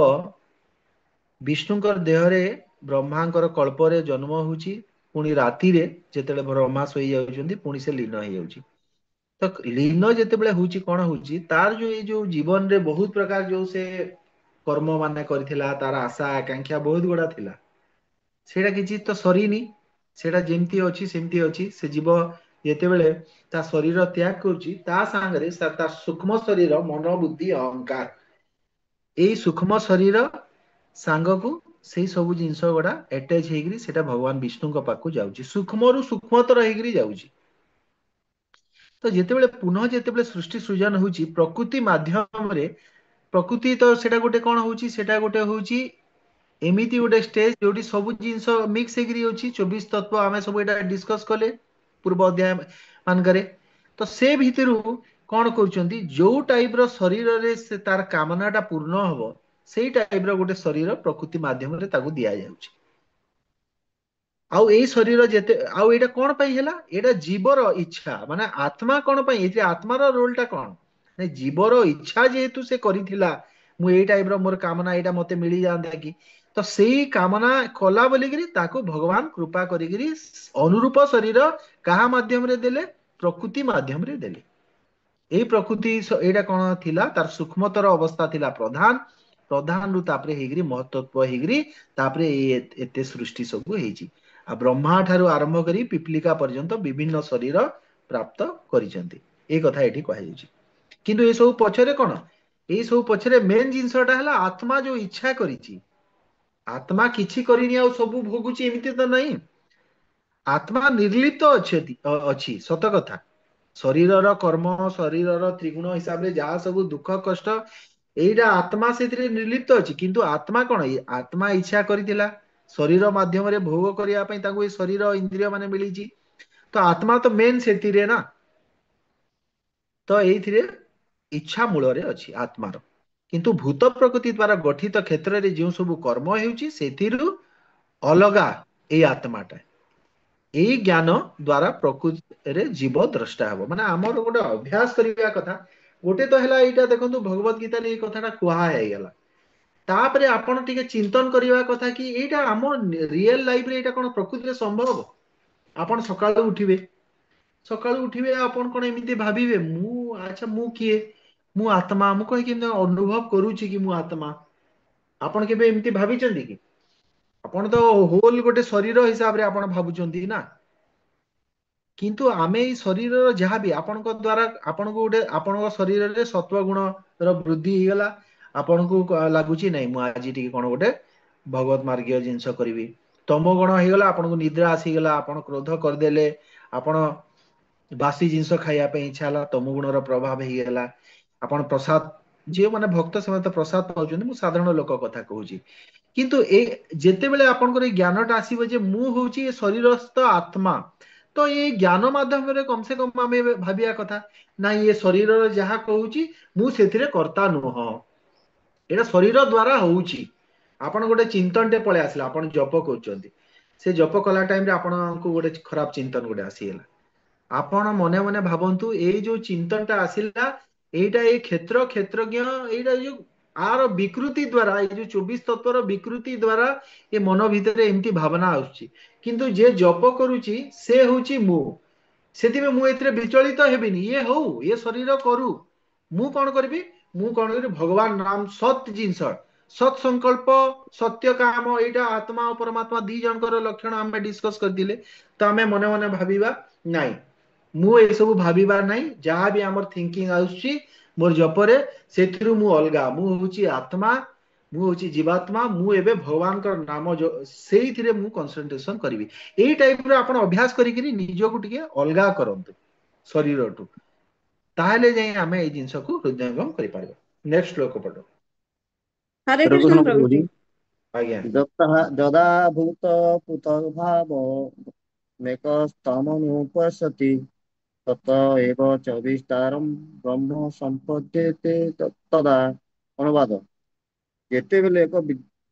विष्णुकर देह रे ब्रह्मांकर कल्परे जन्म होची पुणी राति रे जेतेले ब्रह्मा सोई जाउचंती पुणी से लीन हो जाउची तो लीन जेतेबेले होची कौन होची तार जो ये जो जीवन रे बहुत प्रकार जो से कर्म माने करथिला तार आशा आकांक्षा बहुत गुड़ा थिला सेटा किछि तो सरीनी सेटा जेमती अछि सेमती अछि से जीव जेतेबेले ता शरीर त्याग करूची ता सांगरे ता सूक्ष्म शरीर मन बुद्धि अहंकार एई सूक्ष्म शरीर सांगकु सेई सब जिंस गुड़ा अटैच हेगिरी सेटा भगवान विष्णु पाखु जाउची सूक्ष्म रु सूक्ष्मतर हेगिरी जाउची तो जेतेबेले पुनः जेतेबेले सृष्टि सृजन होची प्रकृति माध्यम रे प्रकृति तो सेटा गोटे कौन होची सेटा गोटे होची एमिति गोटे स्टेज जोटी सब जिंस मिक्स हेगिरी अछि 24 तत्व आमे सब एटा डिस्कस कले पूर्व अध्याय मानकरे तो से भितरु कौन करूचंती जो टाइप रो शरीर रे से तार कामनाटा पूर्ण हबो सेई टाइप रो गोटे शरीर प्रकृति माध्यम रे ताकू दिया जाउची आउ एई शरीर जेते आउ एटा कोन पई हैला एटा जीवर इच्छा माने आत्मा कोन पई एति आत्मार रोलटा कोन नै जीवर इच्छा जेहेतु से करिथिला मु एई टाइप रो मोर कामना एटा मते मिली जांदा कि तो सेई कामना कला बोलिगिरी ताकू भगवान कृपा करिगिरी अनुरूप शरीर कहा माध्यम रे देले प्रकृति माध्यम रे देले एई प्रकृति एटा कोन थिला तार सूक्ष्मतर अवस्था थिला प्रधान प्रधान रु तापरे हेगिरी महत्त्व हेगिरी तापरे एते सृष्टि सब हेची आ ब्रह्मा ठारू आरंभ करी पिपलिका पर्यंत विभिन्न शरीर प्राप्त करिसंती ए कथा एठी कहै जाउची किंतु ए सब पछरे कोन ए सब पछरे मेन जिंसटा हला आत्मा जो इच्छा करिची आत्मा किछि करिनी आ सब भोगुची एमिति तो नहीं आत्मा निर्लिप्त अछि सत कथा शरीरर कर्म शरीरर त्रिगुण हिसाब रे जहा सब दुख कष्ट एइडा आत्मा सेतिरे निर्लिप्त अछि किंतु आत्मा कोन आत्मा इच्छा करितिला शरीर माध्यम रे भोग करिया पई ताकू ए शरीर इंद्रिय माने मिलिची तो आत्मा तो मेन सेतिरे ना तो एइथिरे इच्छा मूल रे अछि आत्मार किंतु भूत प्रकृति द्वारा गठित क्षेत्र रे जो सब कर्म हेउची सेतिरु अलगा ए आत्माटा एई ज्ञान द्वारा प्रकृति रे जीव द्रष्टा हबो माने हमर गोटे अभ्यास करिया कथा गोटे तो हैला एइटा देखंतु भगवत गीता रे ए कथाटा कुहा हे गेला तापरे आपण टिके चिंतन करिवा कथा कि एइटा हमर रियल लाइफ रे एइटा कोन प्रकृति रे संभव आपण सकाळु उठिबे आपण कोन एमिति भाबिबे मु अच्छा मु किए मु आत्मा मु कहि कि अनुभव करूची कि मु आत्मा आपण केबे एमिति भाबिचंदी कि आपण तो होल गोटे शरीर हिसाब रे आपण भाबुचंदी ना किंतु आमे ई शरीर जहाँ भी आपण द्वारा आपण को गोटे आपण शरीर रे सत्व गुण रो वृद्धि हिगला आपण को लागुची नै मु आज टिके कोन गोटे भगवत मार्गीय जिंस करिवि तमो गुण हिगला आपण को निद्रा आसी गेला आपण क्रोध कर देले आपण बासी जिंस खाइया पे इच्छा हला तमो गुण रो प्रभाव हिगला आपण प्रसाद जे माने भक्त समत प्रसाद पाउचंदी मु साधारण लोक कथा कहूची किंतु ए जेते बेले आपण को ज्ञानटा आसीबो जे मु होउची शरीरस्थ आत्मा तो ये ज्ञान माध्यम रे कम से कम आमे भाबिया कथा ना ये शरीर जहा कहूची मु सेथिरे कर्ता नुह एटा शरीर द्वारा होउची आपण गोटे चिंतन टे पळे आसला आपण जप करचंती से जप कला टाइम रे आपण को गोटे खराब चिंतन गोटे आसीला आपण मने मने भाबंतु ए जो चिंतन टा आसिला एटा ए क्षेत्रज्ञ एटा जो आर विकृति द्वारा ये जो 24 तत्वर विकृति द्वारा ये मन भीतर एमती भावना आउची किंतु जे जप करूची से होची मु सेति में मु एतरे विचलित हेबिनी ये हो ये शरीर करू मु कोन करबी मु कोन करी भगवान नाम सत जिंस सत संकल्प सत्य काम एटा आत्मा और परमात्मा दी जनकर लक्षण हमें डिस्कस कर दिले तो हमें मने मने भाबिबा नाही मु ए सब भाबिबा नाही जहां भी हमर थिंकिंग आउची मोर जपरे सेथिरु मु अलगा मु होची आत्मा मु होची जीवात्मा मु एबे भगवान कर नाम जो सेही थिरे मु कंसंट्रेशन करबी एई टाइप रो आपण अभ्यास करी करी निजो को टिके अलगा करंतु शरीर टू ताहले जाई हमें ए जिंस को हृदयंगम करि पारबो नेक्स्ट श्लोक पढो हरे हरे कृष्ण कृष्ण प्रभु प्रभु जी जी ଆଜ୍ଞା ଯଦା ଭୂତ ପୃଥକ୍ ଭାବ ନେକସ୍ତମନୁପଶ୍ୟତି ତତ ଏବ च ବିସ୍ତାରମ୍ ବ୍ରହ୍ମ ସମ୍ପଦ୍ୟେତେ ତଦା। ଅନୁବାଦ, ଯେତେବେଳେ ଏକ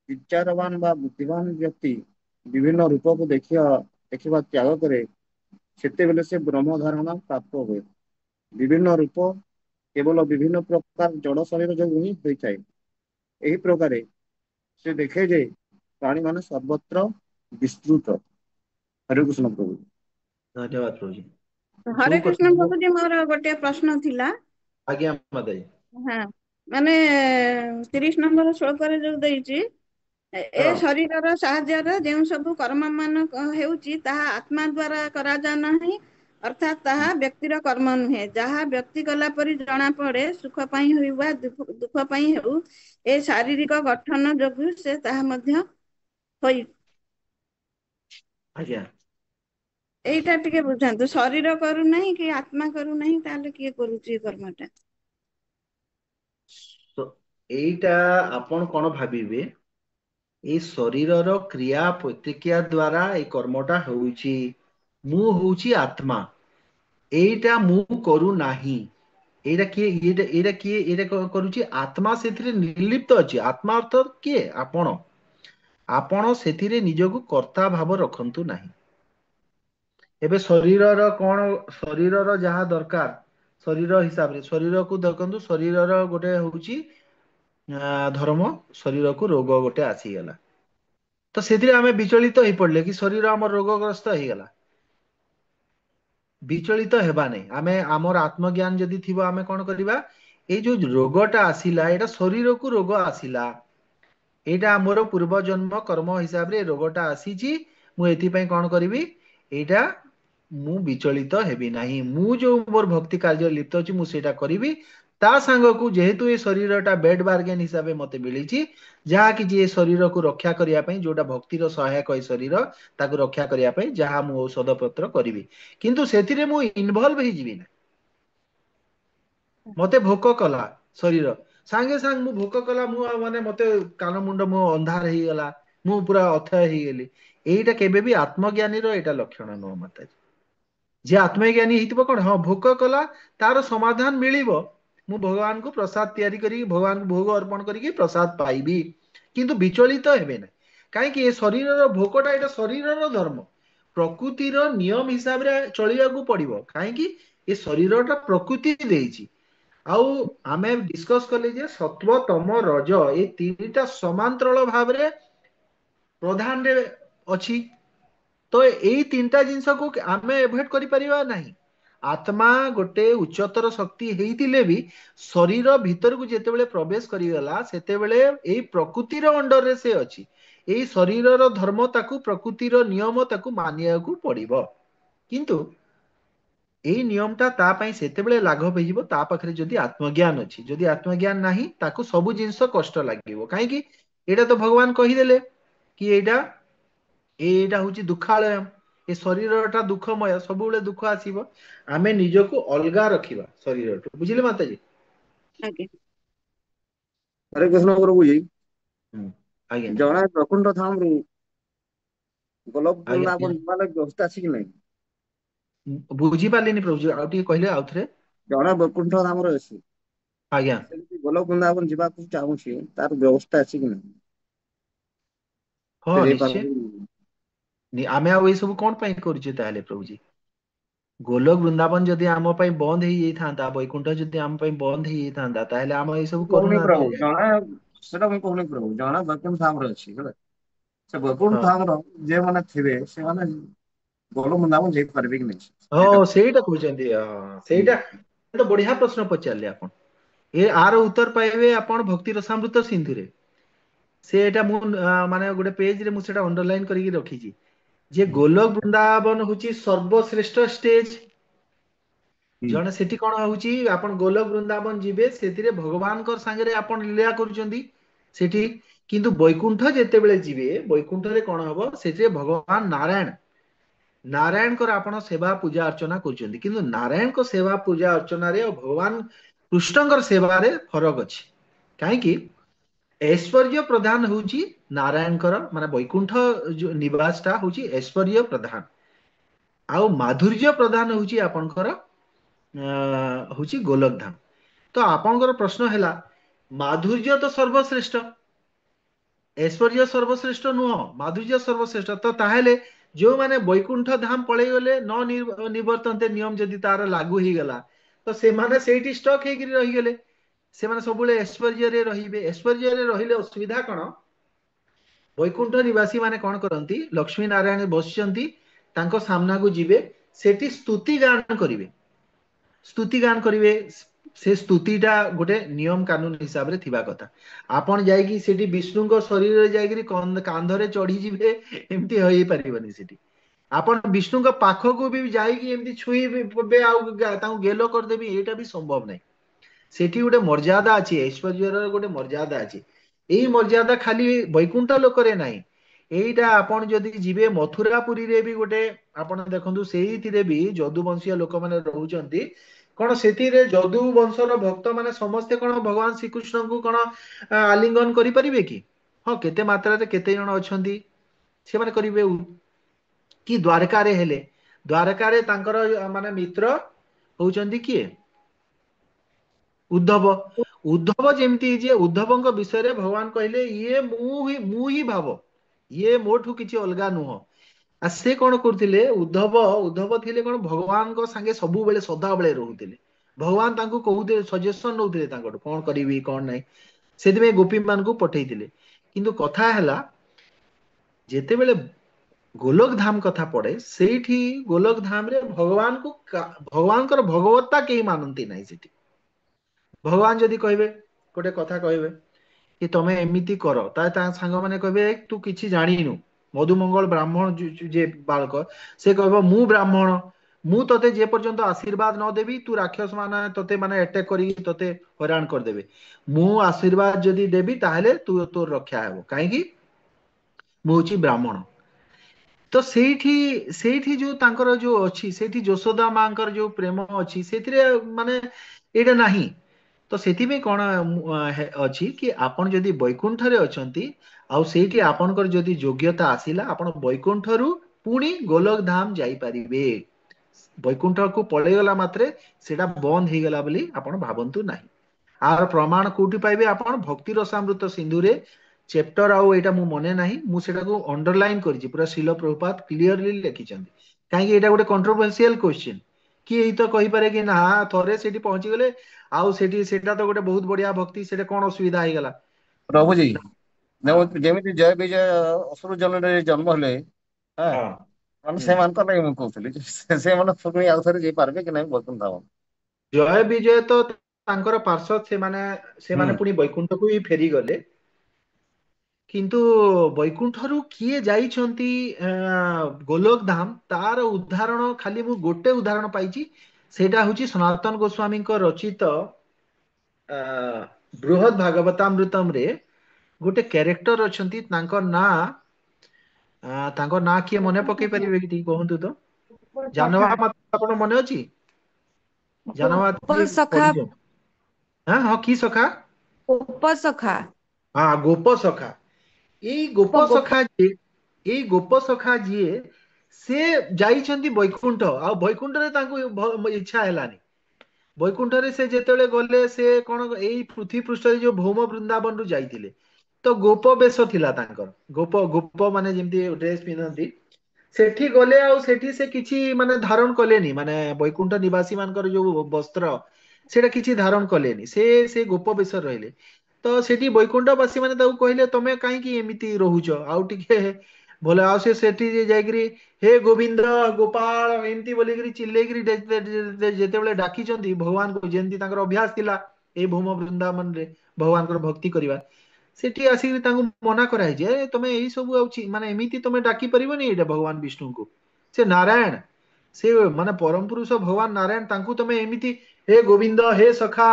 ବିଚାରବାନ ବା ବୁଦ୍ଧିମାନ ବ୍ୟକ୍ତି ବିଭିନ୍ନ ରୂପକୁ ଦେଖିବା ତ୍ୟାଗ କରେ, ସେତେବେଳେ ସେ ବ୍ରହ୍ମ ଧାରଣା ପ୍ରାପ୍ତ ହୁଏ। ବିଭିନ୍ନ ରୂପ କେବଳ ବିଭିନ୍ନ ପ୍ରକାର ଜଡ ଶରୀର ଯୋଗୁଁ ହିଁ ହୋଇଥାଏ। ଏହି ପ୍ରକାରେ ସେ ଦେଖେ ଯେ ପ୍ରାଣୀ ମାନେ ସର୍ବତ୍ର ବିସ୍ତୃତ। ହରେ କୃଷ୍ଣ ପ୍ରଭୁ। ଧନ୍ୟବାଦ ପ୍ରଭୁଜୀ। ହରେ ଯୋଉ କୃଷ୍ଣ କଥା ପ୍ରଭୁଜୀ, ମୋର ଗୋଟେ ପ୍ରଶ୍ନ ଥିଲା। ଆଜ୍ଞା ମାତାଜୀ। ହଁ, ମାନେ 30 ନମ୍ବର ଶ୍ଳୋକରେ ଯୋଉ ଦେଇଛି, ଏ ହଁ ଶରୀରର ସାହାଯ୍ୟରେ ଯେଉଁ ସବୁ କର୍ମ ମାନ ହେଉଛି ତାହା ଆତ୍ମା ଦ୍ଵାରା କରାଯାଉ ନାହିଁ, ଅର୍ଥାତ୍ ତାହା ବ୍ୟକ୍ତିର କର୍ମ ନୁହେଁ। ଯାହା ବ୍ୟକ୍ତି କଲା ପରି ଜଣା ପଡେ, ସୁଖ ପାଇଁ ହେଉ ବା ଦୁଃଖ ପାଇଁ ହେଉ, ଏ ଶାରୀରିକ ଗଠନ ଯୋଗୁ ସେ ତାହା ମଧ୍ୟ ହୋଇ। ଆଜ୍ଞା। ଏଇଟା ଟିକେ ବୁଝାନ୍ତୁ, ଶରୀର କରୁନାହିଁ କି ଆତ୍ମା କରୁନାହିଁ, ତାହେଲେ କିଏ କରୁଛି ଏ କର୍ମଟା? ତ ଏଇଟା ଆପଣ କଣ ଭାବିବେ, ଏଇ ଶରୀରର କ୍ରିୟା ପ୍ରତିକ୍ରିୟା ଦ୍ଵାରା ଏଇ କର୍ମଟା ହଉଛି। ମୁଁ ହଉଛି ଆତ୍ମା, ଏଇଟା ମୁଁ କରୁନାହିଁ। ଏଇଟା କିଏ ଏଇଟା କରୁଛି? ଆତ୍ମା ସେଥିରେ ନିର୍ଲିପ୍ତ ଅଛି। ଆତ୍ମା ଅର୍ଥ କିଏ? ଆପଣ। ଆପଣ ସେଥିରେ ନିଜକୁ କର୍ତ୍ତା ଭାବ ରଖନ୍ତୁ ନାହିଁ। ଏବେ ଶରୀରର କଣ, ଶରୀରର ଯାହା ଦରକାର ଶରୀର ହିସାବରେ ଶରୀରକୁ ଦେଖନ୍ତୁ, ଶରୀରର ଗୋଟେ ହଉଛି ଧର୍ମ, ଶରୀରକୁ ରୋଗ ଗୋଟେ ଆସିଗଲା, ତ ସେଥିରେ ଆମେ ବିଚଳିତ ହେଇ ପଡିଲେ କି ଶରୀର ଆମର ରୋଗଗ୍ରସ୍ତ ହେଇଗଲା। ବିଚଳିତ ହେବା ନାହିଁ। ଆମେ ଆମର ଆତ୍ମଜ୍ଞାନ ଯଦି ଥିବ, ଆମେ କଣ କରିବା, ଏଇ ଯୋଉ ରୋଗଟା ଆସିଲା, ଏଇଟା ଶରୀରକୁ ରୋଗ ଆସିଲା, ଏଇଟା ଆମର ପୂର୍ବ ଜନ୍ମ କର୍ମ ହିସାବରେ ରୋଗଟା ଆସିଛି। ମୁଁ ଏଥିପାଇଁ କଣ କରିବି, ଏଇଟା ମୁଁ ବିଚଳିତ ହେବି ନାହିଁ। ମୁଁ ଯୋଉ ମୋର ଭକ୍ତି କାର୍ଯ୍ୟ ଲିପ୍ତ ଅଛି, ମୁଁ ସେଇଟା କରିବି। ତା ସାଙ୍ଗକୁ ଯେହେତୁ ଏ ଶରୀରଟା ବେଡ୍ ବାର୍ଗେନ୍ ହିସାବରେ ମତେ ମିଳିଛି, ଯାହା କିଛି ଏ ଶରୀରକୁ ରକ୍ଷା କରିବା ପାଇଁ, ଯୋଉଟା ଭକ୍ତିର ସହାୟକ ଏ ଶରୀର, ତାକୁ ରକ୍ଷା କରିବା ପାଇଁ ଯାହା ମୁଁ ଔଷଧ ପତ୍ର କରିବି, କିନ୍ତୁ ସେଥିରେ ମୁଁ ଇନଭଲ୍ଭ ହେଇଯିବି ନା। ମତେ ଭୋକ କଲା ଶରୀର, ସାଙ୍ଗେ ସାଙ୍ଗେ ମୁଁ ଭୋକ କଲା, ମୁଁ ଆଉ ମାନେ ମତେ କାନ ମୁଣ୍ଡ ମୋ ଅନ୍ଧାର ହେଇଗଲା, ମୁଁ ପୁରା ଅଥୟ ହେଇଗଲି, ଏଇଟା କେବେ ବି ଆତ୍ମଜ୍ଞାନୀର ଏଇଟା ଲକ୍ଷଣ ନୁହଁ ମାତାଜୀ। ଯିଏ ଆତ୍ମଜ୍ଞାନୀ ହେଇଥିବ, କଣ, ହଁ ଭୋକ କଲା, ତାର ସମାଧାନ ମିଳିବ। ମୁଁ ଭଗବାନଙ୍କୁ ପ୍ରସାଦ ତିଆରି କରିକି, ଭଗବାନଙ୍କୁ ଭୋଗ ଅର୍ପଣ କରିକି ପ୍ରସାଦ ପାଇବି, କିନ୍ତୁ ବିଚଳିତ ହେବେ ନାହିଁ। କାହିଁକି? ଏ ଶରୀରର ଭୋକଟା, ଏଇଟା ଶରୀରର ଧର୍ମ। ପ୍ରକୃତିର ନିୟମ ହିସାବରେ ଚଳିବାକୁ ପଡିବ। କାହିଁକି? ଏ ଶରୀରଟା ପ୍ରକୃତି ଦେଇଛି। ଆଉ ଆମେ ଡିସ୍କସ କଲେ ଯେ ସତ୍ଵ, ତମ, ରଜ, ଏଇ ତିନିଟା ସମାନ୍ତରାଳ ଭାବରେ ପ୍ରଧାନରେ ଅଛି। ତ ଏଇ ତିନିଟା ଜିନିଷକୁ ଆମେ ଏଭଏଡ କରିପାରିବା ନାହିଁ। ଆତ୍ମା ଗୋଟେ ଉଚ୍ଚତର ଶକ୍ତି ହେଇଥିଲେ ବି ଶରୀର ଭିତରକୁ ଯେତେବେଳେ ପ୍ରବେଶ କରିଗଲା, ସେତେବେଳେ ଏଇ ପ୍ରକୃତିର ଅଣ୍ଡରରେ ସେ ଅଛି। ଏଇ ଶରୀରର ଧର୍ମ, ତାକୁ ପ୍ରକୃତିର ନିୟମ, ତାକୁ ମାନିବାକୁ ପଡିବ। କିନ୍ତୁ ଏଇ ନିୟମଟା ତା ପାଇଁ ସେତେବେଳେ ଲାଘବ ହେଇଯିବ, ତା ପାଖରେ ଯଦି ଆତ୍ମଜ୍ଞାନ ଅଛି। ଯଦି ଆତ୍ମଜ୍ଞାନ ନାହିଁ, ତାକୁ ସବୁ ଜିନିଷ କଷ୍ଟ ଲାଗିବ। କାହିଁକି? ଏଇଟା ତ ଭଗବାନ କହିଦେଲେ କି ଏଇଟା ହଉଛି ଦୁଃଖାଳୟ, ଏ ଶରୀରଟା ଦୁଃଖମୟ, ସବୁବେଳେ ଦୁଃଖ ଆସିବ। ଆମେ ନିଜକୁ ଅଲଗା ରଖିବା ଶରୀରଠୁ। ବୁଝିଲେ ମାତାଜୀ? ଆଜ୍ଞା। ହରେ କୃଷ୍ଣ ପ୍ରଭୁଜୀ, ହୁଁ, ଆଜ୍ଞା ଜଣେ ବୈକୁଣ୍ଠ ଧାମରୁ ଗୋଲକ ଆଜ୍ଞା ଆଜ୍ଞା। ବୃନ୍ଦାବନ ଯିବା ଲାଗି ବ୍ୟବସ୍ଥା ଅଛି କି ନାହିଁ? ବୁଝିପାରିଲିନି ପ୍ରଭୁଜୀ, ଆଉ ଟିକେ କହିଲେ ଆଉଥରେ। ଜଣେ ବୈକୁଣ୍ଠ ଧାମରେ ଅଛି, ଆଜ୍ଞା। ସେମିତି ଗୋଲକ ବୃନ୍ଦାବନ ଯିବାକୁ ଚାହୁଁଛି, ତାର ବ୍ୟବସ୍ଥା ଅଛି କି ନାହିଁ? ହଁ ସେ ନିଶ୍ଚୟ। ଯାଇପାରିବ କି ନାହିଁ? ଆମେ ଆଉ ଏଇ ସବୁ କଣ ପାଇଁ କରୁଛେ ତାହେଲେ ପ୍ରଭୁଜୀ? ଗୋଲକ ବୃନ୍ଦାବନ ଯଦି ଆମ ପାଇଁ ବନ୍ଦ ହେଇଯାଇଥାନ୍ତା, ବୈକୁଣ୍ଠ ଯଦି ଆମ ପାଇଁ ବନ୍ଦ ହେଇଯାଇଥାନ୍ତା, ତାହେଲେ ଆମ ଏଇ ସବୁ ମୁଁ କହୁନି କରୁନାହାନ୍ତି। ପ୍ରଭୁ, ଜଣେ, ସେଟା ମୁଁ କହୁନି ପ୍ରଭୁ, ଜଣେ ବୈକୁଣ୍ଠ ଧାମରେ ଅଛି, ହେଲା, ସେ ବୈକୁଣ୍ଠ ହଁ ଧାମର ଯେଉଁମାନେ ଥିବେ, ସେମାନେ ଗୋଲକ ବୃନ୍ଦାବନ ଯାଇପାରିବେ କି ନାହିଁ? ସେଇଟା ହଁ ସେଇଟା କହୁଛନ୍ତି। ସେଇଟା ତ ବଢିଆ ପ୍ରଶ୍ନ ପଚାରିଲେ ଆପଣ। ଆର ଉତ୍ତର ପାଇବେ ଆପଣ ଭକ୍ତି ରସାମୃତ ସିନ୍ଧୁରେ। ସେ ଏଇଟା ମୁଁ ମାନେ ଗୋଟେ ପେଜରେ ମୁଁ ସେଟା ଅଣ୍ଡରଲାଇନ କରିକି ରଖିଛି। ଯେ ଗୋଲକ ବୃନ୍ଦାବନ ହଉଛି ସର୍ବଶ୍ରେଷ୍ଠ ଷ୍ଟେଜ। ହୁଁ ଜଣେ ସେଠି କଣ ହଉଛି, ଆପଣ ଗୋଲକ ବୃନ୍ଦାବନ ଯିବେ, ସେଥିରେ ଭଗବାନଙ୍କ ସାଙ୍ଗରେ ଆପଣ ଲୀଳା କରୁଛନ୍ତି ସେଠି। କିନ୍ତୁ ବୈକୁଣ୍ଠ ଯେତେବେଳେ ଯିବେ, ବୈକୁଣ୍ଠରେ କଣ ହବ, ସେଥିରେ ଭଗବାନ ନାରାୟଣ, ନାରାୟଣଙ୍କର ଆପଣ ସେବା ପୂଜା ଅର୍ଚ୍ଚନା କରୁଛନ୍ତି। କିନ୍ତୁ ନାରାୟଣଙ୍କ ସେବା ପୂଜା ଅର୍ଚ୍ଚନାରେ ଆଉ ଭଗବାନ କୃଷ୍ଣଙ୍କର ସେବାରେ ଫରକ ଅଛି। କାହିଁକି? ऐश्वर्य प्रधान होची नारायणकर माने वैकुंठ जो निवासटा होची ऐश्वर्य प्रधान आउ माधुर्य प्रधान होची आपनकर होची गोलक धाम। तो आपनकर प्रश्न हैला माधुर्य तो सर्वश्रेष्ठ ऐश्वर्य सर्वश्रेष्ठ नुह माधुर्य सर्वश्रेष्ठ तो ताहेले जो माने वैकुंठ धाम पळै गले न निवर्तन्ते नियम जदि तार लागू ही गला तो से माने सेठी स्टक हे रही गले से माने सबुले ऐश्वर्य रे रहिबे ऐश्वर्य रे रहिले असुविधा कोन वैकुंठ निवासी माने कोन करंती लक्ष्मी नारायण बसचंती तांको सामना को जिवे सेठी स्तुति गान करिवे स्तुति गान करिवे से स्तुतिटा गोटे नियम कानून हिसाब रे थिबा कथा आपण जाईकी सेठी विष्णु को शरीर रे जाईकी कांधरे चढ़ी जिवे एमती होई परिबनी सेठी आपण विष्णु को पाख को भी जाईकी एमती छुई बे आउ ताऊ गेलो कर देबी एटा भी संभव नहीं सेठी गोटे मर्यादा अछि ऐश्वर्यर गोटे मर्यादा अछि एई मर्यादा खाली वैकुंठ लोकरे नाही एईटा आपण जदि जिवे मथुरापुरी रे भी गोटे आपण देखंतु सेईथिरे भी जदुवंशीय लोक माने रहउचंती कोन सेतिरे जदु वंशर भक्त माने समस्ते कोन भगवान श्री कृष्ण को कोन आलिंगन करि परिबे कि हां केते मात्रा रे केते जण अछंती से माने करिवे कि द्वारका रे हेले द्वारका रे तांकर माने मित्र होउचंती किए उद्धव उद्धव जेमती जे उद्धवଙ୍କ विषय भगवान कहले ये मु ही भाव ये मोठू किछि अलगा नुह आ से कोन करथिले उद्धव उद्धव थिले कोन भगवान को संगे सब बेले सदा बेले रहउथिले भगवान तांको कहउते सजेशन नउथिले तांको कोन करिवि कोन नै सेति में गोपी मान को पठेइथिले किंतु कथा हला जेते बेले गोलोक धाम कथा पड़े सेठी गोलोक धाम रे भगवान को भगवान कर भगवत्ता केही मानंती नै सेठी भगवान जदि कहबे गोटे कथा कहबे कि तमे एमिति करो ता सांग माने कहबे तू किछि जानिनु मधुमंगल ब्राह्मण जे बालक से कहबो मु ब्राह्मण मु तते जे पर्यंत आशीर्वाद न देबी तू राक्षस माने तते माने अटैक करी तते हैरान कर देबे मु आशीर्वाद जदि देबी ताहले तू तोर रक्षा हेबो काहे कि मु होची ब्राह्मण तो सेठी सेठी जो तांकर जो अछि सेठी यशोदा मांकर जो प्रेम अछि सेथिरे माने एटा नाही तो सेति में कोन अछि कि आपण जदि वैकुंठ रे अछंती आउ सेठी आपनकर जदि योग्यता आसिला आपण वैकुंठ रु पुणी गोलोक धाम जाई परिबे वैकुंठ को पळे गला मात्रे सेटा बंद हे गला बोली आपण भाबंतु नाही आर प्रमाण कोठी पाइबे आपण भक्ति रसामृत सिंधु रे चैप्टर आउ एटा मु मने नाही मु सेटा को अंडरलाइन करछि पूरा श्रील प्रभुपाद क्लियरली लिखिछन्ती काहे कि एटा गोटे कंट्रोवर्शियल क्वेश्चन कि एई तो कहि पारे कि ना थोरे सेठी पहुंची गले आउ सेठी सेटा तो गोटे बहुत बढ़िया भक्ति सेटा कोन असुविधा हे गला प्रभु जी जेमिति जय विजय असुर जन रे जन्म हले हां हां माने से मान को नहीं मु कहथली से माने पुनी आउ थरे जे पारबे कि नहीं वैकुंठ धाम जय विजय तो तांकर पार्षद से माने पुनी वैकुंठ को ही फेरी गले किंतु वैकुंठ रु किए जाइछंती गोलोक धाम तार उदाहरण खाली मु गोटे उदाहरण पाइछि सेटा होची सनातन गोस्वामी को रचित बृहद भागवतामृतम रे गोटे कैरेक्टर अछंती तांको ना किए मने पके परिबे कि कहंतु तो जानवा मत आपण मने अछि जानवा उपसखा हां हां की सखा उपसखा हां गोप सखा एई गोप सखा जी से जाइछंती वैकुंठ आ वैकुंठ रे तांको इच्छा हेलानी वैकुंठ रे से जेतेले गले से कोन एई पृथ्वी पृष्ठ रे जो भौम वृंदावन रु जाइतिले तो गोप बेश थिला तांकर गोप माने जेमती ड्रेस पिनंती सेठी गले आ सेठी से किछि माने धारण कलेनी माने वैकुंठ निवासी मानकर जो वस्त्र सेटा किछि धारण कलेनी से गोप बेश रहिले तो सेठी वैकुंठवासी माने ताऊ कहले तमे काहे कि एमिति रहूछ आउ टिके बोले आ से सेठी जायगिरी हे गोविंद गोपाल एमिति बोलिगिरी चिल्लेगिरी जेतेबेले डाकी चंदी भगवान को जेंती तांकर अभ्यास थिला ए भूम वृंदावन रे भगवान को भक्ति करिवा सेठी आसी तांको मना कराई जे तमे एई सब आउची माने एमिति तमे डाकी परिबनी एटा भगवान विष्णु को से नारायण से माने परम पुरुष भगवान नारायण तांको तमे एमिति हे गोविंद हे सखा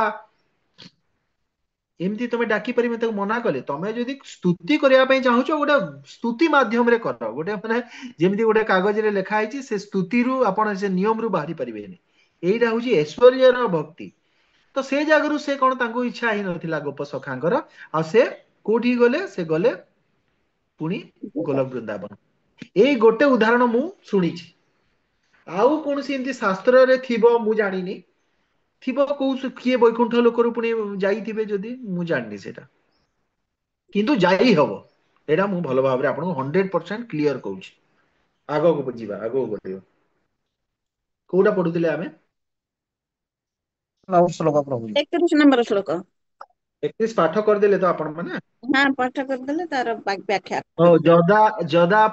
एमती तुम डाकी पारि ताको मना कले तमे जदि स्तुति करिया पई चाहुचो गोटे स्तुति माध्यम रे कर गोटे माने जेमती गोटे कागज रे लेखा आइछि से स्तुति रु आपण से नियम रु बाहरी परिबेनी एइटा होची ऐश्वर्य रो भक्ति तो से जागरु से कोन तांको इच्छा ही नथिला गोप सखांकर आ से कोठी गले से गले पुणी गोलक वृंदावन एई गोटे उदाहरण मु शुणी आउ कौन सी शास्त्र रे थिबो मु जानिनी थिबो को किए वैकुंठ लोकरु पुणी जाइथिबे जदि मु जानिनी सेटा किंतु जाई हबो एटा मु भलो भाबरे आपन 100% क्लियर कहूची आगो को बुझीबा आगो बढ़ियो कोडा पढुतिले आमे श्लोक प्रभु 31 नंबर श्लोक 31 पाठ कर देले तो आपण माने हाँ पाठ करदेले तार व्याख्या ओ जदा जदा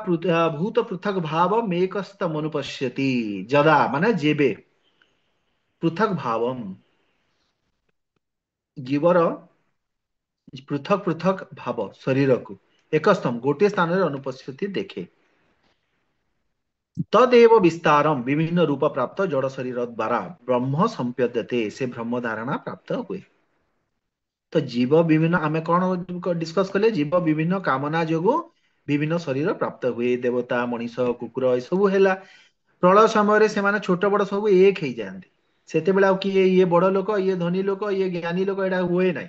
भूत पृथक भाव मेकस्त मनुपश्यति जदा माने जेबे पृथक भावम जीवर पृथक पृथक भाव शरीर को एकस्तम गोटे स्थान रे अनुपस्थिति देखे तदेव विस्तारम विभिन्न रूप प्राप्त जड़ शरीर द्वारा ब्रह्म संप्यद्यते से ब्रह्म धारणा प्राप्त हुए तो जीव विभिन्न आमे कौन डिस्कस कले जीव विभिन्न कामना जोगु विभिन्न शरीर प्राप्त हुए देवता मनीष कुकुर ए सब हैला प्रलय समय से माने छोट बड़ सब एक हो जाती सेते बेला किए ये बड़ लोक ये धनी लोक ये ज्ञानी लोक एटा हुए ना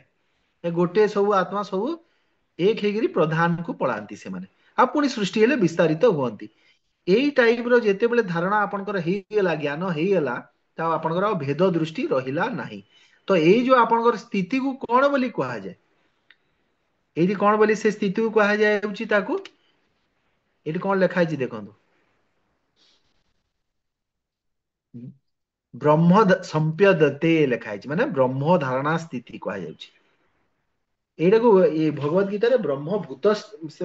ए गोटे सब आत्मा सब एक हेगिरी प्रधान को पलांती से माने आ पुणी सृष्टि हेले विस्तारित हुअंती एई टाइप रो जेते बेले धारणा आपनकर हेगला ज्ञान हेगला ता आपनकर आ भेद दृष्टि रहिला नाही तो एई जो आपनकर स्थिति को कोन बोली कहा जाय एई कोन बोली से स्थिति को कहा जाय उची ताकू एटी कोन लिखा छि देखंतु ब्रह्म संप्यदते लिखा छि माने ब्रह्म धारणा स्थिति कहा जाय छि एटा को ए भगवत गीता रे ब्रह्मभूत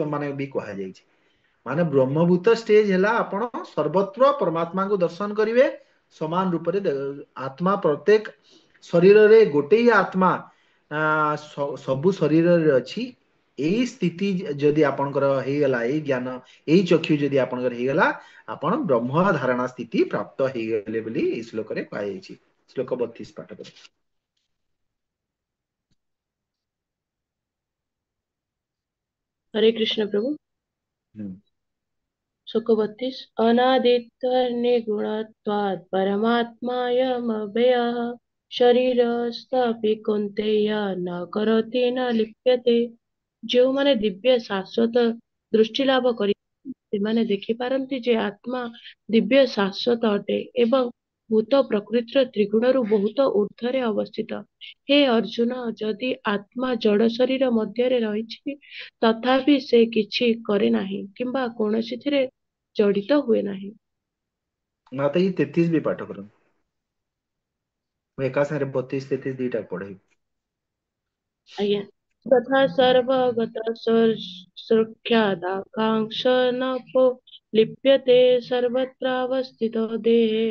माने भी कहा जाय छि माने ब्रह्मभूत स्टेज है आपण सर्वत्र परमात्मा को दर्शन करिवे समान रूप रे आत्मा प्रत्येक शरीर रे गोटे ही आत्मा सबु शरीर रे अछि एई स्थिति जदि आपनकर हे गला एई ज्ञान एई चक्षु जदि आपनकर हे गला आपण ब्रह्म धारणा स्थिति प्राप्त हे गेले बोली ए श्लोक रे कहै अछि श्लोक 32 पाठ कर हरे कृष्ण प्रभु श्लोक 32 अनादित्वनिर्गुणत्वात् परमात्मायमव्ययः शरीरस्थापि कौन्तेय न करोति न लिप्यते जो माने दिव्य शाश्वत दृष्टि लाभ करि सेमाने देखि पारंती जे आत्मा दिव्य शाश्वत अटे एवं भूत प्रकृतिर त्रिगुणरु बहुत ऊर्ध्वरे अवस्थित हे अर्जुन जदि आत्मा जड़ शरीर मध्यरे रहिछि तथापि से किछि करे नाही किंबा कोनोसिथिरे जड़ित हुए नाही माता ये 33 भी पाठ करन मैं एका सारे 32 33 दीटा पढ़े आज्ञा तथा सर्वगत सुख्यादाकांक्षनपो लिप्यते सर्वत्रावस्थितो देहे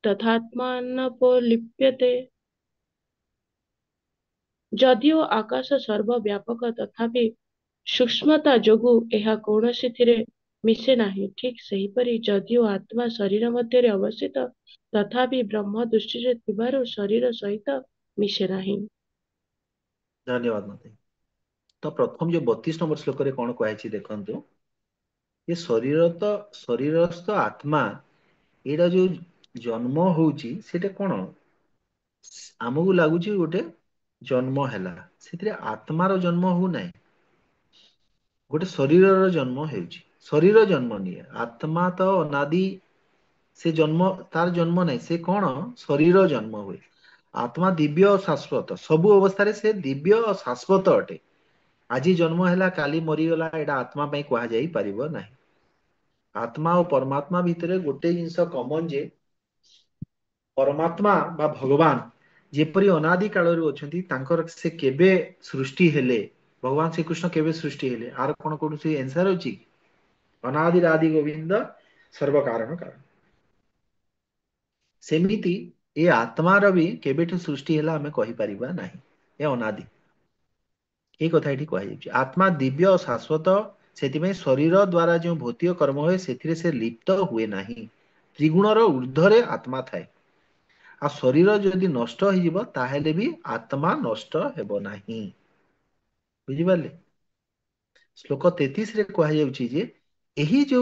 तथात्मानपो लिप्यते जदिओ आकाश सर्वव्यापक तथापि सूक्ष्मता जोगु ଏହା କୌଣସିଥିରେ ମିଶେ ନାହିଁ ଠିକ୍ ସେହିପରି ଯଦିଓ ଆତ୍ମା ଶରୀର ମଧ୍ୟରେ ଅବସ୍ଥିତ ତଥାପି ବ୍ରହ୍ମ ଦୃଷ୍ଟିରେ ଥିବାରୁ ଶରୀର ସହିତ ମିଶେ ନାହିଁ धन्यवाद माता तो प्रथम जो 32 नंबर श्लोक रे कोन कहै छि देखंतु ये शरीरस्थ आत्मा एटा जो जन्म होउची सेटा कोन हमकु लागुची गोटे जन्म हैला सेतिरे आत्मार जन्म हो नाही गोटे शरीरर जन्म हेउची शरीर जन्म निये आत्मा तो अनादि से जन्म तार जन्म नहीं से कौन शरीर जन्म हुए आत्मा दिव्य और शाश्वत सबु अवस्था रे से दिव्य और शाश्वत अटे आज जन्म हैला काली मरीगला एटा आत्मा पई कहा जाई परिबो नाही आत्मा और परमात्मा भितरे गोटे जिंस कॉमन जे परमात्मा बा भगवान जेपरी अनादि कालरु अछंती तांकर से केबे सृष्टि हेले भगवान श्री कृष्ण केबे सृष्टि हेले आर कोन कोन से आंसर अछि अनादि आदि गोविंद सर्व कारण कारण सेमिति ए आत्मार भी केबेठु सृष्टि हैला हमें कहि परिबा नाही ए अनादि ए कथा एठी कहै छै आत्मा दिव्य और शाश्वत सेति में शरीर द्वारा जो भौतिक कर्म होय सेथिरे से लिप्त हुए नाही त्रिगुणर ऊर्ध्वरे आत्मा थाए आ शरीर जदि नष्ट हो जिवो ताहेले भी आत्मा नष्ट हेबो नाही बुझि पाले श्लोक 33 रे कहै जाउची जे एही जो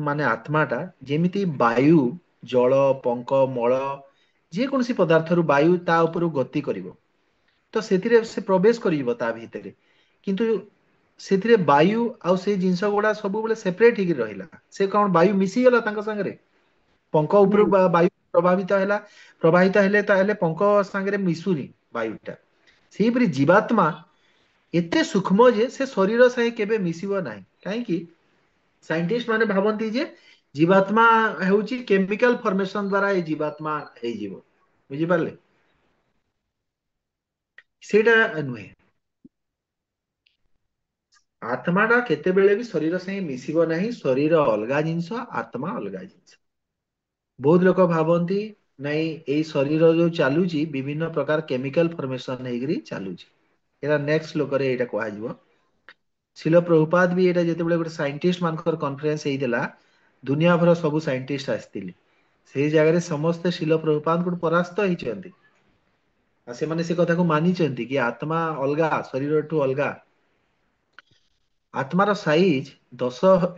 माने आत्माटा जेमिति वायु जल पंक मल जे कोनसी पदार्थ रु वायु ता ऊपर गति करिवो तो सेतिरे से प्रवेश करिवो ता भितरे କିନ୍ତୁ ସେଥିରେ ବାୟୁ ଆଉ ସେଇ ଜିନିଷ ଗୁଡା ସବୁବେଳେ ସେପରେଟ ହେଇକି ରହିଲା। ସେ କଣ ବାୟୁ ମିଶିଗଲା ତାଙ୍କ ସାଙ୍ଗରେ? ପଙ୍କ ଉପରୁ ନାଇଁ ବାୟୁ ପ୍ରବାହିତ ହେଲେ ତାହେଲେ ପଙ୍କ ସାଙ୍ଗରେ ମିଶୁନି ବାୟୁଟା। ସେଇପରି ଜୀବାତ୍ମା ଏତେ ସୂକ୍ଷ୍ମ ଯେ ସେ ଶରୀର ସାଙ୍ଗେ କେବେ ମିଶିବ ନାହିଁ। କାହିଁକି? ସାଇଣ୍ଟିଷ୍ଟ ମାନେ ଭାବନ୍ତି ଯେ ଜୀବାତ୍ମା ହେଉଛି କେମିକାଲ ଫର୍ମେସନ ଦ୍ଵାରା ଏଇ ଜୀବାତ୍ମା ହେଇଯିବ। ବୁଝିପାରିଲେ? ସେଇଟା ନୁହେଁ। ଆତ୍ମାଟା କେତେବେଳେ ବି ଶରୀର ସାଙ୍ଗେ ମିଶିବ ନାହିଁ। ଶରୀର ଅଲଗା ଜିନିଷ, ଆତ୍ମା ଅଲଗା ଜିନିଷ। ବହୁତ ଲୋକ ଭାବନ୍ତି ନାଇଁ ଏଇ ଶରୀର ଯୋଉ ଚାଲୁଛି ବିଭିନ୍ନ ପ୍ରକାର କେମିକାଲ ଫର୍ମେସନ ହେଇକିରି ଚାଲୁଛି। ଏଇଟା ନେକ୍ସଟ ଶ୍ଲୋକରେ ଏଇଟା କୁହାଯିବ। ଶିଲ ପ୍ରଭୁପାଦ ବି ଏଇଟା ଯେତେବେଳେ ଗୋଟେ ସାଇଣ୍ଟିଷ୍ଟ ମାନଙ୍କର କନଫରେନ୍ସ ହେଇଥିଲା, ଦୁନିଆ ଭର ସବୁ ସାଇଣ୍ଟିଷ୍ଟ ଆସିଥିଲେ। ସେଇ ଜାଗାରେ ସମସ୍ତେ ଶିଲ ପ୍ରଭୁପାଦଙ୍କୁ ପରାସ୍ତ ହେଇଛନ୍ତି। ଆଉ ସେମାନେ ସେ କଥାକୁ ମାନିଛନ୍ତି କି ଆତ୍ମା ଅଲଗା, ଶରୀରଠୁ ଅଲଗା। ଆତ୍ମାର ସାଇଜ 10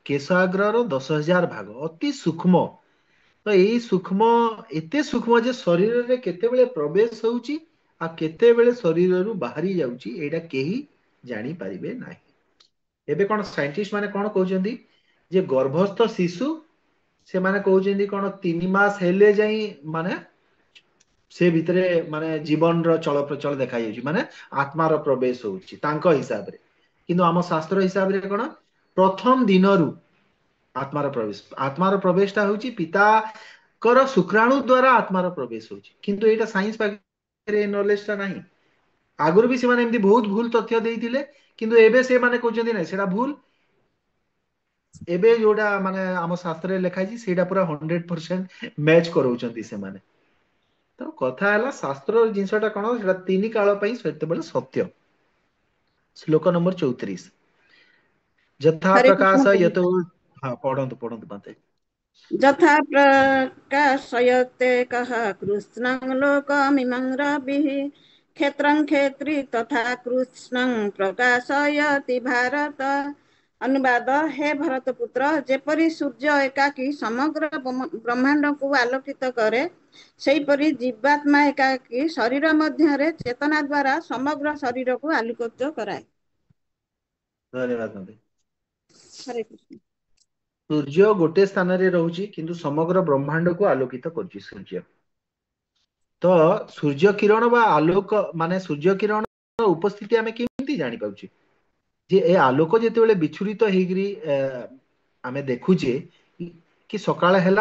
କେଶାଗ୍ରର 10,000 ଭାଗ, ଅତି ସୂକ୍ଷ୍ମ। ତ ଏଇ ସୂକ୍ଷ୍ମ, ଏତେ ସୂକ୍ଷ୍ମ ଯେ ଶରୀରରେ କେତେବେଳେ ପ୍ରବେଶ ହଉଛି ଆଉ କେତେବେଳେ ଶରୀରରୁ ବାହାରି ଯାଉଛି ଏଇଟା କେହି ଜାଣିପାରିବେ ନାହିଁ। ଏବେ କଣ ସାଇଣ୍ଟିଷ୍ଟ ମାନେ କଣ କହୁଛନ୍ତି ଯେ ଗର୍ଭସ୍ଥ ଶିଶୁ ସେମାନେ କହୁଛନ୍ତି କଣ 3 ମାସ ହେଲେ ଯାଇ ମାନେ ସେ ଭିତରେ ମାନେ ଜୀବନର ଚଳପ୍ରଚଳ ଦେଖାଯାଉଛି, ମାନେ ଆତ୍ମାର ପ୍ରବେଶ ହଉଛି ତାଙ୍କ ହିସାବରେ। କିନ୍ତୁ ଆମ ଶାସ୍ତ୍ର ହିସାବରେ କଣ? ପ୍ରଥମ ଦିନରୁ ଆତ୍ମାର ପ୍ରବେଶ। ଆତ୍ମାର ପ୍ରବେଶଟା ହଉଛି ପିତାଙ୍କର ଶୁକ୍ରାଣୁ ଦ୍ଵାରା ଆତ୍ମାର ପ୍ରବେଶ ହଉଛି। କିନ୍ତୁ ଏଇଟା ସାଇନ୍ସ ପାଖରେ ନଲେଜ ଟା ନାହିଁ। ଆଗରୁ ବି ସେମାନେ ଏମିତି ବହୁତ ଭୁଲ ତଥ୍ୟ ଦେଇଥିଲେ, କିନ୍ତୁ ଏବେ ସେମାନେ କହୁଛନ୍ତି ନାଇଁ ସେଟା ଭୁଲ। ଏବେ ଯୋଉଟା ମାନେ ଆମ ଶାସ୍ତ୍ରରେ ଲେଖା ହେଇଛି ସେଇଟା ପୁରା 100% ମ୍ୟାଚ କରାଉଛନ୍ତି ସେମାନେ। ତ କଥା ହେଲା ଶାସ୍ତ୍ର ଜିନିଷଟା କଣ, ସେଟା 3 କାଳ ପାଇଁ ସେତେବେଳେ ସତ୍ୟ। ଶ୍ଲୋକ ନମ୍ବର 34। ଯଥା ହରେ ପ୍ରକାଶ କୃଷ୍ଣ ପ୍ରଭୁ। ୟତ। ହଁ ପଢନ୍ତୁ ପଢନ୍ତୁ ମତେ। ଯଥା ପ୍ରକାଶୟତେ କଃ କୃଷ୍ଣଂ ଲୋକମିମଂ ରବିଃ କ୍ଷେତ୍ରଂ କ୍ଷେତ୍ରୀ ତଥା କୃଷ୍ଣଂ ପ୍ରକାଶୟତି ଭାରତ। ଅନୁବାଦ, ହେ ଭରତ ପୁତ୍ର, ଯେପରି ସୂର୍ଯ୍ୟ ଏକାକୀ ସମଗ୍ର ବ୍ରହ୍ମାଣ୍ଡକୁ ଆଲୋକିତ କରେ, ସେହିପରି ଜୀବାତ୍ମା ଏକାକୀ ଶରୀର ମଧ୍ୟରେ ଚେତନା ଦ୍ୱାରା ସମଗ୍ର ଶରୀରକୁ ଆଲୋକିତ କରାଏ। ଧନ୍ୟବାଦ ମତେ। ହରେ କୃଷ୍ଣ। ସୂର୍ଯ୍ୟ ଗୋଟେ ସ୍ଥାନରେ ରହୁଛି କିନ୍ତୁ ସମଗ୍ର ବ୍ରହ୍ମାଣ୍ଡକୁ ଆଲୋକିତ କରୁଛି ସୂର୍ଯ୍ୟ। ତ ସୂର୍ଯ୍ୟ କିରଣ ବା ଆଲୋକ ମାନେ ସୂର୍ଯ୍ୟ କିରଣ ଉପସ୍ଥିତି ଆମେ କେମିତି ଜାଣିପାରୁଛେ? ଯେ ଏ ଆଲୋକ ଯେତେବେଳେ ବିଛୁରିତ ହେଇକିରି ଆମେ ଦେଖୁଛେ କି ସକାଳ ହେଲା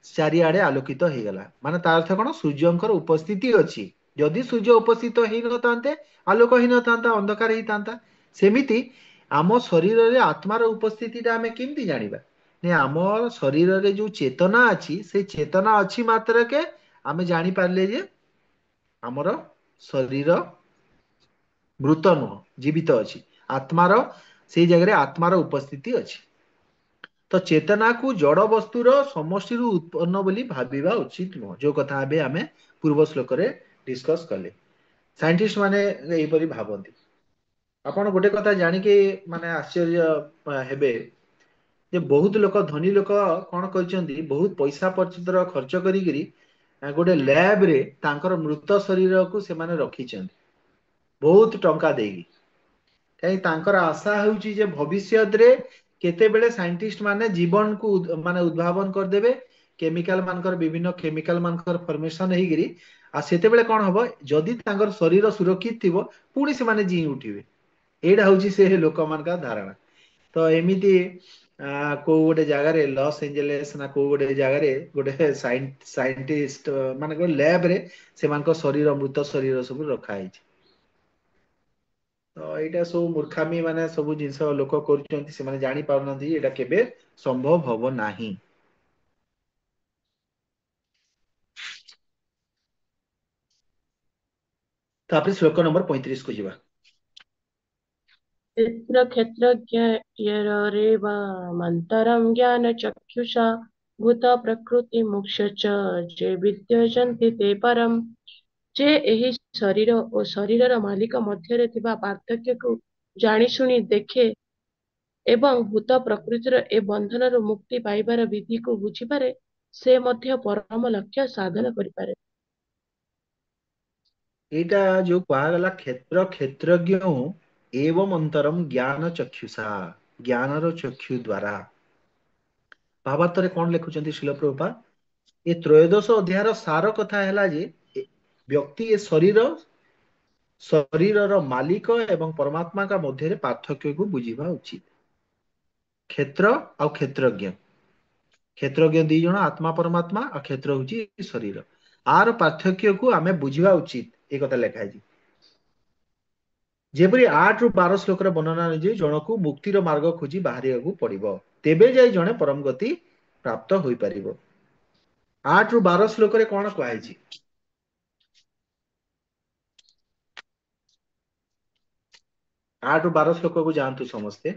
ଚାରିଆଡେ ଆଲୋକିତ ହେଇଗଲା, ମାନେ ତା ଅର୍ଥ କଣ? ସୂର୍ଯ୍ୟଙ୍କର ଉପସ୍ଥିତି ଅଛି। ଯଦି ସୂର୍ଯ୍ୟ ଉପସ୍ଥିତ ହେଇନଥାନ୍ତେ ଆଲୋକ ହେଇନଥାନ୍ତା, ଅନ୍ଧକାର ହେଇଥାନ୍ତା। ସେମିତି ଆମ ଶରୀରରେ ଆତ୍ମାର ଉପସ୍ଥିତିଟା ଆମେ କେମିତି ଜାଣିବା? ଆମ ଶରୀରରେ ଯୋଉ ଚେତନା ଅଛି, ସେଇ ଚେତନା ଅଛି ମାତ୍ରକେ ଆମେ ଜାଣିପାରିଲେ ଯେ ଆମର ଶରୀର ମୃତ ନୁହଁ, ଜୀବିତ ଅଛି। ଆତ୍ମାର ସେଇ ଜାଗାରେ ଆତ୍ମାର ଉପସ୍ଥିତି ଅଛି। ତ ଚେତନାକୁ ଜଡ ବସ୍ତୁର ସମଷ୍ଟିରୁ ଉତ୍ପନ୍ନ ବୋଲି ଭାବିବା ଉଚିତ ନୁହଁ, ଯୋଉ କଥା ଏବେ ଆମେ ପୂର୍ବ ଶ୍ଲୋକରେ ଡିସ୍କସ କଲେ। ସାଇଣ୍ଟିଷ୍ଟ ମାନେ ଏହିପରି ଭାବନ୍ତି। ଆପଣ ଗୋଟେ କଥା ଜାଣିକି ମାନେ ଆଶ୍ଚର୍ଯ୍ୟ ହେବେ ଯେ ବହୁତ ଲୋକ, ଧନୀ ଲୋକ କଣ କହିଛନ୍ତି, ବହୁତ ପଇସା ପତ୍ର ଖର୍ଚ୍ଚ କରିକିରି ଗୋଟେ ଲ୍ୟାବ ରେ ତାଙ୍କର ମୃତ ଶରୀରକୁ ସେମାନେ ରଖିଛନ୍ତି, ବହୁତ ଟଙ୍କା ଦେଇକି। କାହିଁକି? ତାଙ୍କର ଆଶା ହେଉଛି ଯେ ଭବିଷ୍ୟତରେ କେତେବେଳେ ସାଇଣ୍ଟିଷ୍ଟ ମାନେ ଜୀବନକୁ ମାନେ ଉଦ୍ଭାବନ କରିଦେବେ, କେମିକାଲ ମାନଙ୍କର ବିଭିନ୍ନ କେମିକାଲ ମାନଙ୍କର ଫର୍ମେସନ ହେଇକିରି, ଆଉ ସେତେବେଳେ କଣ ହବ, ଯଦି ତାଙ୍କର ଶରୀର ସୁରକ୍ଷିତ ଥିବ ପୁଣି ସେମାନେ ଜୀଇଁ ଉଠିବେ। ଏଇଟା ହଉଛି ସେ ଲୋକମାନଙ୍କର ଧାରଣା। ତ ଏମିତି କୋଉ ଗୋଟେ ଜାଗାରେ ଲସ୍ ଏଞ୍ଜେଲେସ୍ ନା କୋଉ ଗୋଟେ ଜାଗାରେ ଗୋଟେ ସାଇଣ୍ଟିଷ୍ଟ ମାନଙ୍କ ଲ୍ୟାବ ରେ ସେମାନଙ୍କ ଶରୀର, ମୃତ ଶରୀର ସବୁ ରଖା ହେଇଛି। ତ ଏଇଟା ସବୁ ମୂର୍ଖାମି ମାନେ ସବୁ ଜିନିଷ ଲୋକ କରୁଛନ୍ତି, ସେମାନେ ଜାଣି ପାରୁନାହାନ୍ତି ଏଇଟା କେବେ ସମ୍ଭବ ହବ ନାହିଁ। ତାପରେ ଶ୍ଲୋକ ନମ୍ବର 35 କୁ ଯିବା। କ୍ଷେତ୍ର କ୍ଷେତ୍ରଜ୍ଞରେବ ମନ୍ତରଂ ଜ୍ଞାନ ଚକ୍ଷୁଷା ଭୂତ ପ୍ରକୃତି ମୋକ୍ଷ ଚ ଯେ ବିଦ୍ୟଜନ୍ତି તે ପରମ୍। ଯେ ଏହି ଶରୀର ଓ ଶରୀରର ମାଲିକ ମଧ୍ୟରେ ଥିବା ପାର୍ଥକ୍ୟକୁ ଜାଣିଶୁଣି ଦେଖେ ଏବଂ ଭୂତ ପ୍ରକୃତିର ଏ ବନ୍ଧନରୁ ମୁକ୍ତି ପାଇବାର ବିଧିକୁ ବୁଝିପାରେ, ସେ ମଧ୍ୟ ପରମ ଲକ୍ଷ୍ୟ ସାଧନ କରିପାରେ। ଏଇଟା ଯୋଉ କୁହାଗଲା କ୍ଷେତ୍ର କ୍ଷେତ୍ରଜ୍ଞ एवं अंतरम ज्ञान चक्षुषा ज्ञानर चक्षु द्वारा भावार्थरे कौन लिखुଛନ୍ତି ଶିଳ ପ୍ରଭୁପାଦ ଏ ତ୍ରୟୋଦଶ ଅଧ୍ୟାୟର ସାର କଥା ହେଲା ଯେ ବ୍ୟକ୍ତି ଏ ଶରୀରର ମାଲିକ ଏବଂ ପରମାତ୍ମାଙ୍କ ମଧ୍ୟରେ ପାର୍ଥକ୍ୟକୁ ବୁଝିବା ଉଚିତ କ୍ଷେତ୍ର ଆଉ କ୍ଷେତ୍ରଜ୍ଞ କ୍ଷେତ୍ରଜ୍ଞ ଦି ଜଣ ଆତ୍ମା ପରମାତ୍ମା ଆଉ କ୍ଷେତ୍ର ହଉଛି ଶରୀର ଆର ପାର୍ଥକ୍ୟକୁ ଆମେ ବୁଝିବା ଉଚିତ ଏ କଥା ଲେଖା ହେଇଛି ଯେପରି 8 ରୁ 12 ଶ୍ଲୋକର ବର୍ଣ୍ଣନା ଅନୁଯାୟୀ ଜଣକୁ ମୁକ୍ତିର ମାର୍ଗ ଖୋଜି ବାହାରିବାକୁ ପଡିବ ତେବେ ଯାଇ ଜଣେ ପରମ ଗତି ପ୍ରାପ୍ତ ହୋଇପାରିବ 8 ରୁ 12 ଶ୍ଲୋକରେ କଣ କୁହାଯାଇଛି 8 ରୁ 12 ଶ୍ଲୋକକୁ ଯାଆନ୍ତୁ ସମସ୍ତେ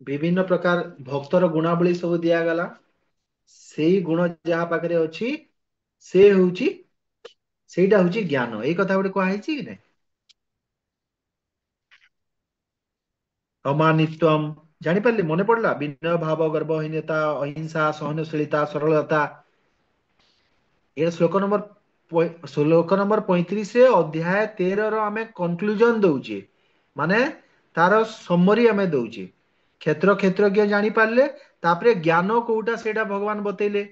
ବିଭିନ୍ନ ପ୍ରକାର ଭକ୍ତର ଗୁଣାବଳୀ ସବୁ ଦିଆଗଲା ସେଇ ଗୁଣ ଯାହା ପାଖରେ ଅଛି ସେ ହଉଛି ସେଇଟା ହଉଛି ଜ୍ଞାନ ଏଇ କଥା ଗୋଟେ କୁହାଯାଇଛି କି ନାଇଁ ଅମାନିତ୍ୱମ୍ ଜାଣିପାରିଲେ ମନେ ପଡିଲା ବିନୟ ଭାବ ଗର୍ଭହୀନତା ଅହିଂସା ସହନଶୀଳତା ସରଳତା ଏ ଶ୍ଲୋକ ନମ୍ବର 35 ରେ ଅଧ୍ୟାୟ 13 ର ଆମେ କନକ୍ଲୁଜନ ଦଉଛେ ମାନେ ତାର ସମରି ଆମେ ଦଉଛେ କ୍ଷେତ୍ର କ୍ଷେତ୍ରଜ୍ଞ ଜାଣିପାରିଲେ ତାପରେ ଜ୍ଞାନ କୋଉଟା ସେଇଟା ଭଗବାନ ବତେଇଲେ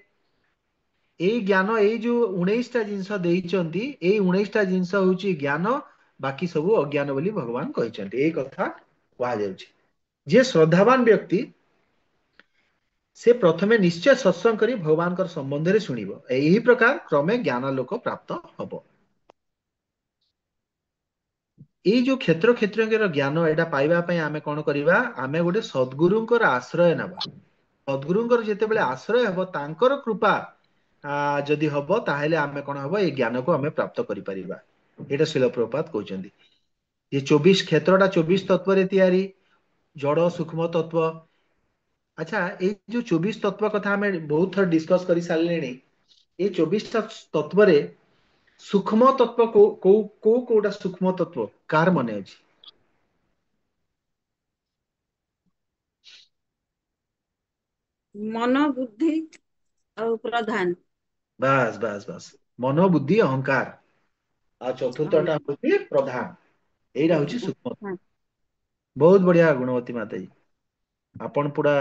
ଏଇ ଜ୍ଞାନ ଏଇ ଯୋଉ 19ଟା ଜିନିଷ ଦେଇଛନ୍ତି ଏଇ 19ଟା ଜିନିଷ ହଉଛି ଜ୍ଞାନ ବାକି ସବୁ ଅଜ୍ଞାନ ବୋଲି ଭଗବାନ କହିଛନ୍ତି ଏଇ କଥା କୁହାଯାଉଛି ଯିଏ ଶ୍ରଦ୍ଧାବାନ ବ୍ୟକ୍ତି ସେ ପ୍ରଥମେ ନିଶ୍ଚୟ ସତ୍ସଙ୍ଗ କରି ଭଗବାନଙ୍କର ସମ୍ବନ୍ଧରେ ଶୁଣିବ ଏହି ପ୍ରକାର କ୍ରମେ ଜ୍ଞାନ ଲୋକ ପ୍ରାପ୍ତ ହବ ଏଇ ଯୋଉ କ୍ଷେତ୍ର କ୍ଷେତ୍ରଜ୍ଞର ଜ୍ଞାନ ଏଇଟା ପାଇବା ପାଇଁ ଆମେ କଣ କରିବା ଆମେ ଗୋଟେ ସଦ୍ଗୁରୁଙ୍କର ଆଶ୍ରୟ ନେବା ସଦ୍ଗୁରୁଙ୍କର ଯେତେବେଳେ ଆଶ୍ରୟ ହେବ ତାଙ୍କର କୃପା ଯଦି ହବ ତାହେଲେ ଆମେ କଣ ହବ ଏଇ ଜ୍ଞାନକୁ ଆମେ ପ୍ରାପ୍ତ କରିପାରିବା ଏଇଟା ଶିଳ ପ୍ରଭୁପାଦ କହୁଛନ୍ତି ये 24 क्षेत्रटा 24 तत्वरे तैयारी जड़ सूक्ष्म तत्व अच्छा ये जो 24 तत्व कथा हमें बहुत थर डिस्कस कर सारे ये 24 तत्व रे सूक्ष्म तत्व को कोटा सूक्ष्म तत्व कार मने अछि मन बुद्धि और प्रधान बस बस बस मन बुद्धि अहंकार आ चतुर्थटा होछि प्रधान एटा होछि सूक्ष्म बहुत बढ़िया गुणवती माता जी आपण पूरा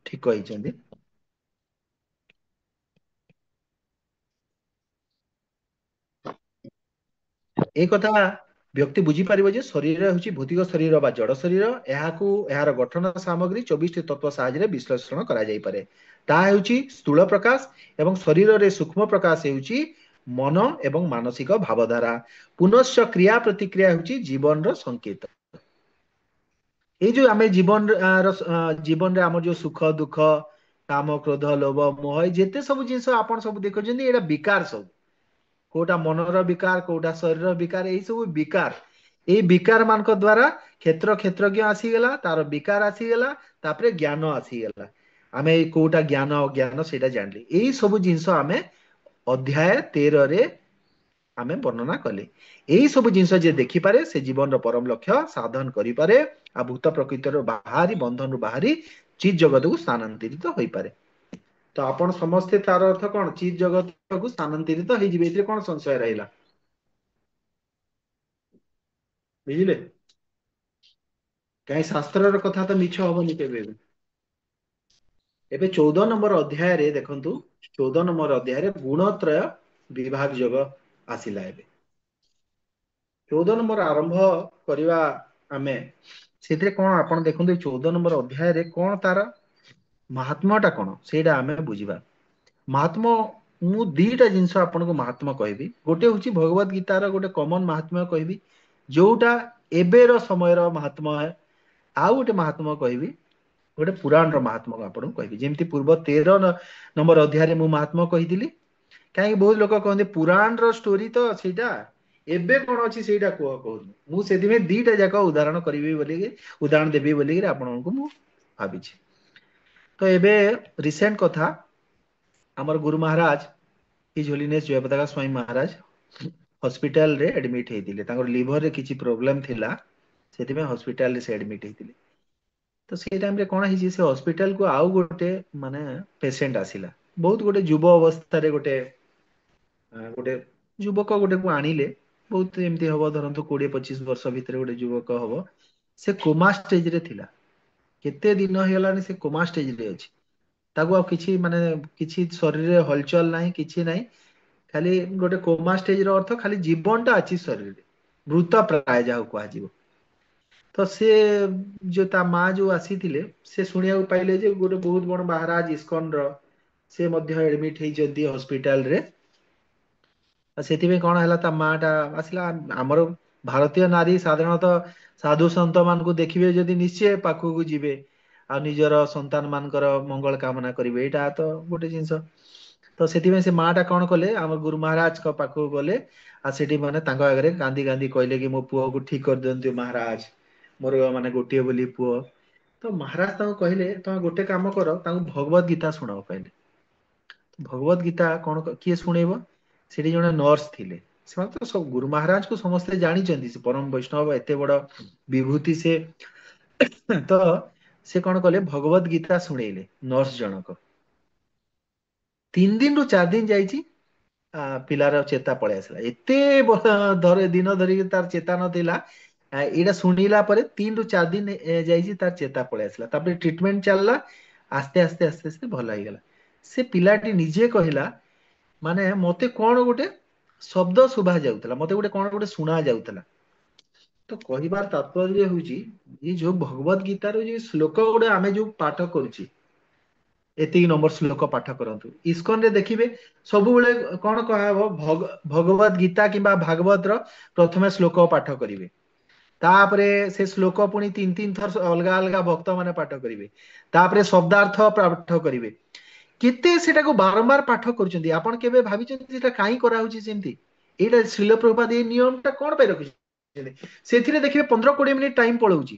ठीक कहिଛନ୍ତି এই কথা ବ୍ୟକ୍ତି ବୁଝିପାରିବ ଯେ ଶରୀର ହେଉଛି ଭୌତିକ ଶରୀର ବା ଜଡ଼ ଶରୀର ଏହାକୁ ଏହାର ଗଠନ ସାମଗ୍ରୀ 24ଟି ତତ୍ତ୍ୱ ସାହାଯ୍ୟରେ ବିଶ୍ଳେଷଣ କରାଯାଇପାରେ ତାହା ହେଉଛି ସ୍ଥୂଳ ପ୍ରକାଶ ଏବଂ ଶରୀରରେ ସୂକ୍ଷ୍ମ ପ୍ରକାଶ ହେଉଛି ମନ ଏବଂ ମାନସିକ ଭାବଧାରା ପୁନଶ୍ଚ କ୍ରିୟା ପ୍ରତିକ୍ରିୟା ହେଉଛି ଜୀବନର ସଂକେତ ଏଇ ଯୋଉ ଆମେ ଜୀବନରେ ଆମର ଯୋଉ ସୁଖ ଦୁଃଖ କାମ କ୍ରୋଧ ଲୋଭ ମୋହ ଯେତେ ସବୁ ଜିନିଷ ଆପଣ ସବୁ ଦେଖୁଛନ୍ତି ଏଇଟା ବିକାର ସବୁ କୋଉଟା ମନର ବିକାର କୋଉଟା ଶରୀରର ବିକାର ଏଇ ସବୁ ବିକାର ଏଇ ବିକାର ମାନଙ୍କ ଦ୍ୱାରା କ୍ଷେତ୍ର କ୍ଷେତ୍ରଜ୍ଞ ଆସିଗଲା ତାର ବିକାର ଆସିଗଲା ତାପରେ ଜ୍ଞାନ ଆସିଗଲା ଆମେ ଏଇ କୋଉଟା ଜ୍ଞାନ ଅଜ୍ଞାନ ସେଇଟା ଜାଣିଲେ ଏଇ ସବୁ ଜିନିଷ ଆମେ ଅଧ୍ୟାୟ 13 ରେ ଆମେ ବର୍ଣ୍ଣନା କଲେ ଏଇ ସବୁ ଜିନିଷ ଯେ ଦେଖିପାରେ ସେ ଜୀବନର ପରମ ଲକ୍ଷ୍ୟ ସାଧନ କରିପାରେ ଆଉ ଭୂତ ପ୍ରକୃତିର ବାହାରି ବନ୍ଧନରୁ ବାହାରି ଚିତ୍ ଜଗତକୁ ସ୍ଥାନାନ୍ତରିତ ହୋଇପାରେ ତ ଆପଣ ସମସ୍ତେ ତାର ଅର୍ଥ କଣ ଚିତ୍ ଜଗତକୁ ସ୍ଥାନାନ୍ତରିତ ହେଇଯିବେ ଏଥିରେ କଣ ସଂଶୟ ରହିଲା ବୁଝିଲେ କାହିଁ ଶାସ୍ତ୍ରର କଥା ତ ମିଛ ହବନି କେବେ ଏବେ 14 ନମ୍ବର ଅଧ୍ୟାୟରେ ଦେଖନ୍ତୁ 14 ନମ୍ବର ଅଧ୍ୟାୟରେ ଗୁଣତ୍ରୟ ବିଭାଗ ଯୋଗ ଆସିଲା ଏବେ 14 ନମ୍ବର ଆରମ୍ଭ କରିବା ଆମେ ସେଥିରେ କଣ ଆପଣ ଦେଖନ୍ତୁ 14 ନମ୍ବର ଅଧ୍ୟାୟରେ କଣ ତାର ମହାତ୍ମାଟା କଣ ସେଇଟା ଆମେ ବୁଝିବା ମହାତ୍ମ ମୁଁ ଦିଟା ଜିନିଷ ଆପଣଙ୍କୁ ମହାତ୍ମ କହିବି ଗୋଟେ ହଉଛି ଭଗବତ ଗୀତାର ଗୋଟେ କମନ ମହାତ୍ମ୍ୟ କହିବି ଯୋଉଟା ଏବେର ସମୟର ମହାତ୍ମ ଆଉ ଗୋଟେ ମହାତ୍ମ କହିବି ଗୋଟେ ପୁରାଣର ମହାତ୍ମ ଆପଣଙ୍କୁ କହିବି ଯେମିତି ପୂର୍ବ 13 ନମ୍ବର ଅଧ୍ୟାୟରେ ମୁଁ ମହାତ୍ମ କହିଥିଲି କାହିଁକି ବହୁତ ଲୋକ କହନ୍ତି ପୁରାଣର ଷ୍ଟୋରି ତ ସେଇଟା ଏବେ କଣ ଅଛି ସେଇଟା କୁହ କହୁନି ମୁଁ ସେଥିପାଇଁ ଦିଟା ଯାକ ଉଦାହରଣ କରିବି ବୋଲିକି ଉଦାହରଣ ଦେବି ବୋଲିକି ଆପଣଙ୍କୁ ମୁଁ ଭାବିଛି ତ ଏବେ ରିସେଣ୍ଟ କଥା ଆମର ଗୁରୁ ମହାରାଜ ହିଜ ହୋଲିନେସ ଜୟପତାକା ସ୍ୱାମୀ ମହାରାଜ ହସ୍ପିଟାଲରେ ଆଡମିଟ ହେଇଥିଲେ ତାଙ୍କର ଲିଭରରେ କିଛି ପ୍ରୋବ୍ଲେମ ଥିଲା ସେଥିପାଇଁ ହସ୍ପିଟାଲରେ ସେ ଆଡମିଟ ହେଇଥିଲେ ତ तो से टाइम रे कौन है से हॉस्पिटल को आउ गोटे माने पेशेंट आसिला बहुत गोटे युव अवस्था रे गोटे गोटे युवक गोटे को आनिले बहुत एमती हबो धरंतु 20-25 वर्ष भितर गोटे युवक हबो से कोमा स्टेज रे थिला केते दिन हेलानी से कोमा स्टेज रे अछि ताको आ किछि माने किछि शरीर रे हलचल नाही किछि नाही खाली गोटे कोमा स्टेज रो अर्थ खाली जीवनटा अछि शरीर रे मृत प्राय जाऊ कुआ जीव तो से जो ता माँ जो आसीथिले से शुणिया पाइले जे गोटे बहुत बड़ महाराज इस्कन रो से मध्य एडमिट हेइ जदी हॉस्पिटल रे कौन है ता माटा आसला आमर भारतीय नारी साधारणतः साधु सन्त मान को देखिए जदि निश्चय पाखक को जीवे आ निजर संतान मानकर मंगल कामना करेंगे यहाँ तो गोटे जिनस तो से माटा कौन कले आम गुरु महाराज पाखक गले आ सेठी माने तांको आगरे कांदी कांदी कहले कि मो पुओ को ठीक कर दियंतु महाराज मोर माने गोटे बोली पुओ तो महाराज तांको कहले तुम गोटे काम कर तांको भगवत गीता शुणाओ कहले भगवत गीता कौन किए शुणेब सेठी जने नर्स थिले से तो सब गुरु महाराज को समस्ते जानी से परम वैष्णव एते बड़ विभूति से तो से कौन कले भगवत गीता शुणेले नर्स जनक 3 दिन रु 4 दिन जाइची पिलार चेता पळे आसला एते धरे दिन धरी तार चेता नथिला एटा शुणिला परे 3 रु 4 दिन जाइची तार चेता पळे आसला तापर ट्रीटमेंट चलला आस्ते आस्ते आस्ते आस्ते भल आइगला से पिलाटी निजे कहला माने मते कौन गोटे शब्द शुभा जाउतला मते गोटे कौन गोटे सुना जाउतला तो कहिबार तात्पर्य होउची ये जो भगवत गीता रो जे श्लोक गोटे आमे जो पाठ करूची एति नंबर श्लोक पाठ करंतु इस्कन रे देखिबे सब बेले कौन कहबो भगवत गीता किबा भागवत रो प्रथमे श्लोक पाठ करिवे तापरे से श्लोक पुनी 3 थर अलगा अलगा भक्त माने पाठ करिवे तापरे शब्दार्थ पाठ करिवे केते सेटा को बारंबार पाठ करूचंदी आपण केबे भाबिचंदी सेटा काई करा होची सेमती एटा श्रील प्रभुपाद ए नियमटा कोन पे रखिचंदी सेथिरे देखिबे 15-20 मिनिट टाइम पळौची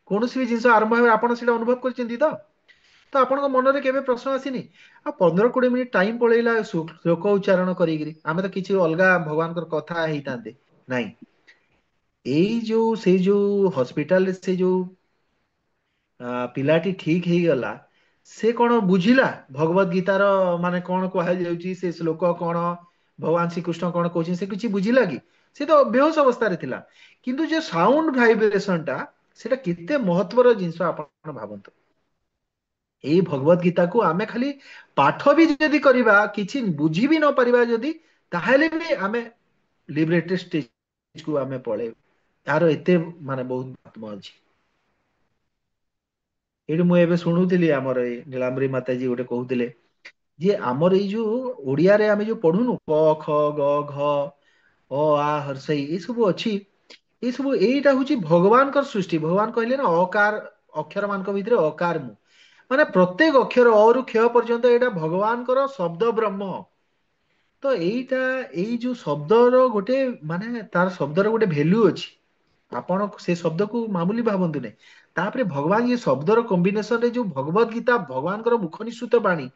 कोनोसी भी जिंस आरंभ होय आपण सेटा अनुभव करचंदी तो आपण को मन रे केबे प्रश्न आसीनी आ 15-20 मिनिट टाइम पळैला श्लोक उच्चारण करिगिरी आमे तो किछि अलगा भगवान कर कथा हेइतांते नाही एई जो से जो हॉस्पिटल से जो पिलाटी ठीक हेइ गला से कौन बुझिला भगवत गीतार माने कौन कह जाउची से श्लोक कौन भगवान श्री कृष्ण कौन कहउची से किछि बुझिला कि से तो बेहोश अवस्था रे थिला किंतु जे साउंड वाइब्रेशन टा सेटा केते महत्वर जिंस आपण भाबंत एई भगवत गीता को आमे खाली पाठ भी जदी करिबा किछि बुझी भी न परिबा जदी ताहेले भी आमे लिबरेटेड स्टेज को आमे पळे यार एते माने बहुत आत्मा अछि एठी मु एबे सुनुतिली हमर ए नीलांबरी माताजी गोटे कहउतिले जे हमर ए जो ओडिया रे आमे जो पढुनु क ख ग घ अ आ हर्षई ए सब अछि ए सब एटा होची भगवान कर सृष्टि भगवान कहले ना अकार अक्षर मान को भितरे अकार मु माने प्रत्येक अक्षर अ रु क्ष पर्यंत एटा भगवान कर शब्द ब्रह्म तो एटा एई जो शब्द रो गोटे माने तार शब्द रो गोटे वैल्यू अछि आपण से शब्द को मामूली भाबंतु नै तापरे भगवान ये शब्द रो कॉम्बिनेशन रे जो भगवत गीता भगवान कर मुख निसृत बाणी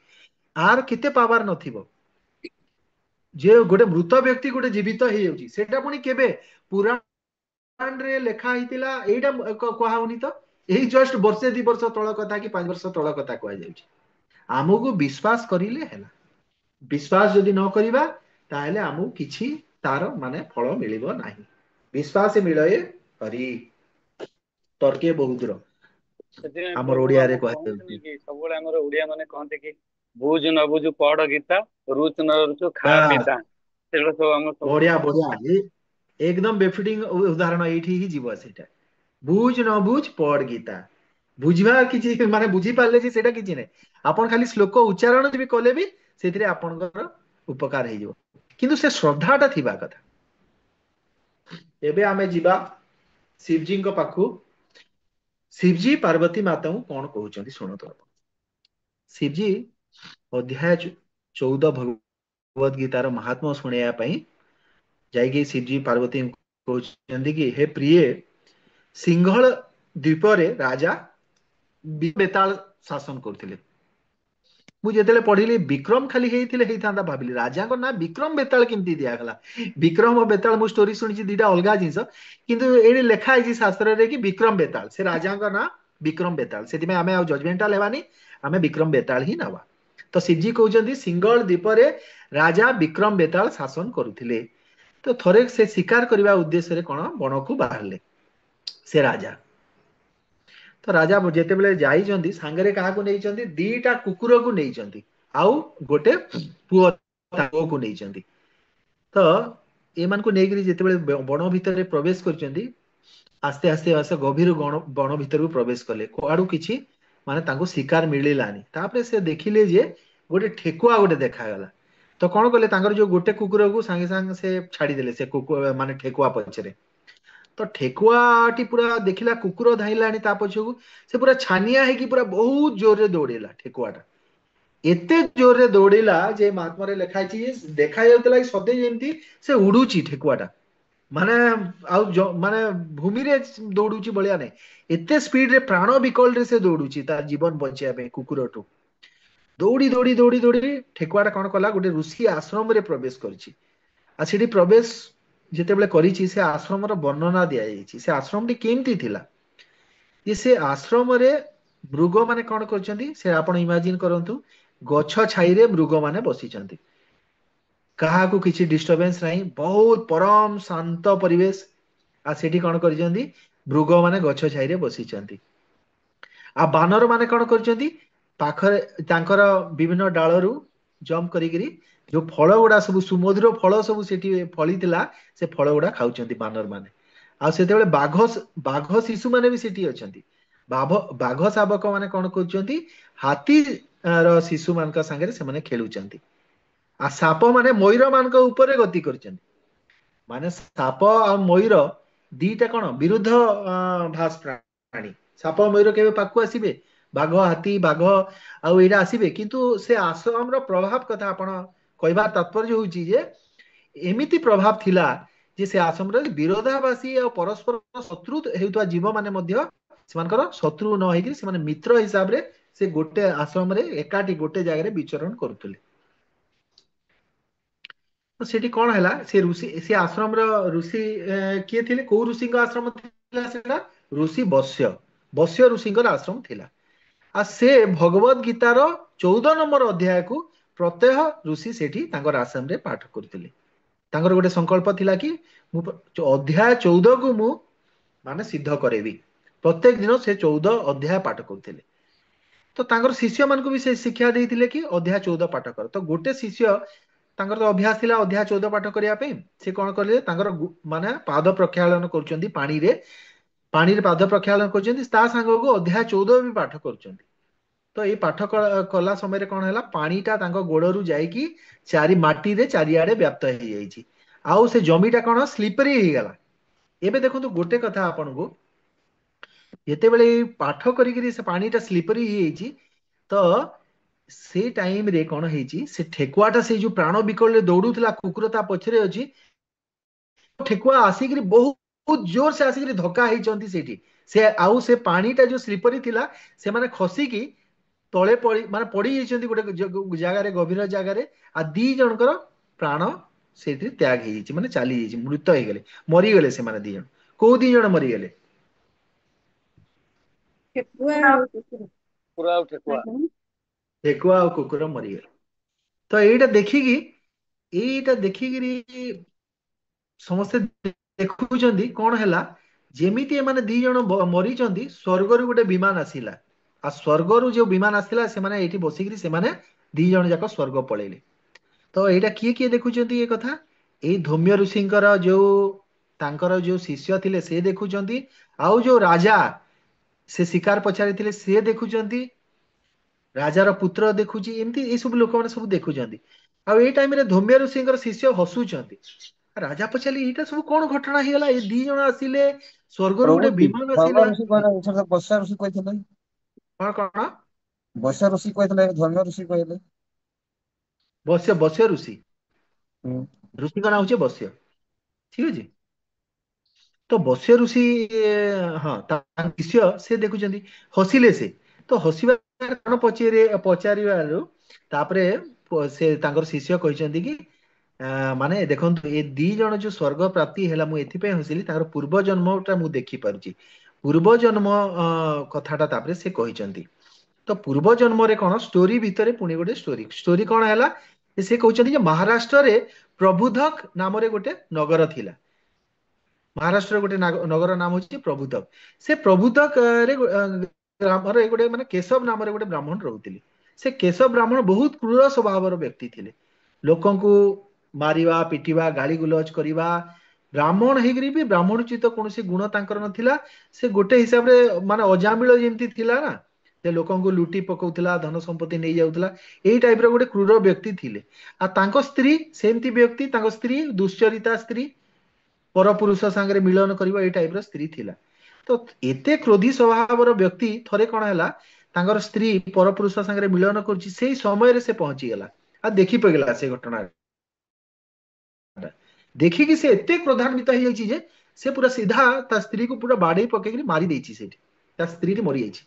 आर केते पावर नथिबो जे गोटे मृत व्यक्ति गोटे जीवित हे जाउची सेटा पुनी केबे पुराण रे लेखा हितिला एटा कहा होनी तो एही जस्ट वर्षे 2 वर्ष तळ कथा कि 5 वर्ष तळ कथा कहा जाउची आमको विश्वास करिले हैला विश्वास जदि न करिबा ताहेले आमु किछि तार माने फल मिलिबो नाही विश्वास मिलए करी तर्के बहुत रो ସେଥିପାଇଁ हमर ପ୍ରଭୁ ओडिया रे ଆମକୁ कह କହନ୍ତିନି କି ସବୁବେଳେ ଆମର ଓଡିଆ ମାନେ କହନ୍ତି କି ବୁଝ ନ ବୁଝୁ ପଢ ଗୀତା ରୁଚ ନ ରୁଚୁ ଖା ପିତା ସେଗୁଡା ସବୁ ଆମର ସବୁ बढ़िया बढ़िया ये एकदम बेफिटिंग उदाहरण एठी ही जीव सेटा बुझ न बुझ पढ़ गीता बुझिबा किछि माने बुझी पाले जे सेटा किछि नै आपण खाली श्लोक उच्चारण भी कले भी सेथिरे आपनकर उपकार हे जो किंतु से श्रद्धाटा थिबा कथा एबे आमे जिबा शिवजी को पाखु शिवजी पार्वती माता कौन कहउचंदी सुनो तो शिवजी अध्याय 14 भगवत गीतार महात्मा शुणिया पई जाइए शिवजी पार्वती कहउचंदी कि हे प्रिय सिंहल द्वीप रे राजा बेताल शासन करथिले मु जेतेले पढिली विक्रम खाली हेइथिले हेइथांदा भाबिली राजा को ना विक्रम बेताल केमती दिया गला विक्रम और बेताल मु स्टोरी सुनिची दीटा अलगा जिंस किंतु एडी लेखा आइची शास्त्र रे कि विक्रम बेताल से राजा को ना ବିକ୍ରମ ବେତାଳ। ସେଥିପାଇଁ ଆମେ ଆଉ ଜଜମେଣ୍ଟାଲ ହେବାନି, ଆମେ ବିକ୍ରମ ବେତାଳ ହିଁ ନବା। ତ ଶିବଜୀ କହୁଛନ୍ତି ସିଙ୍ଗଳ ଦ୍ୱୀପରେ ରାଜା ବିକ୍ରମ ବେତାଳ ଶାସନ କରୁଥିଲେ। ତ ଥରେ ସେ ଶିକାର କରିବା ଉଦ୍ଦେଶ୍ୟରେ କଣ ବଣକୁ ବାହାରିଲେ ସେ ରାଜା। ତ ରାଜା ଯେତେବେଳେ ଯାଇଛନ୍ତି ସାଙ୍ଗରେ କାହାକୁ ନେଇଛନ୍ତି? ଦିଟା କୁକୁରକୁ ନେଇଛନ୍ତି ଆଉ ଗୋଟେ ପୁଅକୁ ନେଇଛନ୍ତି। ତ ଏମାନଙ୍କୁ ନେଇକରି ଯେତେବେଳେ ବଣ ଭିତରେ ପ୍ରବେଶ କରିଛନ୍ତି, ଆସ୍ତେ ଆସ୍ତେ ଆସ୍ତେ ଗଭୀର ବଣ ଭିତରକୁ ପ୍ରବେଶ କଲେ। କୁଆଡୁ କିଛି ମାନେ ତାଙ୍କୁ ଶିକାର ମିଳିଲାନି। ତାପରେ ସେ ଦେଖିଲେ ଯେ ଗୋଟେ ଠେକୁଆ ଗୋଟେ ଦେଖାଗଲା। ତ କଣ କଲେ, ତାଙ୍କର ଯୋଉ ଗୋଟେ କୁକୁରକୁ ସାଙ୍ଗେ ସାଙ୍ଗେ ସେ ଛାଡିଦେଲେ ସେ ମାନେ ଠେକୁଆ ପଛରେ। ତ ଠେକୁଆଟି ପୁରା ଦେଖିଲା କୁକୁର ଧାଇଁଲାଣି ତା ପଛକୁ, ସେ ପୁରା ଛାନିଆ ହେଇକି ପୁରା ବହୁତ ଜୋରରେ ଦୌଡିଲା ଠେକୁଆଟା। ଏତେ ଜୋରରେ ଦୌଡିଲା ଯେ ମହାତ୍ମାରେ ଲେଖା ହେଇଛି ଦେଖା ଯାଉଥିଲା କି ସତେ ଯେମିତି ସେ ଉଡୁଛି ଠେକୁଆଟା, ମାନେ ଆଉ ମାନେ ଭୂମିରେ ଦୌଡୁଛି ଭଳିଆ ନାହିଁ। ଏତେ ସ୍ପିଡରେ ପ୍ରାଣ ବିକଳରେ ସେ ଦୌଡୁଛି ତା ଜୀବନ ବଞ୍ଚେଇବା ପାଇଁ କୁକୁରଠୁ। ଦୌଡ଼ି ଦୌଡ଼ି ଦୌଡ଼ି ଦୌଡ଼ି ଠେକୁଆଟା କଣ କଲା, ଗୋଟେ ଋଷି ଆଶ୍ରମରେ ପ୍ରବେଶ କରିଛି। ଆଉ ସେଠି ପ୍ରବେଶ ଯେତେବେଳେ କରିଛି, ସେ ଆଶ୍ରମର ବର୍ଣ୍ଣନା ଦିଆଯାଇଛି। ସେ ଆଶ୍ରମଟି କେମିତି ଥିଲା? ଯେ ସେ ଆଶ୍ରମରେ ମୃଗ ମାନେ କଣ କରିଛନ୍ତି, ସେ ଆପଣ ଇମାଜିନ କରନ୍ତୁ, ଗଛ ଛାଇରେ ମୃଗ ମାନେ ବସିଛନ୍ତି, କାହାକୁ କିଛି ଡିଷ୍ଟରବେନ୍ସ ନାହିଁ, ବହୁତ ପରମ ଶାନ୍ତ ପରିବେଶ। ଆଉ ସେଠି କଣ କରିଛନ୍ତି, ମୃଗ ମାନେ ଗଛ ଛାଇରେ ବସିଛନ୍ତି। ଆଉ ବାନର ମାନେ କଣ କରିଛନ୍ତି, ପାଖରେ ତାଙ୍କର ବିଭିନ୍ନ ଡାଳରୁ ଜମ୍ପ କରିକିରି ଯୋଉ ଫଳ ଗୁଡା ସବୁ ସୁମଧୁର ଫଳ ସବୁ ସେଠି ଫଳିଥିଲା, ସେ ଫଳ ଗୁଡା ଖାଉଛନ୍ତି ବାନର ମାନେ। ଆଉ ସେତେବେଳେ ବାଘ ଶିଶୁ ମାନେ ବି ସେଠି ଅଛନ୍ତି। ବାଘ ଶାବକ ମାନେ କଣ କରୁଛନ୍ତି, ହାତୀ ର ଶିଶୁ ମାନଙ୍କ ସାଙ୍ଗରେ ସେମାନେ ଖେଳୁଛନ୍ତି। ଆଉ ସାପ ମାନେ ମୟୂର ମାନଙ୍କ ଉପରେ ଗତି କରିଛନ୍ତି। ମାନେ ସାପ ଆଉ ମୟୂର ଦିଟା କଣ ବିରୁଦ୍ଧ ଭାଷ ପ୍ରାଣୀ। ସାପ ମୟୂର କେବେ ପାଖକୁ ଆସିବେ? ବାଘ ହାତୀ ବାଘ ଆଉ ଏଇଟା ଆସିବେ? କିନ୍ତୁ ସେ ଆଶ୍ରମର ପ୍ରଭାବ କଥା ଆପଣ କହିବାର ତାତ୍ପର୍ଯ୍ୟ ହଉଛି ଯେ ଏମିତି ପ୍ରଭାବ ଥିଲା ଯେ ସେ ଆଶ୍ରମରେ ବିରୋଧାଭାସୀ ଆଉ ପରସ୍ପର ଶତ୍ରୁ ହେଉଥିବା ଜୀବ ମାନେ ମଧ୍ୟ ସେମାନଙ୍କର ଶତ୍ରୁ ନ ହେଇକି ସେମାନେ ମିତ୍ର ହିସାବରେ ସେ ଗୋଟେ ଆଶ୍ରମରେ ଏକାଠି ଗୋଟେ ଜାଗାରେ ବିଚରଣ କରୁଥିଲେ। ତ ସେଠି କଣ ହେଲା, ସେ ଋଷି ସେ ଆଶ୍ରମର ଋଷି କିଏ ଥିଲେ? କୋଉ ଋଷିଙ୍କ ଆଶ୍ରମ ଥିଲା ସେଟା? ଋଷି ବସ୍ୟ ଋଷିଙ୍କର ଆଶ୍ରମ ଥିଲା। ଆଉ ସେ ଭଗବତ ଗୀତାର 14 ନମ୍ବର ଅଧ୍ୟାୟକୁ ପ୍ରତ୍ୟହ ଋଷି ସେଠି ତାଙ୍କର ଆଶ୍ରମରେ ପାଠ କରୁଥିଲେ। ତାଙ୍କର ଗୋଟେ ସଂକଳ୍ପ ଥିଲା କି ମୁଁ ଅଧ୍ୟାୟ 14କୁ ମୁଁ ମାନେ ସିଦ୍ଧ କରେଇବି। ପ୍ରତ୍ୟେକ ଦିନ ସେ 14 ଅଧ୍ୟାୟ ପାଠ କରୁଥିଲେ। ତ ତାଙ୍କର ଶିଷ୍ୟ ମାନଙ୍କୁ ବି ସେ ଶିକ୍ଷା ଦେଇଥିଲେ କି ଅଧ୍ୟାୟ 14 ପାଠ କର। ତ ଗୋଟେ ଶିଷ୍ୟ ତାଙ୍କର ତ ଅଭ୍ୟାସ ଥିଲା ଅଧ୍ୟାୟ 14 ପାଠ କରିବା ପାଇଁ। ସେ କଣ କଲେ, ତାଙ୍କର ମାନେ ପାଦ ପ୍ରକ୍ଷାଳନ କରୁଛନ୍ତି ପାଣିରେ ପାଦ ପ୍ରକ୍ଷାଳନ କରୁଛନ୍ତି, ତା ସାଙ୍ଗକୁ ଅଧ୍ୟାୟ 14 ବି ପାଠ କରୁଛନ୍ତି। ତ ଏଇ ପାଠ କଲା ସମୟରେ କଣ ହେଲା, ପାଣିଟା ତାଙ୍କ ଗୋଡରୁ ଯାଇକି ମାଟିରେ ଚାରିଆଡେ ବ୍ୟାପ୍ତ ହେଇଯାଇଛି। ଆଉ ସେ ଜମିଟା କଣ ସ୍ଲିପରି ହେଇଗଲା। ଏବେ ଦେଖନ୍ତୁ ଗୋଟେ କଥା ଆପଣଙ୍କୁ, ଯେତେବେଳେ ପାଠ କରିକିରି ସେ ପାଣିଟା ସ୍ଲିପରି ହେଇଯାଇଛି, ତ ସେ ଟାଇମରେ କଣ ହେଇଛି, ସେ ଠେକୁଆଟା ସେଇ ଯୋଉ ପ୍ରାଣ ବିକଳରେ ଦୌଡୁଥିଲା, କୁକୁର ତା ପଛରେ ଅଛି, ଠେକୁଆ ଆସିକିରି ବହୁତ ଜୋର ସେ ଆସିକିରି ଧକ୍କା ହେଇଛନ୍ତି ସେଇଠି। ସେ ଆଉ ସେ ପାଣିଟା ଯୋଉ ସ୍ଲିପରି ଥିଲା, ସେମାନେ ଖସିକି ତଳେ ମାନେ ପଡିଯାଇଛନ୍ତି ଗୋଟେ ଜାଗାରେ, ଗଭୀର ଜାଗାରେ। ଆଉ ଦି ଜଣଙ୍କର ପ୍ରାଣ ସେଇଠି ତ୍ୟାଗ ହେଇଯାଇଛି, ମାନେ ଚାଲିଯାଇଛି, ମୃତ ହେଇଗଲେ, ମରିଗଲେ ସେମାନେ ଦି ଜଣ। କୋଉ ଦି ଜଣ ମରିଗଲେ? ଠେକୁଆ ଆଉ କୁକୁର। ପୁରା ଆଉ ଠେକୁଆ। ଠେକୁଆ ଆଉ କୁକୁର ମରିଗଲେ। ତ ଏଇଟା ଦେଖିକିରି ସମସ୍ତେ ଦେଖୁଛନ୍ତି କଣ ହେଲା, ଯେମିତି ଏମାନେ ଦି ଜଣ ମରିଛନ୍ତି, ସ୍ୱର୍ଗରୁ ଗୋଟେ ବିମାନ ଆସିଲା। ଆଉ ସ୍ୱର୍ଗରୁ ଯୋଉ ବିମାନ ଆସିଲା, ସେମାନେ ଏଇଠି ବସିକିରି ସେମାନେ ଦି ଜଣ ଯାକ ସ୍ୱର୍ଗ ପଳେଇଲେ। ତ ଏଇଟା କିଏ କିଏ ଦେଖୁଛନ୍ତି ଏ କଥା? ଏଇ ଧୌମ୍ୟ ଋଷିଙ୍କର ଯୋଉ ତାଙ୍କର ଯୋଉ ଶିଷ୍ୟ ଥିଲେ ସେ ଦେଖୁଛନ୍ତି, ଆଉ ଯୋଉ ରାଜା ସେ ଶିକାର ପଛରେ ଥିଲେ ସିଏ ଦେଖୁଛନ୍ତି, ରାଜାର ପୁତ୍ର ଦେଖୁଛି, ଏମିତି ଏଇ ସବୁ ଲୋକମାନେ ସବୁ ଦେଖୁଛନ୍ତି। ଆଉ ଏଇ ଟାଇମରେ ଧୌମ୍ୟ ଋଷିଙ୍କର ଶିଷ୍ୟ ହସୁଛନ୍ତି। ରାଜା ପଚାରିଲେ ଏଇଟା ସବୁ କଣ ଘଟଣା ହେଇଗଲା? ଏ ଦି ଜଣ ଆସିଲେ, ସ୍ୱର୍ଗରୁ ଗୋଟେ ପ୍ରଭୁଜୀ ବିମାନ ଧର୍ମ ଆସିଲା। ଋଷି କହିଲେ, ଏଥର ବୈଶ୍ୟ ଋଷି କହିଥିଲେ। କଣ କଣ? ବୈଶ୍ୟ ଋଷି କହିଥିଲେ, ଧର୍ମ ଋଷି କହିଲେ। ବସ୍ୟ ଋଷି, ହୁଁ। ଋଷିଙ୍କ ନାଁ ହଉଛି ବସ୍ୟ। ଠିକ ଅଛି। ତ ବସ୍ୟ ଋଷି, ହଁ, ତାଙ୍କ ଶିଷ୍ୟ ସେ ଦେଖୁଛନ୍ତି, ହସିଲେ ସେ। ତ ହସିବା କାରଣ ପଚାରିବାରୁ ତାପରେ ସେ ତାଙ୍କର ଶିଷ୍ୟ କହିଛନ୍ତି କି ମାନେ ଦେଖନ୍ତୁ, ଏ ଦି ଜଣ ଯୋଉ ସ୍ୱର୍ଗ ପ୍ରାପ୍ତି ହେଲା, ମୁଁ ଏଥିପାଇଁ ହସିଲି, ତାଙ୍କର ପୂର୍ବ ଜନ୍ମଟା ମୁଁ ଦେଖିପାରୁଛି। ପୂର୍ବ ଜନ୍ମ କଥାଟା ତାପରେ ସେ କହିଛନ୍ତି। ତ ପୂର୍ବ ଜନ୍ମରେ କଣ ଷ୍ଟୋରି ଭିତରେ ପୁଣି ଗୋଟେ ଷ୍ଟୋରି କଣ ହେଲା ସେ କହୁଛନ୍ତି ଯେ ମହାରାଷ୍ଟ୍ରରେ ପ୍ରବୁଧକ ନାମରେ ଗୋଟେ ନଗର ଥିଲା। ମହାରାଷ୍ଟ୍ର ଗୋଟେ ନଗର ନାମ ହଉଛି ପ୍ରବୁଧକ। ସେ ପ୍ରବୁଧକ ରେ ଗ୍ରାମରେ ଗୋଟେ ମାନେ କେଶବ ନାମରେ ଗୋଟେ ବ୍ରାହ୍ମଣ ରହୁଥିଲେ। ସେ କେଶବ ବ୍ରାହ୍ମଣ ବହୁତ କ୍ରୂର ସ୍ୱଭାବର ବ୍ୟକ୍ତି ଥିଲେ। ଲୋକଙ୍କୁ ମାରିବା ପିଟିବା ଗାଳି ଗୁଲଜ କରିବା, ବ୍ରାହ୍ମଣ ହେଇକରି ବି ବ୍ରାହ୍ମଣୋଚିତ କୌଣସି ଗୁଣ ତାଙ୍କର ନଥିଲା। ସେ ଗୋଟେ ହିସାବରେ ମାନେ ଅଜାମିଳ ଯେମିତି ଥିଲା ନା, ସେ ଲୋକଙ୍କୁ ଲୁଟି ପକଉଥିଲା, ଧନ ସମ୍ପତ୍ତି ନେଇଯାଉଥିଲା, ଏଇ ଟାଇପର ଗୋଟେ କ୍ରୂର ବ୍ୟକ୍ତି ଥିଲେ। ଆଉ ତାଙ୍କ ସ୍ତ୍ରୀ ସେମିତି ବ୍ୟକ୍ତି, ତାଙ୍କ ସ୍ତ୍ରୀ ଦୁଶ୍ଚରିତା ସ୍ତ୍ରୀ, ପରପୁରୁଷ ସାଙ୍ଗରେ ମିଳନ କରିବା ଏଇ ଟାଇପର ସ୍ତ୍ରୀ ଥିଲା। ତ ଏତେ କ୍ରୋଧୀ ସ୍ୱଭାବର ବ୍ୟକ୍ତି ଥରେ କଣ ହେଲା, ତାଙ୍କର ସ୍ତ୍ରୀ ପରପୁରୁଷ ସାଙ୍ଗରେ ମିଳନ କରୁଛି, ସେଇ ସମୟରେ ସେ ପହଞ୍ଚିଗଲା ଆଉ ଦେଖି ପକେଇଲା ସେ ଘଟଣା। ଦେଖିକି ସେ ଏତେ କ୍ରୋଧାନ୍ୱିତ ହେଇଯାଇଛି ଯେ ସେ ପୁରା ସିଧା ତା ସ୍ତ୍ରୀକୁ ପୁରା ବାଡେଇ ପକେଇକି ମାରି ଦେଇଛି ସେଇଠି। ତା ସ୍ତ୍ରୀଟି ମରିଯାଇଛି।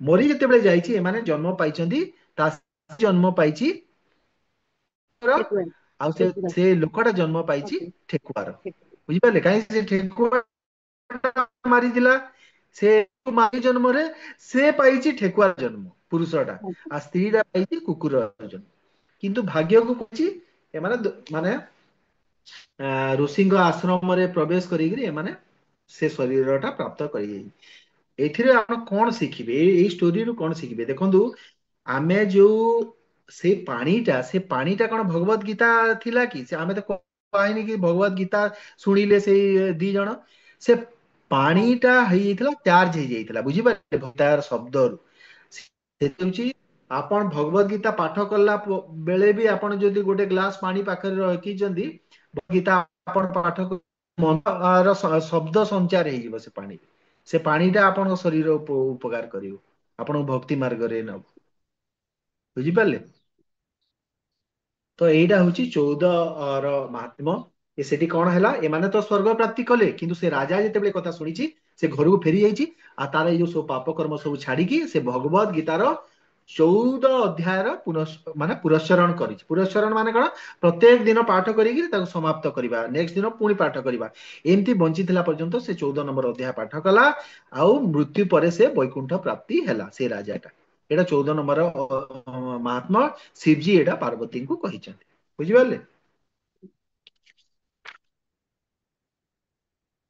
ମରି ଯେତେବେଳେ ଯାଇଛି, ଏମାନେ ଜନ୍ମ ପାଇଛନ୍ତି, ତା ଜନ୍ମ ପାଇଛି ଠେକୁଆ ଆଉ ସେ ଲୋକଟା ଜନ୍ମ ପାଇଛି ଠେକୁଆର। ବୁଝିପାରିଲେ? କାହିଁକି ସେ ଠେକୁଆ ମାରିଥିଲା, ସେ ମାରି ଜନ୍ମରେ ସେ ପାଇଛି ଠେକୁଆର ଜନ୍ମ ପୁରୁଷଟା, ଆଉ ସ୍ତ୍ରୀଟା ପାଇଛି କୁକୁର ଜନ୍ମ। କିନ୍ତୁ ଭାଗ୍ୟକୁ କହୁଛି ଏମାନେ ମାନେ ଋଷିଙ୍କ ଆଶ୍ରମରେ ପ୍ରବେଶ କରିକିରି ଏମାନେ ସେ ଶରୀରଟା ପ୍ରାପ୍ତ କରିଯାଇଛି। ଏଥିରେ ଆପଣ କଣ ଶିଖିବେ? ଏଇ ଷ୍ଟୋରିରୁ କଣ ଶିଖିବେ? ଦେଖନ୍ତୁ, ଆମେ ଯୋଉ ସେ ପାଣିଟା କଣ ଭଗବତ ଗୀତା ଥିଲା କି? ଆମେ ତ କହିନି କି ଭଗବତ ଗୀତା ଶୁଣିଲେ ସେଇ ଦି ଜଣ, ସେ ପାଣିଟା ହେଇଯାଇଥିଲା, ଚାର୍ଜ ହେଇଯାଇଥିଲା। ବୁଝିପାରିଲେ? ତାର ଶବ୍ଦରୁ ସେ ହଉଛି, ଆପଣ ଭଗବତ ଗୀତା ପାଠ କଲା ବେଳେ ବି ଆପଣ ଯଦି ଗୋଟେ ଗ୍ଲାସ ପାଣି ପାଖରେ ରଖିଛନ୍ତି, ଗୀତା ଆପଣ ପାଠ ମନର ଶବ୍ଦ ସଞ୍ଚାର ହେଇଯିବ ସେ ପାଣି। ସେ ପାଣିଟା ଆପଣଙ୍କ ଶରୀର ଉପକାର କରିବ, ଆପଣଙ୍କୁ ଭକ୍ତି ମାର୍ଗରେ ନବ। ବୁଝିପାରିଲେ? ତ ଏଇଟା ହଉଛି 14ର ମାହାତ୍ମ୍ୟ। ସେଠି କଣ ହେଲା, ଏମାନେ ତ ସ୍ୱର୍ଗ ପ୍ରାପ୍ତି କଲେ, କିନ୍ତୁ ସେ ରାଜା ଯେତେବେଳେ କଥା ଶୁଣିଛି ସେ ଘରକୁ ଫେରି ଯାଇଛି, ଆଉ ତାର ଏଇ ଯୋଉ ସବୁ ପାପ କର୍ମ ସବୁ ଛାଡିକି ସେ ଭଗବତ ଗୀତାର 14 ଅଧ୍ୟାୟର ମାନେ ପୁରସ୍ଚରଣ କରିଛି। ପୁରସ୍ଚରଣ ମାନେ କଣ? ପ୍ରତ୍ୟେକ ଦିନ ପାଠ କରିକି ତାକୁ ସମାପ୍ତ କରିବା, ନେକ୍ସଟ ଦିନ ପୁଣି ପାଠ କରିବା, ଏମିତି ବଞ୍ଚିଥିଲା ପର୍ଯ୍ୟନ୍ତ ସେ 14 ନମ୍ବର ଅଧ୍ୟାୟ ପାଠ କଲା। ଆଉ ମୃତ୍ୟୁ ପରେ ସେ ବୈକୁଣ୍ଠ ପ୍ରାପ୍ତି ହେଲା ସେ ରାଜାଟା। ଏଇଟା 14 ନମ୍ବର ମହାତ୍ମା। ଶିବଜୀ ଏଇଟା ପାର୍ବତୀଙ୍କୁ କହିଛନ୍ତି। ବୁଝିପାରିଲେ?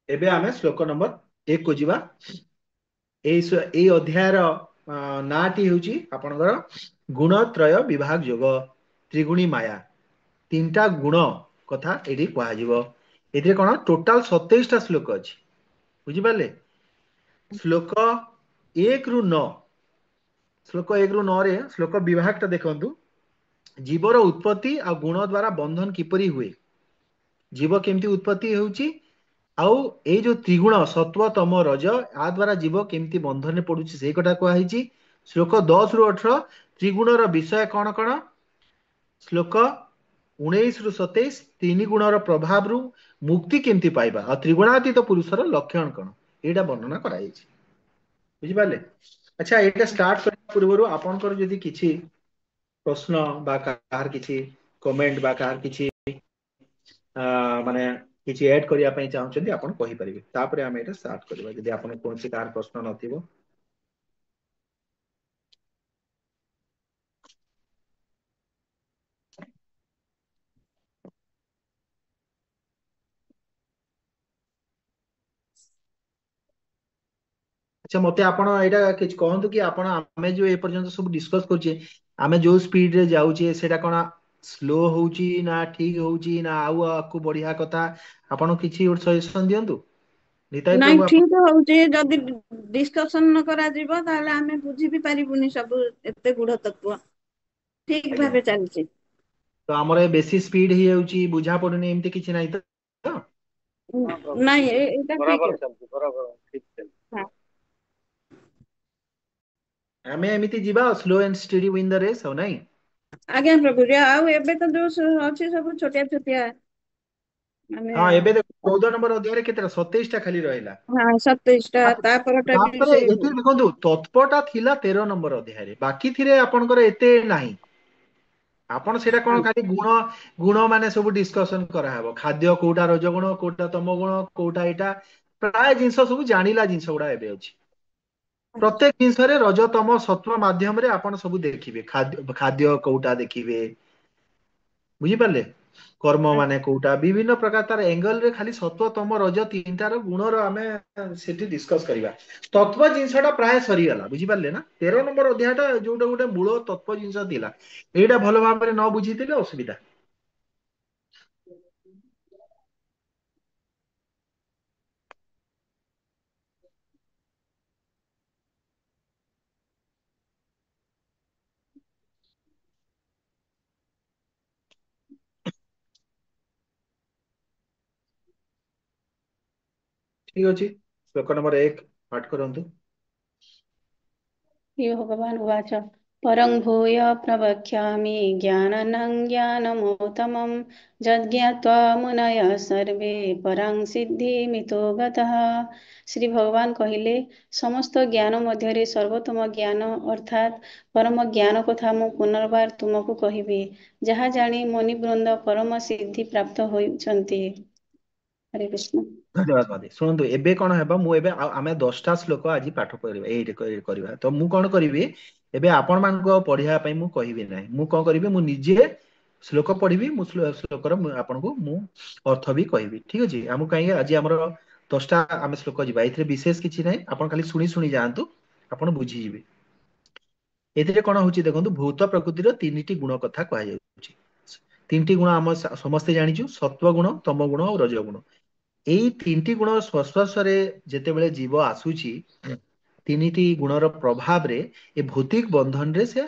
ଏବେ ଆମେ ଶ୍ଲୋକ ନମ୍ବର 1 କୁ ଯିବା। ଏଇ ଅଧ୍ୟାୟର ନାଁଟି ହେଉଛି ଆପଣଙ୍କର ଗୁଣତ୍ରୟ ବିଭାଗ ଯୋଗ, ତ୍ରିଗୁଣୀ ମାୟା। ତିନିଟା ଗୁଣ କଥା ଏଠି କୁହାଯିବ। ଏଥିରେ କଣ ଟୋଟାଲ 27ଟା ଶ୍ଲୋକ ଅଛି। ବୁଝିପାରିଲେ? ଶ୍ଲୋକ 1 ରୁ 9, ଶ୍ଲୋକ 1 ରୁ 9ରେ ଶ୍ଲୋକ ବିଭାଗଟା ଦେଖନ୍ତୁ। ଜୀବର ଉତ୍ପତ୍ତି ଆଉ ଗୁଣ ଦ୍ୱାରା ବନ୍ଧନ କିପରି ହୁଏ, ଜୀବ କେମିତି ଉତ୍ପତ୍ତି ହେଉଛି, ଆଉ ଏଇ ଯୋଉ ତ୍ରିଗୁଣ ସତ୍ୱ ତମ ରଜ, ଆ ଦ୍ୱାରା ଜୀବ କେମିତି ବନ୍ଧନରେ ପଡୁଛି ସେଇ କଥା କୁହାଯାଇଛି। ଶ୍ଲୋକ 10 ରୁ 18 ତ୍ରିଗୁଣର ବିଷୟ କଣ କଣ, ଶ୍ଲୋକ 19 ରୁ 27 ତିନି ଗୁଣର ପ୍ରଭାବରୁ ମୁକ୍ତି କେମିତି ପାଇବା, ଆଉ ତ୍ରିଗୁଣାତୀତ ପୁରୁଷର ଲକ୍ଷଣ କଣ, ଏଇଟା ବର୍ଣ୍ଣନା କରାଯାଇଛି। ବୁଝିପାରିଲେ? ଆଚ୍ଛା, ଏଇଟା ଷ୍ଟାର୍ଟ କରିବା ପୂର୍ବରୁ ଆପଣଙ୍କର ଯଦି କିଛି ପ୍ରଶ୍ନ ବା କାହାର କିଛି କମେଣ୍ଟ ବା କାହାର କିଛି ମାନେ କିଛି ଆଡ୍ କରିବା ପାଇଁ ଚାହୁଁଛନ୍ତି ଆପଣ କହିପାରିବେ, ତାପରେ ଆମେ ଏଇଟା ଷ୍ଟାର୍ଟ କରିବା, ଯଦି ଆପଣ କୌଣସି କାହାର ପ୍ରଶ୍ନ ନଥିବ। ଆଚ୍ଛା, ମତେ ଆପଣ ଏଇଟା କିଛି କହନ୍ତୁ କି ଆପଣ ଆମେ ଯୋଉ ଏ ପର୍ଯ୍ୟନ୍ତ ସବୁ ଡିସ୍କସ କରୁଛେ, ଆମେ ଯୋଉ ସ୍ପିଡରେ ଯାଉଛେ ସେଟା କଣ ସ୍ଲୋ ହଉଛି ନା ଠିକ ହଉଛି, ନା ଆଉ ଆଗକୁ ବଢିଆ କଥା, ଆପଣ କିଛି ଗୋଟେ ସଜେସନ ଦିଅନ୍ତୁ। ନିତାଇ ନାଇଁ, ପ୍ରଭୁ ଆପଣ। ଠିକ ହଉଛି। ଯଦି ଡିସ୍କସନ ନ କରାଯିବ ତାହେଲେ ଆମେ ବୁଝି ବି ପାରିବୁନି ସବୁ ଏତେ ଗୁଢ ତତ୍ତ୍ୱ। ଠିକ ଆଜ୍ଞା, ଭାବେ ଚାଲିଛି। ତ ଆମର ବେଶୀ ସ୍ପିଡ ହେଇଯାଉଛି, ବୁଝା ପଡୁନି, ଏମିତି କିଛି ନାହିଁ ତ? ହଁ ପ୍ରଭୁ, ନାଇଁ, ଏଇଟା ଠିକ ବରାବର ଅଛି। ଚାଲିଛି, ବରାବର ଠିକ ଚାଲିଛି। ହଁ। ଆମେ ଏମିତି ଯିବା slow and study win the race, ଆଉ ନାଇଁ? ଆଜ୍ଞା ପ୍ରଭୁ, ଆଉ ଏବେ ତ ଯୋଉ ଅଛି ସବୁ ଛୋଟିଆ ଛୋଟିଆ ମାନେ, ହଁ, ଏବେ ଦେଖ 14 ନମ୍ବର ଅଧ୍ୟାୟରେ କେତେଟା 27ଟା ଖାଲି ରହିଲା। ହଁ 27ଟା, ତାପରଟା ବି ତାପରେ ସେଇ। ଏଠି ଦେଖନ୍ତୁ ତତ୍ପଟା ଥିଲା 13 ନମ୍ବର ଅଧ୍ୟାୟରେ, ବାକି ଥିରେ ଆପଣଙ୍କର ଏତେ ନାହିଁ। ଆପଣ ସେଇଟା କଣ ଖାଲି ଗୁଣ ଗୁଣ ମାନେ ସବୁ ଡିସ୍କସନ କରାହବ, ଖାଦ୍ୟ କୋଉଟା ରଜଗୁଣ, କୋଉଟା ତମ ଗୁଣ, କୋଉଟା ଏଇଟା प्राय जिनस सब जानिला जिनस गुड़ा एबे अछि प्रत्येक जिनस रे रजतम सत्व माध्यम रे आपण सब देखिबे खाद्य खाद्य कोउटा देखिबे बुझी पाले कर्म माने कोउटा विभिन्न प्रकार तार एंगल रे खाली सत्व तम रज तीनटार गुणर आमे सेठी डिस्कस करिवा तत्व जिनसटा प्राय सरी गला बुझी पाले ना 13 नंबर अध्यायटा जोटा गोटे मूल तत्व जिनस दिला एटा भलो भाबरे न बुझीतिले असुविधा ठीक अछि श्लोक नंबर 1 पाठ करंतु हे भगवान् उवाच परं भूय प्रवक्ष्यामि ज्ञाननं ज्ञानमुत्तमं यज्ञात्वा मुनयः सर्वे परं सिद्धिमितो गतः। श्री भगवान କହିଲେ ସମସ୍ତ ଜ୍ଞାନ ମଧ୍ୟରେ ସର୍ବୋତ୍ତମ ଜ୍ଞାନ ଅର୍ଥାତ୍ ପରମ ଜ୍ଞାନ କଥା ମୁଁ ପୁନର୍ବାର ତୁମକୁ କହିବି ଯାହା ଜାଣି ମୁନିବୃନ୍ଦ ପରମ ସିଦ୍ଧି ପ୍ରାପ୍ତ ହୋଇଛନ୍ତି। ହରେ କୃଷ୍ଣ। धन्यवाद मादी शुणु एबे कौन है मु एबे आमे 10टा श्लोक आज पाठ करबे एई करबा तो मु कौन करिवि एबे आपण मान को पढिया पई मु कहिबि नै मु कौन करिवि मु निजे श्लोक पढिबि मु श्लोक रो आपण को मु अर्थ भी कहिबि ठीक अछि हमु काई आज हमर 10टा आमे श्लोक जिबा एथिरे विशेष किछि नै आपण खाली सुनी सुनी जांतु आपण बुझी जिबे एथिरे कोन होछि देखंतु भूत प्रकृतिर तीनटी गुण कथा कहै जाउछि तीनटी गुण हम समस्त जानिछु सत्व गुण तम गुण और रज गुण एई तीनटी गुण स्पर्शरे जेतेबेले जीव आसुची तीनिटी गुणर प्रभाव रे ए भौतिक बंधन रे से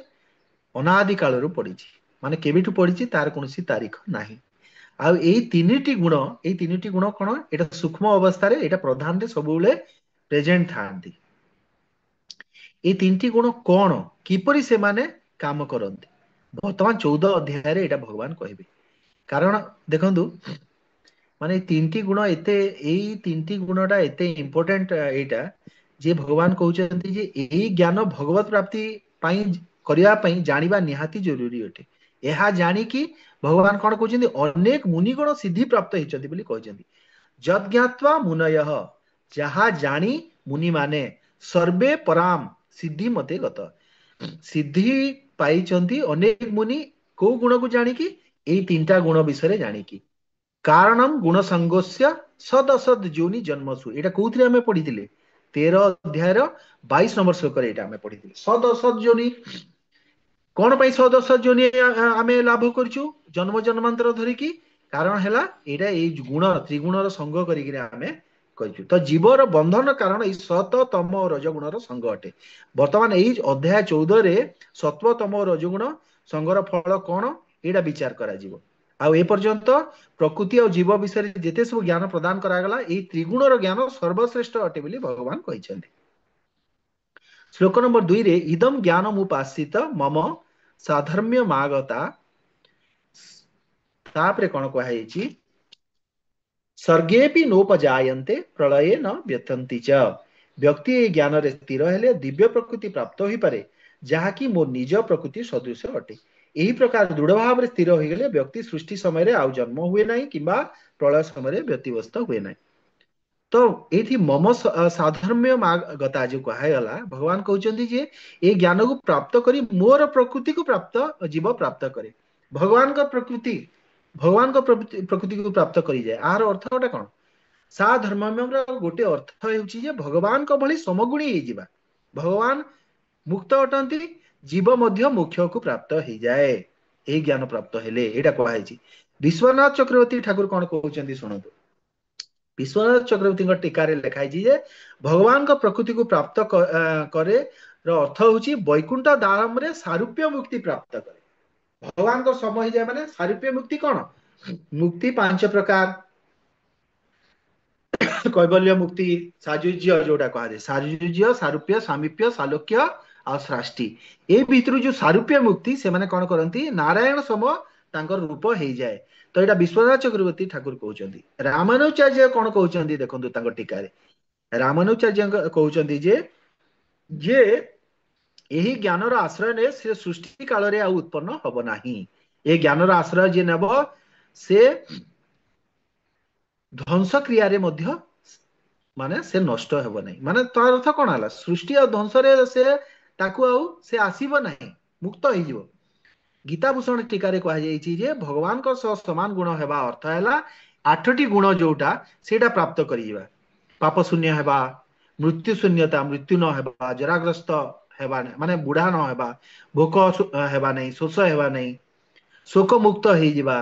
अनादि कालरू पड़िछि माने केबिठु पड़िछि तार कोनसी तारीख नाही आ एई तीनिटी गुण कोन एटा सूक्ष्म अवस्था रे एटा प्रधान रे सबुले प्रेजेंट थांती ए तीनटी गुण कोन किपरि से माने काम करंती वर्तमान 14 अध्याय रे एटा भगवान कहिबे कारण देखंतु माने तीनटी गुण एते एई तीनटी गुणटा एते इंपोर्टेंट एटा जे भगवान कहउचंती जे एई ज्ञान भगवत प्राप्ति पई करिया पई जानिबा निहाती जरूरी अटे एहा जानि कि भगवान कोन कहउचंती अनेक मुनि गुण सिद्धि प्राप्त हिचंती बोली कहउचंती जद ज्ञात्वा मुनयः जहा जानि मुनि माने सर्वे पराम सिद्धि मते गत सिद्धि पाइचंती अनेक मुनि को गुण को जानि कि एई तीनटा गुण विषय जानि कि कारणम गुण संगोस्य सद असद जोनि जन्मसु एटा कोउथरे हमें पढिथिले 13 अध्याय रो 22 नंबर श्लोक रे एटा हमें पढिथिले सद असद जोनि कोन पई सद असद जोनि हमें लाभ करछु जन्म जन्मांतर धरि की कारण हैला एटा ए गुण त्रिगुण रो संग करी कि हमें कहछु तो जीवर बंधन कारण ई सत तम और रज गुण रो संग अटे वर्तमान ए अध्याय 14 रे सत्व तम और रज गुण संगर फल कोन एटा विचार करा जीवो आ ए पर्यंत प्रकृति और जीव विषय जेते सब ज्ञान प्रदान करागला ए त्रिगुणर ज्ञान सर्वश्रेष्ठ अटे बोली भगवान कहिसेंती श्लोक नंबर 2 रे इदम ज्ञानम उपासित मम साधर्म्य मागता तापरे कोन कहैछि सर्गेपि नोपजायन्ते प्रलये न व्यथन्ति च व्यक्ति ए ज्ञान रे स्थिर हेले दिव्य प्रकृति प्राप्त होई पारे जहा कि मो निज प्रकृति सदृश अटे एही प्रकार दृढ़ भाव स्थिर हो गले व्यक्ति सृष्टि समय रे आउ जन्म हुए नाही किंबा प्रलय समय रे व्यतिव्यस्त हुए नाही तो एथि मम साधर्म्य गता जो कहायला भगवान कहउचंती जे ए ज्ञान को प्राप्त करी मोर प्रकृति को प्राप्त जीव प्राप्त करे भगवान का प्रकृति को प्राप्त करी जाय आर अर्थ गोटे कोन साधर्म्य गोटे अर्थ हेउची जे भगवान को भली समगुणी हे जिबा भगवान मुक्त अटंती जीव मध्य मोक्ष को प्राप्त हो जाए ए ज्ञान प्राप्त हेले एटा कहैछि विश्वनाथ चक्रवर्ती ठाकुर कोन कहउचंती सुनतु विश्वनाथ चक्रवर्ती टीका रे लिखाइछि जे भगवान को प्रकृति को प्राप्त करे रो अर्थ होछि वैकुंठ धाम रे सारूप्य मुक्ति प्राप्त करे भगवान को समय हो जाए माने सारूप्य मुक्ति कोन मुक्ति 5 प्रकार कैवल्य मुक्ति साजुज्य जोटा कहा जाए साजुज्य सारूप्य सामीप्य सालोक्य आ सृष्टि ए भितर जो सारूप्य मुक्ति से माने कोन करंती नारायण सम तांकर रूप हे जाए तो एटा विश्वनाथ चक्रवर्ती ठाकुर कहउचंती रामानुचार्य कोन कहउचंती देखंतु तांकर टीका रे रामानुचार्य कहउचंती जे एही ज्ञानर आश्रय ने से सृष्टि काल रे आ उत्पन्न हब नाही ए ज्ञानर आश्रय जे नेब से ध्वंस क्रिया रे मध्य ମାନେ ସେ ନଷ୍ଟ ହେବ ନାହିଁ। ମାନେ ତାର ଅର୍ଥ କଣ ହେଲା, ସୃଷ୍ଟି ଆଉ ଧ୍ୱଂସରେ ସେ ଆସିବ ନାହିଁ, ମୁକ୍ତ ହେଇଯିବ। ଗୀତାଭୂଷଣ ଟୀକାରେ କୁହାଯାଇଛି ଯେ ଭଗବାନଙ୍କ ସହ ସମାନ ଗୁଣ ହେବା ଅର୍ଥ ହେଲା 8ଟି ଗୁଣ ଯୋଉଟା ସେଇଟା ପ୍ରାପ୍ତ କରିଯିବା। ପାପ ଶୂନ୍ୟ ହେବା, ମୃତ୍ୟୁ ଶୂନ୍ୟତା, ମୃତ୍ୟୁ ନ ହେବା, ଜରାଗ୍ରସ୍ତ ହେବା ନାହିଁ, ମାନେ ବୁଢା ନ ହେବା, ଭୋକ ହେବା ନାହିଁ, ଶୋଷ ହେବା ନାହିଁ, ଶୋକ ମୁକ୍ତ ହେଇଯିବା,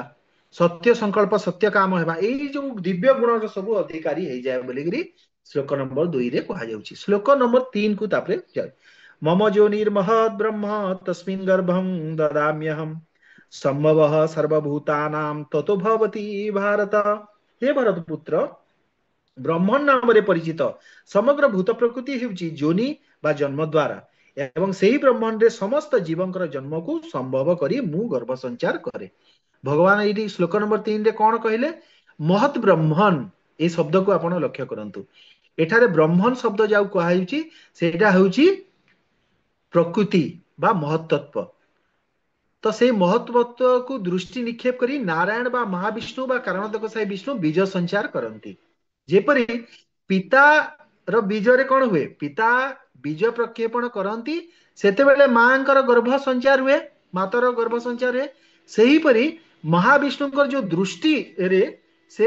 ସତ୍ୟ ସଂକଳ୍ପ, ସତ୍ୟ କାମ ହେବା, ଏଇ ଯୋଉ ଦିବ୍ୟ ଗୁଣର ସବୁ ଅଧିକାରୀ ହେଇଯାଏ ବୋଲିକିରି ଶ୍ଲୋକ ନମ୍ବର 2ରେ କୁହାଯାଉଛି। ଶ୍ଲୋକ ନମ୍ବର 3 କୁ ତାପରେ ମମ ଯୋନିର୍ମହତ୍ ବ୍ରହ୍ମ ତସ୍ମିନ୍ ଗର୍ଭଂ ଦଦାମ୍ୟହମ୍ ସମ୍ଭବଃ ସର୍ବଭୂତାନାଂ ତतो ଭବତି ଭାରତ। ହେ ଭରତ ପୁତ୍ର, ବ୍ରହ୍ମଣ ନାମରେ ପରିଚିତ ସମଗ୍ର ଭୂତ ପ୍ରକୃତି ହେଉଛି ଯୋନି ବା ଜନ୍ମ ଦ୍ୱାରା, ଏବଂ ସେହି ବ୍ରହ୍ମାଣ୍ଡରେ ସମସ୍ତ ଜୀବଙ୍କର ଜନ୍ମକୁ ସମ୍ଭବ କରି ମୁଁ ଗର୍ଭ ସଞ୍ଚାର କରେ। ଭଗବାନ ଏଇଠି ଶ୍ଲୋକ ନମ୍ବର 3ରେ କଣ କହିଲେ, ମହତ୍ ବ୍ରହ୍ମଣ, এই ଶବ୍ଦକୁ ଆପଣ ଲକ୍ଷ୍ୟ କରନ୍ତୁ। ଏଠାରେ ବ୍ରହ୍ମଣ ଶବ୍ଦ ଯାକୁ କୁହାଯାଇଛି ସେଇଟା ହେଉଛି ପ୍ରକୃତି ବା ମହତ୍ତତ୍ଵ। ତ ସେଇ ମହତ୍ଵତ୍ଵକୁ ଦୃଷ୍ଟି ନିକ୍ଷେପ କରି ନାରାୟଣ ବା ମହାବିଷ୍ଣୁ ବା କାରଣତକ ସାଇ ବିଷ୍ଣୁ ବୀଜ ସଞ୍ଚାର କରନ୍ତି। ଯେପରି ପିତାର ବୀଜରେ କଣ ହୁଏ, ପିତା ବୀଜ ପ୍ରକ୍ଷେପଣ କରନ୍ତି, ସେତେବେଳେ ମାଙ୍କର ଗର୍ଭ ସଞ୍ଚାର ହୁଏ, ମାତାର ଗର୍ଭ ସଞ୍ଚାର ହୁଏ। ସେହିପରି ମହାବିଷ୍ଣୁଙ୍କର ଯୋଉ ଦୃଷ୍ଟିରେ ସେ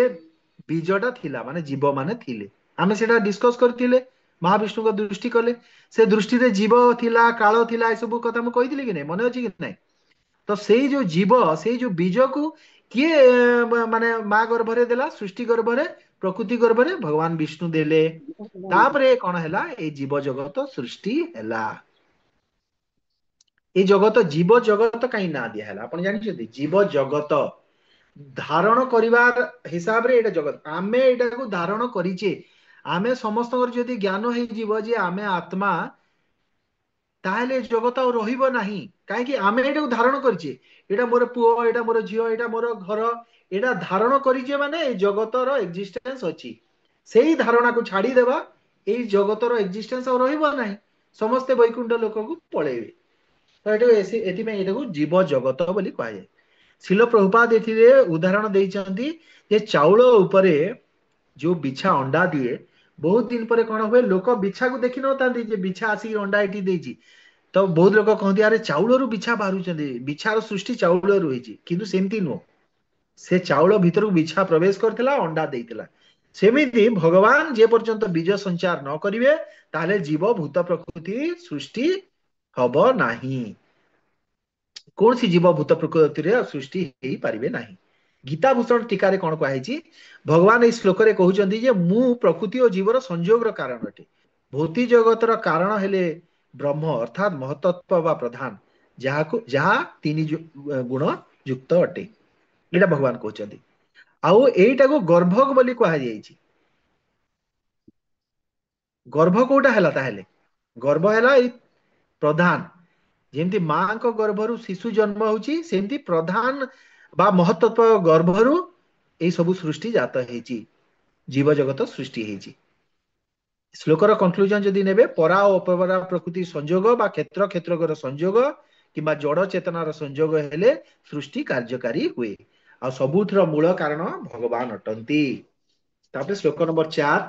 ବୀଜଟା ଥିଲା, ମାନେ ଜୀବ ମାନେ ଥିଲେ, ଆମେ ସେଟା ଡିସ୍କସ କରିଥିଲେ। ମହାବିଷ୍ଣୁଙ୍କ ଦୃଷ୍ଟି କଲେ, ସେ ଦୃଷ୍ଟିରେ ଜୀବ ଥିଲା, କାଳ ଥିଲା, ଏସବୁ କଥା ମୁଁ କହିଥିଲି କି ନାଇଁ, ମନେ ଅଛି କି ନାଇଁ? ତ ସେଇ ଯୋଉ ଜୀବ, ସେଇ ଯୋଉ ବୀଜକୁ କିଏ ମାନେ ମା ଗର୍ଭରେ ଦେଲା, ସୃଷ୍ଟି ଗର୍ଭରେ, ପ୍ରକୃତି ଗର୍ଭରେ ଭଗବାନ ବିଷ୍ଣୁ ଦେଲେ। ତାପରେ କଣ ହେଲା, ଏଇ ଜୀବ ଜଗତ ସୃଷ୍ଟି ହେଲା। এই ଜଗତ, ଜୀବ ଜଗତ କାହିଁ ନାଁ ଦିଆ ହେଲା ଆପଣ ଜାଣିଛନ୍ତି? ଜୀବ ଜଗତ ଧାରଣ କରିବାର ହିସାବରେ ଏଇଟା ଜଗତ, ଆମେ ଏଇଟାକୁ ଧାରଣ କରିଛେ। ଆମେ ସମସ୍ତଙ୍କର ଯଦି ଜ୍ଞାନ ହେଇଯିବ ଯେ ଆମେ ଆତ୍ମା, ତାହେଲେ ଜଗତ ଆଉ ରହିବ ନାହିଁ। କାହିଁକି, ଆମେ ଏଇଟାକୁ ଧାରଣ କରିଛେ, ଏଇଟା ମୋର ପୁଅ, ଏଇଟା ମୋର ଝିଅ, ଏଇଟା ମୋର ଘର, ଏଇଟା ଧାରଣ କରିଛେ, ମାନେ ଏଇ ଜଗତର ଏକ୍ଜିଷ୍ଟେନ୍ସ ଅଛି। ସେଇ ଧାରଣାକୁ ଛାଡିଦେବା, ଏଇ ଜଗତର ଏକ୍ଜିଷ୍ଟେନ୍ସ ଆଉ ରହିବ ନାହିଁ, ସମସ୍ତେ ବୈକୁଣ୍ଠ ଲୋକକୁ ପଳେଇବେ। ତ ଏଥିପାଇଁ ଏଟାକୁ ଜୀବ ଜଗତ ବୋଲି କୁହାଯାଏ। ଶିଲ ପ୍ରଭୁପାଦ ଏଥିରେ ଉଦାହରଣ ଦେଇଛନ୍ତି ଯେ ଚାଉଳ ଉପରେ ଯୋଉ ବିଛା ଅଣ୍ଡା ଦିଏ, ବହୁତ ଦିନ ପରେ କଣ ହୁଏ, ଲୋକ ବିଛାକୁ ଦେଖିନଥାନ୍ତି ଯେ ବିଛା ଆସିକି ଅଣ୍ଡା ଏଠି ଦେଇଛି। ତ ବହୁତ ଲୋକ କହନ୍ତି ଆରେ ଚାଉଳରୁ ବିଛା ବାହାରୁଛନ୍ତି, ବିଛାର ସୃଷ୍ଟି ଚାଉଳରୁ ହେଇଛି, କିନ୍ତୁ ସେମିତି ନୁହଁ। ସେ ଚାଉଳ ଭିତରକୁ ବିଛା ପ୍ରବେଶ କରିଥିଲା, ଅଣ୍ଡା ଦେଇଥିଲା। ସେମିତି ଭଗବାନ ଯେ ପର୍ଯ୍ୟନ୍ତ ବୀଜ ସଞ୍ଚାର ନ କରିବେ, ତାହେଲେ ଜୀବ ଭୂତ ପ୍ରକୃତି ସୃଷ୍ଟି ହବ ନାହିଁ। କୌଣସି ଜୀବ ଭୂତ ପ୍ରକୃତିରେ ସୃଷ୍ଟି ହେଇପାରିବେ ନାହିଁ। ଗୀତାଭୂଷଣ ଟୀକାରେ କଣ କୁହାଯାଇଛି, ଭଗବାନ ଏଇ ଶ୍ଲୋକରେ କହୁଛନ୍ତି ଯେ ମୁଁ ପ୍ରକୃତି ଓ ଜୀବର ସଂଯୋଗର କାରଣ ଅଟେ। ଭୌତିକ ଜଗତର କାରଣ ହେଲେ ବ୍ରହ୍ମ, ଅର୍ଥାତ୍ ମହତ୍ତତ୍ଵ ବା ପ୍ରଧାନ, ଯାହା 3 ଗୁଣ ଯୁକ୍ତ ଅଟେ। ଏଇଟା ଭଗବାନ କହୁଛନ୍ତି। ଆଉ ଏଇଟାକୁ ଗର୍ଭ ବୋଲି କୁହାଯାଇଛି। ଗର୍ଭ କୋଉଟା ହେଲା ତାହେଲେ? ଗର୍ଭ ହେଲା ଏଇ ପ୍ରଧାନ। ଯେମିତି ମାଙ୍କ ଗର୍ଭରୁ ଶିଶୁ ଜନ୍ମ ହଉଛି, ସେମିତି ପ୍ରଧାନ ବା ମହତ୍ତତ୍ଵ ଗର୍ଭରୁ ଏଇ ସବୁ ସୃଷ୍ଟି ଜାତ ହେଇଛି, ଜୀବ ଜଗତ ସୃଷ୍ଟି ହେଇଛି। ଶ୍ଲୋକର କନକ୍ଲୁଜନ ଯଦି ନେବେ, ପରା ଓ ଅପରା ପ୍ରକୃତି ସଂଯୋଗ ବା କ୍ଷେତ୍ର କ୍ଷେତ୍ରଙ୍କର ସଂଯୋଗ କିମ୍ବା ଜଡ ଚେତନାର ସଂଯୋଗ ହେଲେ ସୃଷ୍ଟି କାର୍ଯ୍ୟକାରୀ ହୁଏ। ଆଉ ସବୁଥିର ମୂଳ କାରଣ ଭଗବାନ ଅଟନ୍ତି। ତାପରେ ଶ୍ଲୋକ ନମ୍ବର 4,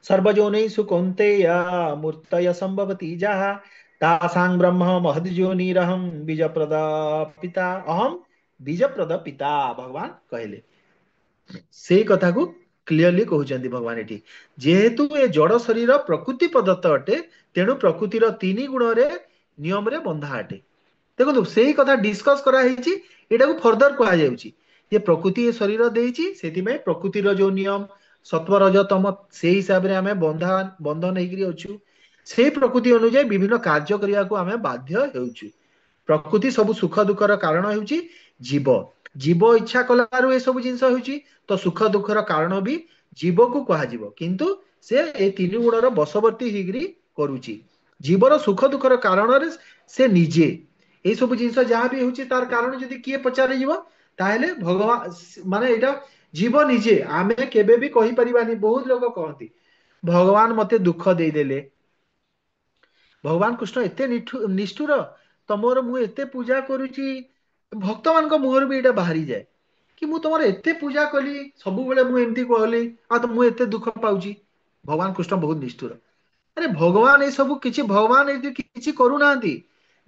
ସର୍ବଯୋନିଷୁ କୌନ୍ତେୟ ମୂର୍ତ୍ତୟ ସମ୍ଭବତି ଯାହା ତାସାଂ ବ୍ରହ୍ମ ମହଦ୍ଯୋନିରହଂ ବୀଜପ୍ରଦ ପିତା, ଅହಂ ବୀଜପ୍ରଦ ପିତା, ଭଗବାନ କହିଲେ। ସେଇ କଥାକୁ କ୍ଲିୟରଲି କହୁଛନ୍ତି ଭଗବାନ ଏଠି। ଯେହେତୁ ଏ ଜଡ ଶରୀର ପ୍ରକୃତି ପ୍ରଦତ୍ତ ଅଟେ, ତେଣୁ ପ୍ରକୃତିର 3 ଗୁଣରେ ନିୟମରେ ବନ୍ଧା ଅଟେ। ଦେଖନ୍ତୁ ସେଇ କଥା ଡିସ୍କସ କରାହେଇଛି, ଏଟାକୁ ଫର୍ଦର କୁହାଯାଉଛି ଯେ ପ୍ରକୃତି ଏ ଶରୀର ଦେଇଛି, ସେଥିପାଇଁ ପ୍ରକୃତିର ଯୋଉ ନିୟମ ସତ୍ଵ ରଜ ତମ, ସେଇ ହିସାବରେ ଆମେ ବନ୍ଧନ ହେଇକିରି ଅଛୁ। ସେଇ ପ୍ରକୃତି ଅନୁଯାୟୀ ବିଭିନ୍ନ କାର୍ଯ୍ୟ କରିବାକୁ ଆମେ ବାଧ୍ୟ ହେଉଛୁ। ପ୍ରକୃତି ସବୁ ସୁଖ ଦୁଃଖର କାରଣ ହେଉଛି ଜୀବ। ଜୀବ ଇଚ୍ଛା କଲାରୁ ଏସବୁ ଜିନିଷ ହେଉଛି, ତ ସୁଖ ଦୁଃଖର କାରଣ ବି ଜୀବକୁ କୁହାଯିବ। କିନ୍ତୁ ସେ ଏଇ 3 ଗୁଣର ବଶବର୍ତ୍ତୀ ହେଇକିରି କରୁଛି। ଜୀବର ସୁଖ ଦୁଃଖର କାରଣରେ ସେ ନିଜେ, ଏଇ ସବୁ ଜିନିଷ ଯାହା ବି ହେଉଛି ତାର କାରଣ ଯଦି କିଏ ପଚାରିଯିବ, ତାହେଲେ ଭଗବାନ, ମାନେ ଏଇଟା ଜୀବ ନିଜେ। ଆମେ କେବେ ବି କହିପାରିବାନି। ବହୁତ ଲୋକ କହନ୍ତି ଭଗବାନ ମତେ ଦୁଃଖ ଦେଇଦେଲେ, ଭଗବାନ କୃଷ୍ଣ ଏତେ ନିଷ୍ଠୁର, ତମର ମୁଁ ଏତେ ପୂଜା କରୁଛି। ଭକ୍ତମାନଙ୍କ ମୁହଁରୁ ବି ଏଇଟା ବାହାରିଯାଏ କି ମୁଁ ତମର ଏତେ ପୂଜା କଲି, ସବୁବେଳେ ମୁଁ ଏମିତି କହିଲି, ଆଉ ତ ମୁଁ ଏତେ ଦୁଃଖ ପାଉଛି। भगवान कृष्ण बहुत निष्ठुर। अरे भगवान ये सब किछि भगवान ये किछि करूनांती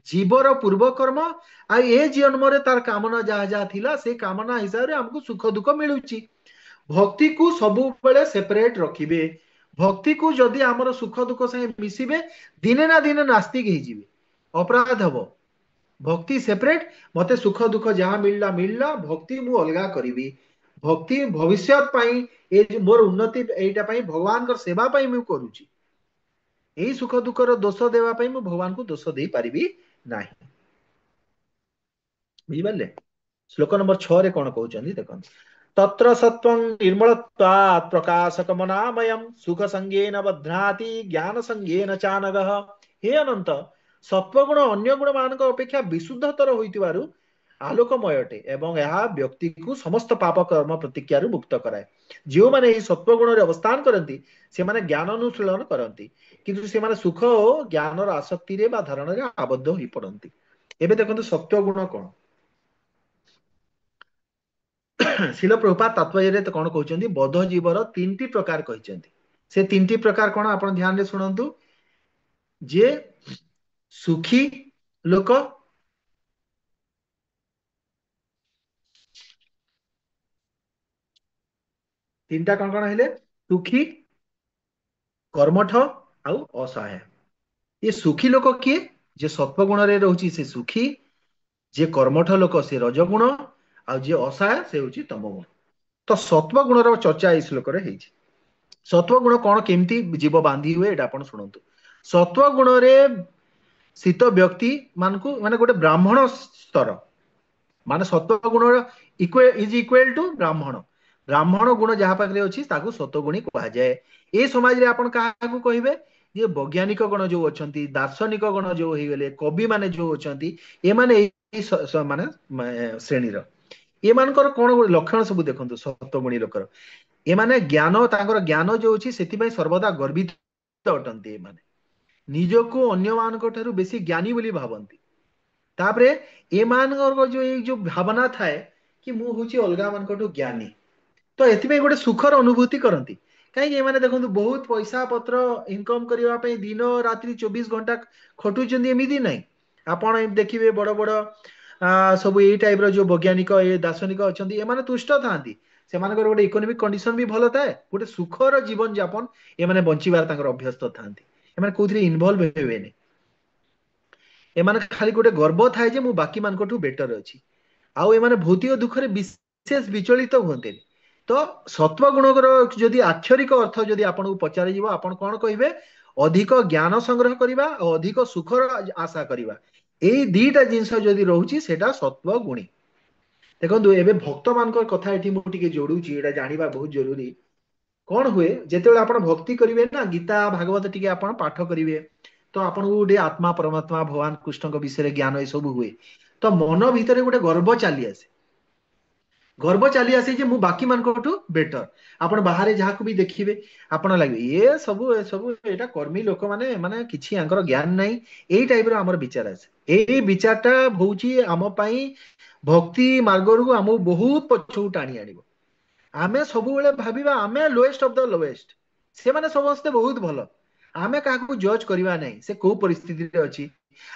जीवर पूर्व कर्म आ ए जन्म रे तार कामना जहा जहा थिला से कामना हिसाब रे हमको सुख दुख मिलुची। भक्ति को सबु बेले सेपरेट रखिबे। भक्ति को जदि हमर सुख दुख संगे मिसिबे दिने ना दिने नास्तिक ही जीवे अपराध हबो। भक्ति सेपरेट मते सुख दुख जहा मिलला मिलला भक्ति मु अलगा करिवि। भक्ति भविष्यत पाई ए जो मोर उन्नति एटा पाई भगवान कर सेवा पाई मु करूची। एही सुख दुख रो दोष देवा पाई मु भगवान को दोष देई परिबी नाही। बुझिबले श्लोक नंबर 6 रे कोन कहउचंदी देखन तत्र सत्वं निर्मलत्वात् प्रकाशकमनामयं सुख संगेन बध्नाति ज्ञान संगेन चानगः। हे अनंत सत्वगुण अन्य गुण मानक अपेक्षा विशुद्धतर होइतिबारु आलोकमयटे एवं यह व्यक्ति को समस्त पाप कर्म प्रतिक्रियारु मुक्त कराए। जो माने एही सत्वगुण रे अवस्थान करंती से माने ज्ञान अनुशीलन करंती किंतु से माने सुख ओ ज्ञान र आसक्ति रे बा धारण रे आबद्ध होई पड़ंती। एबे देखंतु सत्वगुण कोन शिल प्रभुपाद तात्पर्य तो कौन कहते बौद्ध जीवर 3टी प्रकार कहते। से 3टी प्रकार कौन आप ध्यान रे शुणु जे सुखी लोक तीनटा कौन कौन है सुखी कर्मठ आउ असहाय। ये सुखी लोक किए जे सत्वगुण रे रहउची से सुखी जे कर्मठ लोक से रजगुण आ जे असहाय से होची तमगुण। तो सत्वगुण रो चर्चा इस श्लोक रे हेछि। सत्वगुण कौन केमती जीव बांधी हुए एटा आपण सुनंतु। सत्वगुण रे शीत व्यक्ति मानकु माने गोटे ब्राह्मण स्तर माने सत्वगुण इज इक्वल टू ब्राह्मण। ब्राह्मण गुण जहाँ पाखरे अछि ताकू सत्वगुणी कहा जाए। ए समाज रे आपण काहाकू कहिबे जे वैज्ञानिक गण जो अछंती दार्शनिक गण जो होई गेले कवि माने जो अछंती ए माने माने श्रेणी रो ए मानकर कोन लक्षण सब देखंतु सत्वगुणी लोकर ए माने ज्ञान तांकर ज्ञान जो अछि सेति पय सर्वदा गर्वित अटंती। ए माने निजको अन्य मानक ठारू बेसी ज्ञानी बोली भाबंती। तापरे ए मानकर जो ए जो भावना थाए कि मु होची अलगा मानकटू ज्ञानी तो एथिपे गोटे सुखर अनुभूति करंती। कहीं माने देखंतु बहुत पैसा पत्र इनकम करबा पय दिन रात्रि 24 घंटा खटुचंदी एमिदी नाही। आपण देखिबे बड़ बड़ सब ए टाइप रो जो वैज्ञानिक ए दार्शनिक अछंती ए माने तुष्ट थांती से मानकर गोटे इकोनॉमिक कंडीशन भी भलो थाए गोटे सुखर जीवन यापन ए माने बंचिबार तांकर अभ्यस्त थांती। ए माने कोथि इन्वॉल्व हेबेनी ए माने खाली गोटे गर्व थाए जे मु बाकी मानकटू बेटर अछि आउ ए माने भौतिक दुख रे विशेष विचलित होते। तो सत्वगुण जदि आक्षरिक अर्थ जदि आपन को पचारि जीव आपन कोन कहिबे अधिक ज्ञान संग्रह करिबा और अधिक सुखर आशा करिबा एई दीटा जिंस जदि रहउची सेटा सत्वगुणी। देखंतु एबे भक्त मानकर कथा एठी मु टिके जोडुची एटा जानिबा बहुत जरूरी। कौन हुए जेतेबेले आपण भक्ति करिवे ना गीता भागवत टिके आपण पाठ करिवे तो आपण को गोटे आत्मा परमात्मा भगवान कृष्ण को विषय ज्ञान ए सब हुए तो मन भीतर गोटे गर्व चली आसे। गर्व चली आसे जे मु बाकी मानकटू बेटर। आपण बाहर जहां भी देखिबे आपण लागबे ये सब एटा कर्मी लोक माने माने किछि आंकर ज्ञान नाही एई टाइप रो हमर विचार आसे। एई विचारटा भौची आम पई भक्ति मार्ग रु हम बहुत पछू टाणी आनिबो। आमे सब बेले भाबिबा आमे लोएस्ट ऑफ द लोएस्ट से माने समस्त बहुत भलो आमे काहकू जज करबा नाही से को परिस्थिति रे अछि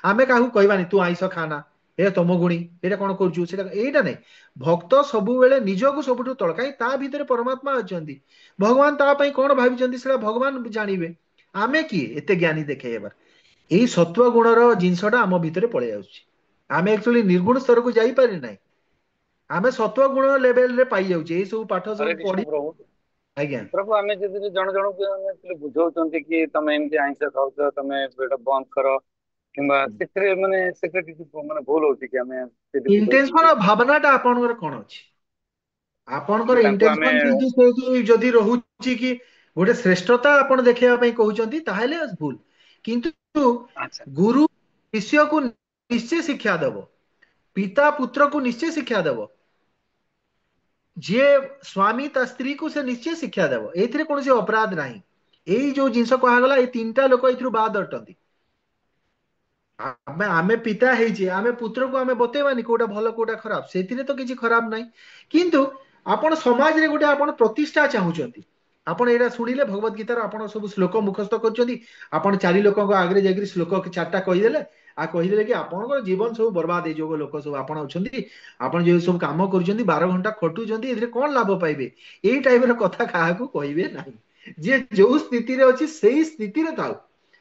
आमे काहू कहबानी तू आइस खाना ए तम गुणी एटा कोन करजु सेटा एटा नै। भक्त सब बेले निजको सबटु तळकाई ता भितरे परमात्मा अछंती भगवान ता पई कोन भाबिचंती सेटा भगवान जानिबे आमे की एते ज्ञानी देखे एबार एई सत्व गुण रो जिंसटा हम भितरे पळे आउची। आमे एक्चुअली निर्गुण स्तर को जाई पारि नाही आमे सत्व गुण लेवल रे पाई जाउची ए सब पाठ हरे सब कृष्ण पढी। प्रभु आज्ञा प्रभु आमे जदि जण जण को बुझाउचंती कि तमे एमती आइंस खाउछ तमे पेट बंद कर किंबा सेक्रे माने सेक्रे किछि माने भूल होची कि आमे इंटेंशन भावनाटा आपनकर कोन अछि आपनकर तांको आमे इंटेंशन जदि से जदि रहउची कि गोटे श्रेष्ठता आपण देखैबा पई कहउचंती ताहेले भूल किंतु अच्छा गुरु शिष्य को निश्चय शिक्षा देव पिता पुत्र को निश्चय शिक्षा देव जे स्वामी ता स्त्री को से निश्चय शिक्षा देव एथिरे कोनोसी अपराध नाही। एई जो जिंस कहा गला ए तीनटा लोक एथिरु बाद अटंती। आमे आमे पिता हेछि आमे पुत्र को आमे बतेबानी कोटा भलो कोटा खराब सेथिरे तो किछि खराब नाही किंतु आपण समाज रे गोटे आपण प्रतिष्ठा चाहुचंती आपण एटा शुणिले भगवत गीतार आपण सब श्लोक मुखस्थ कर आपण 4 लोक आगे जाकर श्लोक 4टा कहीदेले आ कहीदेले कि आपण जीवन सब बर्बाद हो जो लोक सब आपण अच्छी आपण जो सब काम कर 12 घंटा खटुंट ए कौन लाभ पाइबे यही टाइप कथा क्या कहे ना जी जो स्थिति अच्छी से स्थिति थाउ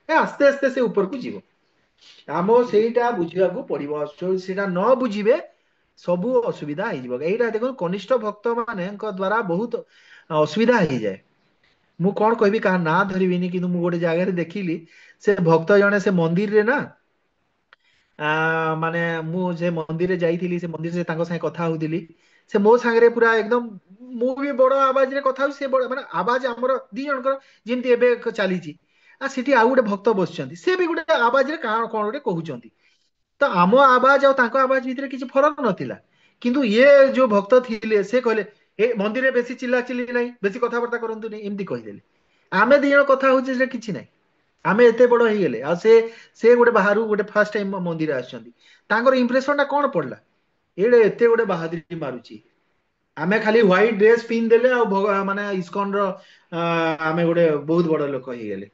आस्ते आस्ते से ऊपर को जीव आम सेटा बुझा पड़ो सेटा न बुझे सबू असुविधा हो देखो कनिष्ठ भक्त मान द्वारा बहुत असुविधा हो जाए मु कौन कहबी कहा ना धरबिनी कि गोटे जगार देखिली से भक्त जने से मंदिर रे ना माने मु से मंदिर रे जाइथिली से मंदिर से तांको संगे कथा होतिली से मो संगे पूरा एकदम मु भी बड़ आवाज रे कथा से बड़ माने आवाज हमर दी जनकर जेमती एबे चली छी आ सिटी आ गोटे भक्त बसचंती से भी गोटे आवाज रे कहा कोन गोटे कहउचंती तो आम आवाज और तांको आवाज भीतर किसी फरक नथिला किंतु ये जो भक्त थिले से कहले ए मंदिर रे बेसी चिल्ला चिल्ली नहीं बेसी कथाबार्ता करंतु नहीं एमती कहिदेले आमे दी जण कथा होचे से किछि नहीं आमे एते बड़ हो गेले आ से गोटे बाहर गोटे फर्स्ट टाइम मंदिर आछंती तांकर इंप्रेशन टा कोन पड़ला एडे एते गोटे बहादुरी मारुची आमे खाली व्हाइट ड्रेस पिन देले आ माने इस्कॉन रो आमे गोटे बहुत बड़ लोक हो गेले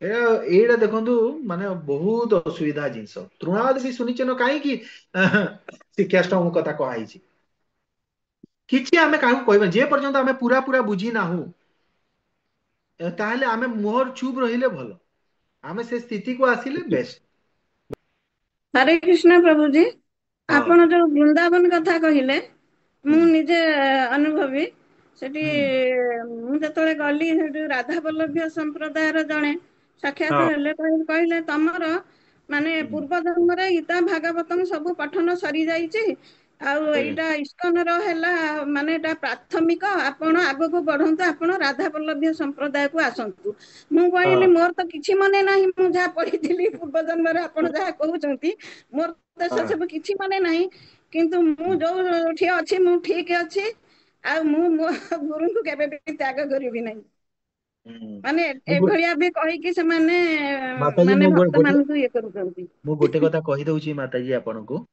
एटा देखु माने बहुत असुविधा जिनस तृणाद भी सुनिचन कहीं शिक्षाष्टम कथा कही किसी आमे क्या कहबा जे पर्यंत आमे पूरा पूरा बुझी ना ताहले आमे मोहर चुप रहिले भल आमे से स्थिति को आसिले बेस्ट हरे कृष्ण प्रभु जी हाँ आपण जो वृंदावन कथा कहिले मु हम्म निजे अनुभवी सेठी हम्म मु जतले गली सेठी राधा वल्लभ संप्रदायर जणे साक्षात हाँ हेले कहले तमर माने हम्म पूर्व जन्म रे गीता भागवतम सब पठन सरी जाइछि आउ हम्म एटा इस्कन रो हैला माने एटा प्राथमिक आपण आगो को बढ़ंतु आपण राधा वल्लभ संप्रदाय को आसंतु मु कहली हाँ मोर तो किछि मने नाही मु जा पढिथिली पूर्व जन्म रे आपण जा कहउचंती मोर तो से हाँ सब किछि मने नाही किंतु मु जो ठी अछि मु ठीक अछि आ मु मो गुरु को केबे भी त्याग करिवि नाही हम्म माने मु गो- एभलिया भी कहि कि से माने माताजी माने मु भक्त गोटे मान को ये करूचंती मु गोटे कथा कहि दउची माताजी आपन को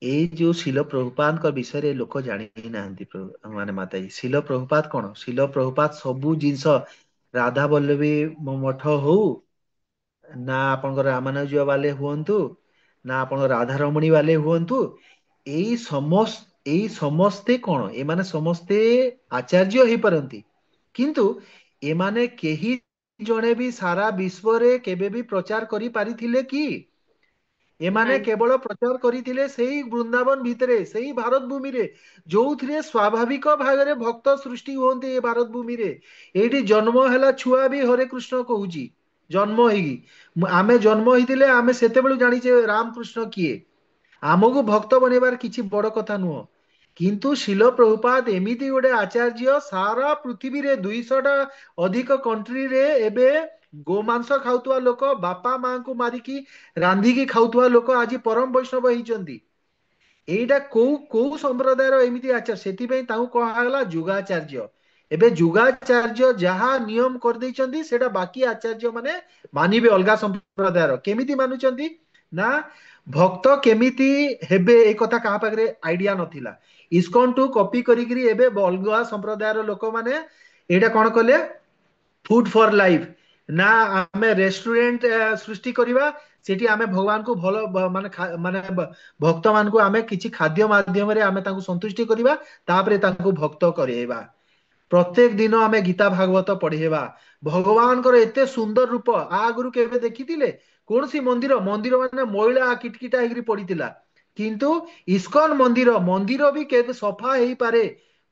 एई जो शिल प्रभुपाद विषय रे लोक जानी नाहंती माने माताजी शिल प्रभुपाद कौन शिल प्रभुपाद सबू जिनस राधा वल्लभी मठ हो ना आपन रामानुज वाले हुअन्तु ना आपन राधा रमणी वाले हुअन्तु एई समस्ते कौन एमाने समस्ते आचार्य ही परंती किंतु एमाने केही जणे भी सारा विश्व रे केबे भी प्रचार करि पारिथिले कि एमाने नाही केवल प्रचार करिथिले सेई वृंदावन भितरे सेई भारत भूमि रे जोउथिरे स्वाभाविक भागरे भक्त सृष्टि होंते ए भारत भूमि रे एठी जन्म हैला छुआ भी हरे कृष्ण कहूची जन्म होगी आमे जन्म होइतिले आमे सेतेबेलु जानिचे राम कृष्ण किए आमको भक्त बनेबार किछि बड़ कथा नुह किंतु शिल प्रभुपाद एमिति गोटे आचार्य सारा पृथ्वी रे 200 टा अधिक कंट्री रे एबे गोमांस खाउतवा लोक बापा मां को मारिकी रांधिकी खाउतवा लोक आज परम वैष्णव होइचंती एइटा को संप्रदायर एमिति आचार्य सेति ताऊ कहाला जुगाचार्य एबे जुगाचार्य जहा नियम कर देइचंती सेटा बाकी आचार्य माने मानिबे अलगा संप्रदायर केमिति मानुचंती ना भक्त केमिति हेबे ए कथा कहा पाखरे आइडिया नथिला इस्कॉन टू कॉपी करिकरी एबे अलगा संप्रदायर लोक माने एटा कोन कले फूड फॉर लाइफ ना आमे रेस्टोरेंट सृष्टि करिवा सेठी आमे भगवान को भलो माने माने भक्त मान को आमे किछि खाद्य माध्यम रे आमे तांको संतुष्टि करिवा तापरे तांको भक्त करेबा प्रत्येक दिन आमे गीता भागवत पढ़ेबा भगवान को एते सुंदर रूप आगुरु केबे देखिथिले कौन सी मंदिर मंदिर माने मैला किटकिटा हेगरी पड़ीतिला किंतु इस्कन मंदिर मंदिर भी केबे सफा हेई पारे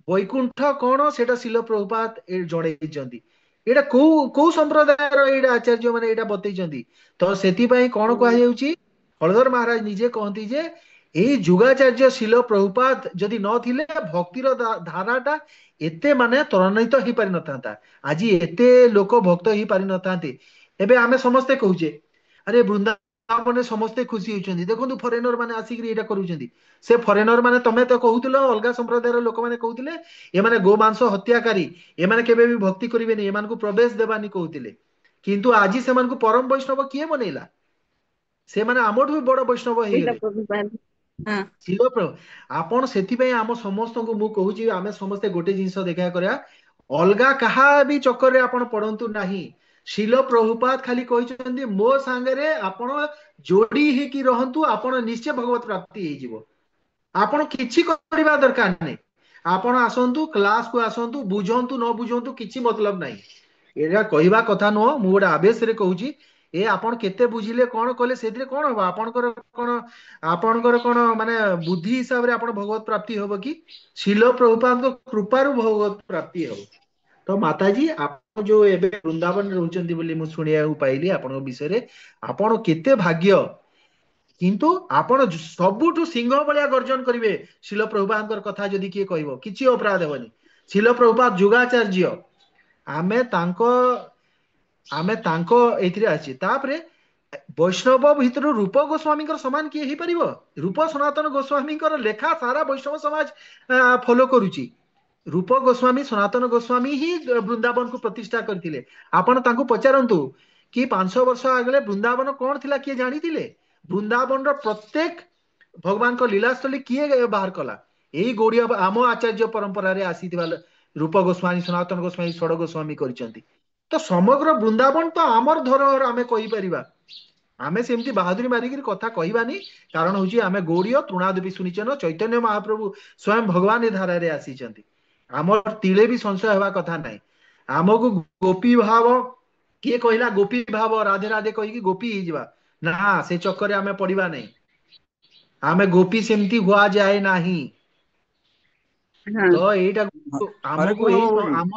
वैकुंठ कौन सेटा शिल प्रभुपाद जणेइचंती एटा को संप्रदायर एटा आचार्य माने एटा बतैचंती तो सेति पई कोन कहै जाउची हलधर महाराज निजे कहंती जे एई जुगाचार्य शिल प्रभुपाद जदि न थिले भक्तिर धाराटा एते माने त्वरान्वित ही पारि नथांता आज एते लोक भक्त ही पारि नथांते एबे आमे समस्ते कहूचे अरे वृंदावन समस्ते खुशी होइचंती देखंतु फॉरेनर माने आसिकरी एटा करूचंती से फॉरेनर माने तमे तो कहूतिलो अलगा संप्रदायर लोक माने कहूतिले ए माने गोमांस हत्याकारी ए माने केबे भी भक्ति करिवेनी ए मान को प्रवेश देबानी कहूतिले किंतु आज से मान को परम वैष्णव किए बनेला से माने आमठु भी बड़ वैष्णव एटा हेगले प्रभुपाद ହଁ ଶିଳ ପ୍ରଭୁ ଆପଣ ସେଥିପାଇଁ ଆମ ସମସ୍ତଙ୍କୁ ମୁଁ କହୁଛି ଆମେ ସମସ୍ତେ ଗୋଟେ ଜିନିଷ ଦେଖା କରିବା ଅଲଗା କାହା ବି ଚକ୍କରରେ ଆପଣ ପଡନ୍ତୁ ନାହିଁ। ଶିଳ ପ୍ରଭୁପାଦ ଖାଲି କହିଛନ୍ତି ମୋ ସାଙ୍ଗରେ ଆପଣ ଯୋଡି ହେଇକି ରହନ୍ତୁ ଆପଣ ନିଶ୍ଚୟ ଭଗବତ ପ୍ରାପ୍ତି ହେଇଯିବ। ଆପଣ କିଛି କରିବା ଦରକାର ନାହିଁ। ଆପଣ ଆସନ୍ତୁ କ୍ଲାସକୁ ଆସନ୍ତୁ ବୁଝନ୍ତୁ ନ ବୁଝନ୍ତୁ କିଛି ମତଲବ ନାହିଁ। ଏଇଟା କହିବା କଥା ନୁହଁ ମୁଁ ଗୋଟେ ଆବେଶରେ କହୁଛି। ଏ ଆପଣ କେତେ ବୁଝିଲେ କଣ କଲେ ସେଥିରେ କଣ ହବ ଆପଣଙ୍କର କଣ ମାନେ ବୁଦ୍ଧି ହିସାବରେ ଆପଣ ଭଗବତ ପ୍ରାପ୍ତି ହବ କି? ଶିଳ ପ୍ରଭୁପାଦଙ୍କ କୃପାରୁ ଭଗବତ ପ୍ରାପ୍ତି ହବ। ତ ମାତାଜୀ ଆପଣ ଯୋଉ ଏବେ ବୃନ୍ଦାବନରେ ରହୁଛନ୍ତି ବୋଲି ମୁଁ ଶୁଣିବାକୁ ପାଇଲି ଆପଣଙ୍କ ବିଷୟରେ ଆପଣ କେତେ ଭାଗ୍ୟ। କିନ୍ତୁ ଆପଣ ସବୁଠୁ ସିଂହ ଭଳିଆ ଗର୍ଜନ କରିବେ ଶିଳ ପ୍ରଭୁପାଦଙ୍କର କଥା ଯଦି କିଏ କହିବ କିଛି ଅପରାଧ ହେବନି। ଶିଳ ପ୍ରଭୁପାଦ ଯୁଗାଚାର୍ଯ୍ୟ ଆମେ ତାଙ୍କ ଏଇଥିରେ ଆସିଛେ। ତାପରେ ବୈଷ୍ଣବ ଭିତରୁ ରୂପ ଗୋସ୍ୱାମୀଙ୍କର ସମାନ କିଏ ହେଇପାରିବ? ରୂପ ସନାତନ ଗୋସ୍ୱାମୀଙ୍କର ଲେଖା ସାରା ବୈଷ୍ଣବ ସମାଜ ଫଲୋ କରୁଛି। ରୂପ ଗୋସ୍ୱାମୀ ସନାତନ ଗୋସ୍ୱାମୀ ହିଁ ବୃନ୍ଦାବନକୁ ପ୍ରତିଷ୍ଠା କରିଥିଲେ। ଆପଣ ତାଙ୍କୁ ପଚାରନ୍ତୁ କି 500 ବର୍ଷ ଆଗରେ ବୃନ୍ଦାବନ କଣ ଥିଲା କିଏ ଜାଣିଥିଲେ? ବୃନ୍ଦାବନର ପ୍ରତ୍ୟେକ ଭଗବାନଙ୍କ ଲୀଳାସ୍ଥଳୀ କିଏ ବାହାର କଲା? ଏଇ ଗୌଡୀୟ ଆମ ଆଚାର୍ଯ୍ୟ ପରମ୍ପରାରେ ଆସିଥିବା ରୂପ ଗୋସ୍ୱାମୀ ସନାତନ ଗୋସ୍ୱାମୀ ଷଡ଼ ଗୋସ୍ୱାମୀ କରିଛନ୍ତି। ତ ସମଗ୍ର ବୃନ୍ଦାବନ ତ ଆମର ଧରୋହର ଆମେ କହିପାରିବା। ଆମେ ସେମିତି ବାହାଦୁରୀ ମାରିକିରି କଥା କହିବାନି। କାରଣ ହଉଛି ଆମେ ଗୌଡୀୟ ତୃଣାଦୁପି ସୁନିଚନ ଚୈତନ୍ୟ ମହାପ୍ରଭୁ ସ୍ୱୟଂ ଭଗବାନ ଏ ଧାରାରେ ଆସିଛନ୍ତି। ଆମର ତିଳେ ବି ସଂଶୟ ହେବା କଥା ନାହିଁ। ଆମକୁ ଗୋପୀ ଭାବ କିଏ କହିଲା ଗୋପୀ ଭାବ ରାଧେ ରାଧେ କହିକି ଗୋପୀ ହେଇଯିବା ନା ସେ ଚକ୍କରେ ଆମେ ପଡିବା ନାହିଁ। ଆମେ ଗୋପୀ ସେମିତି ହୁଆଯାଏ ନାହିଁ। ହଁ ତ ଏଇଟା ଥରେ ଆମକୁ କଣ ଏଇ ହଉନି ଆମ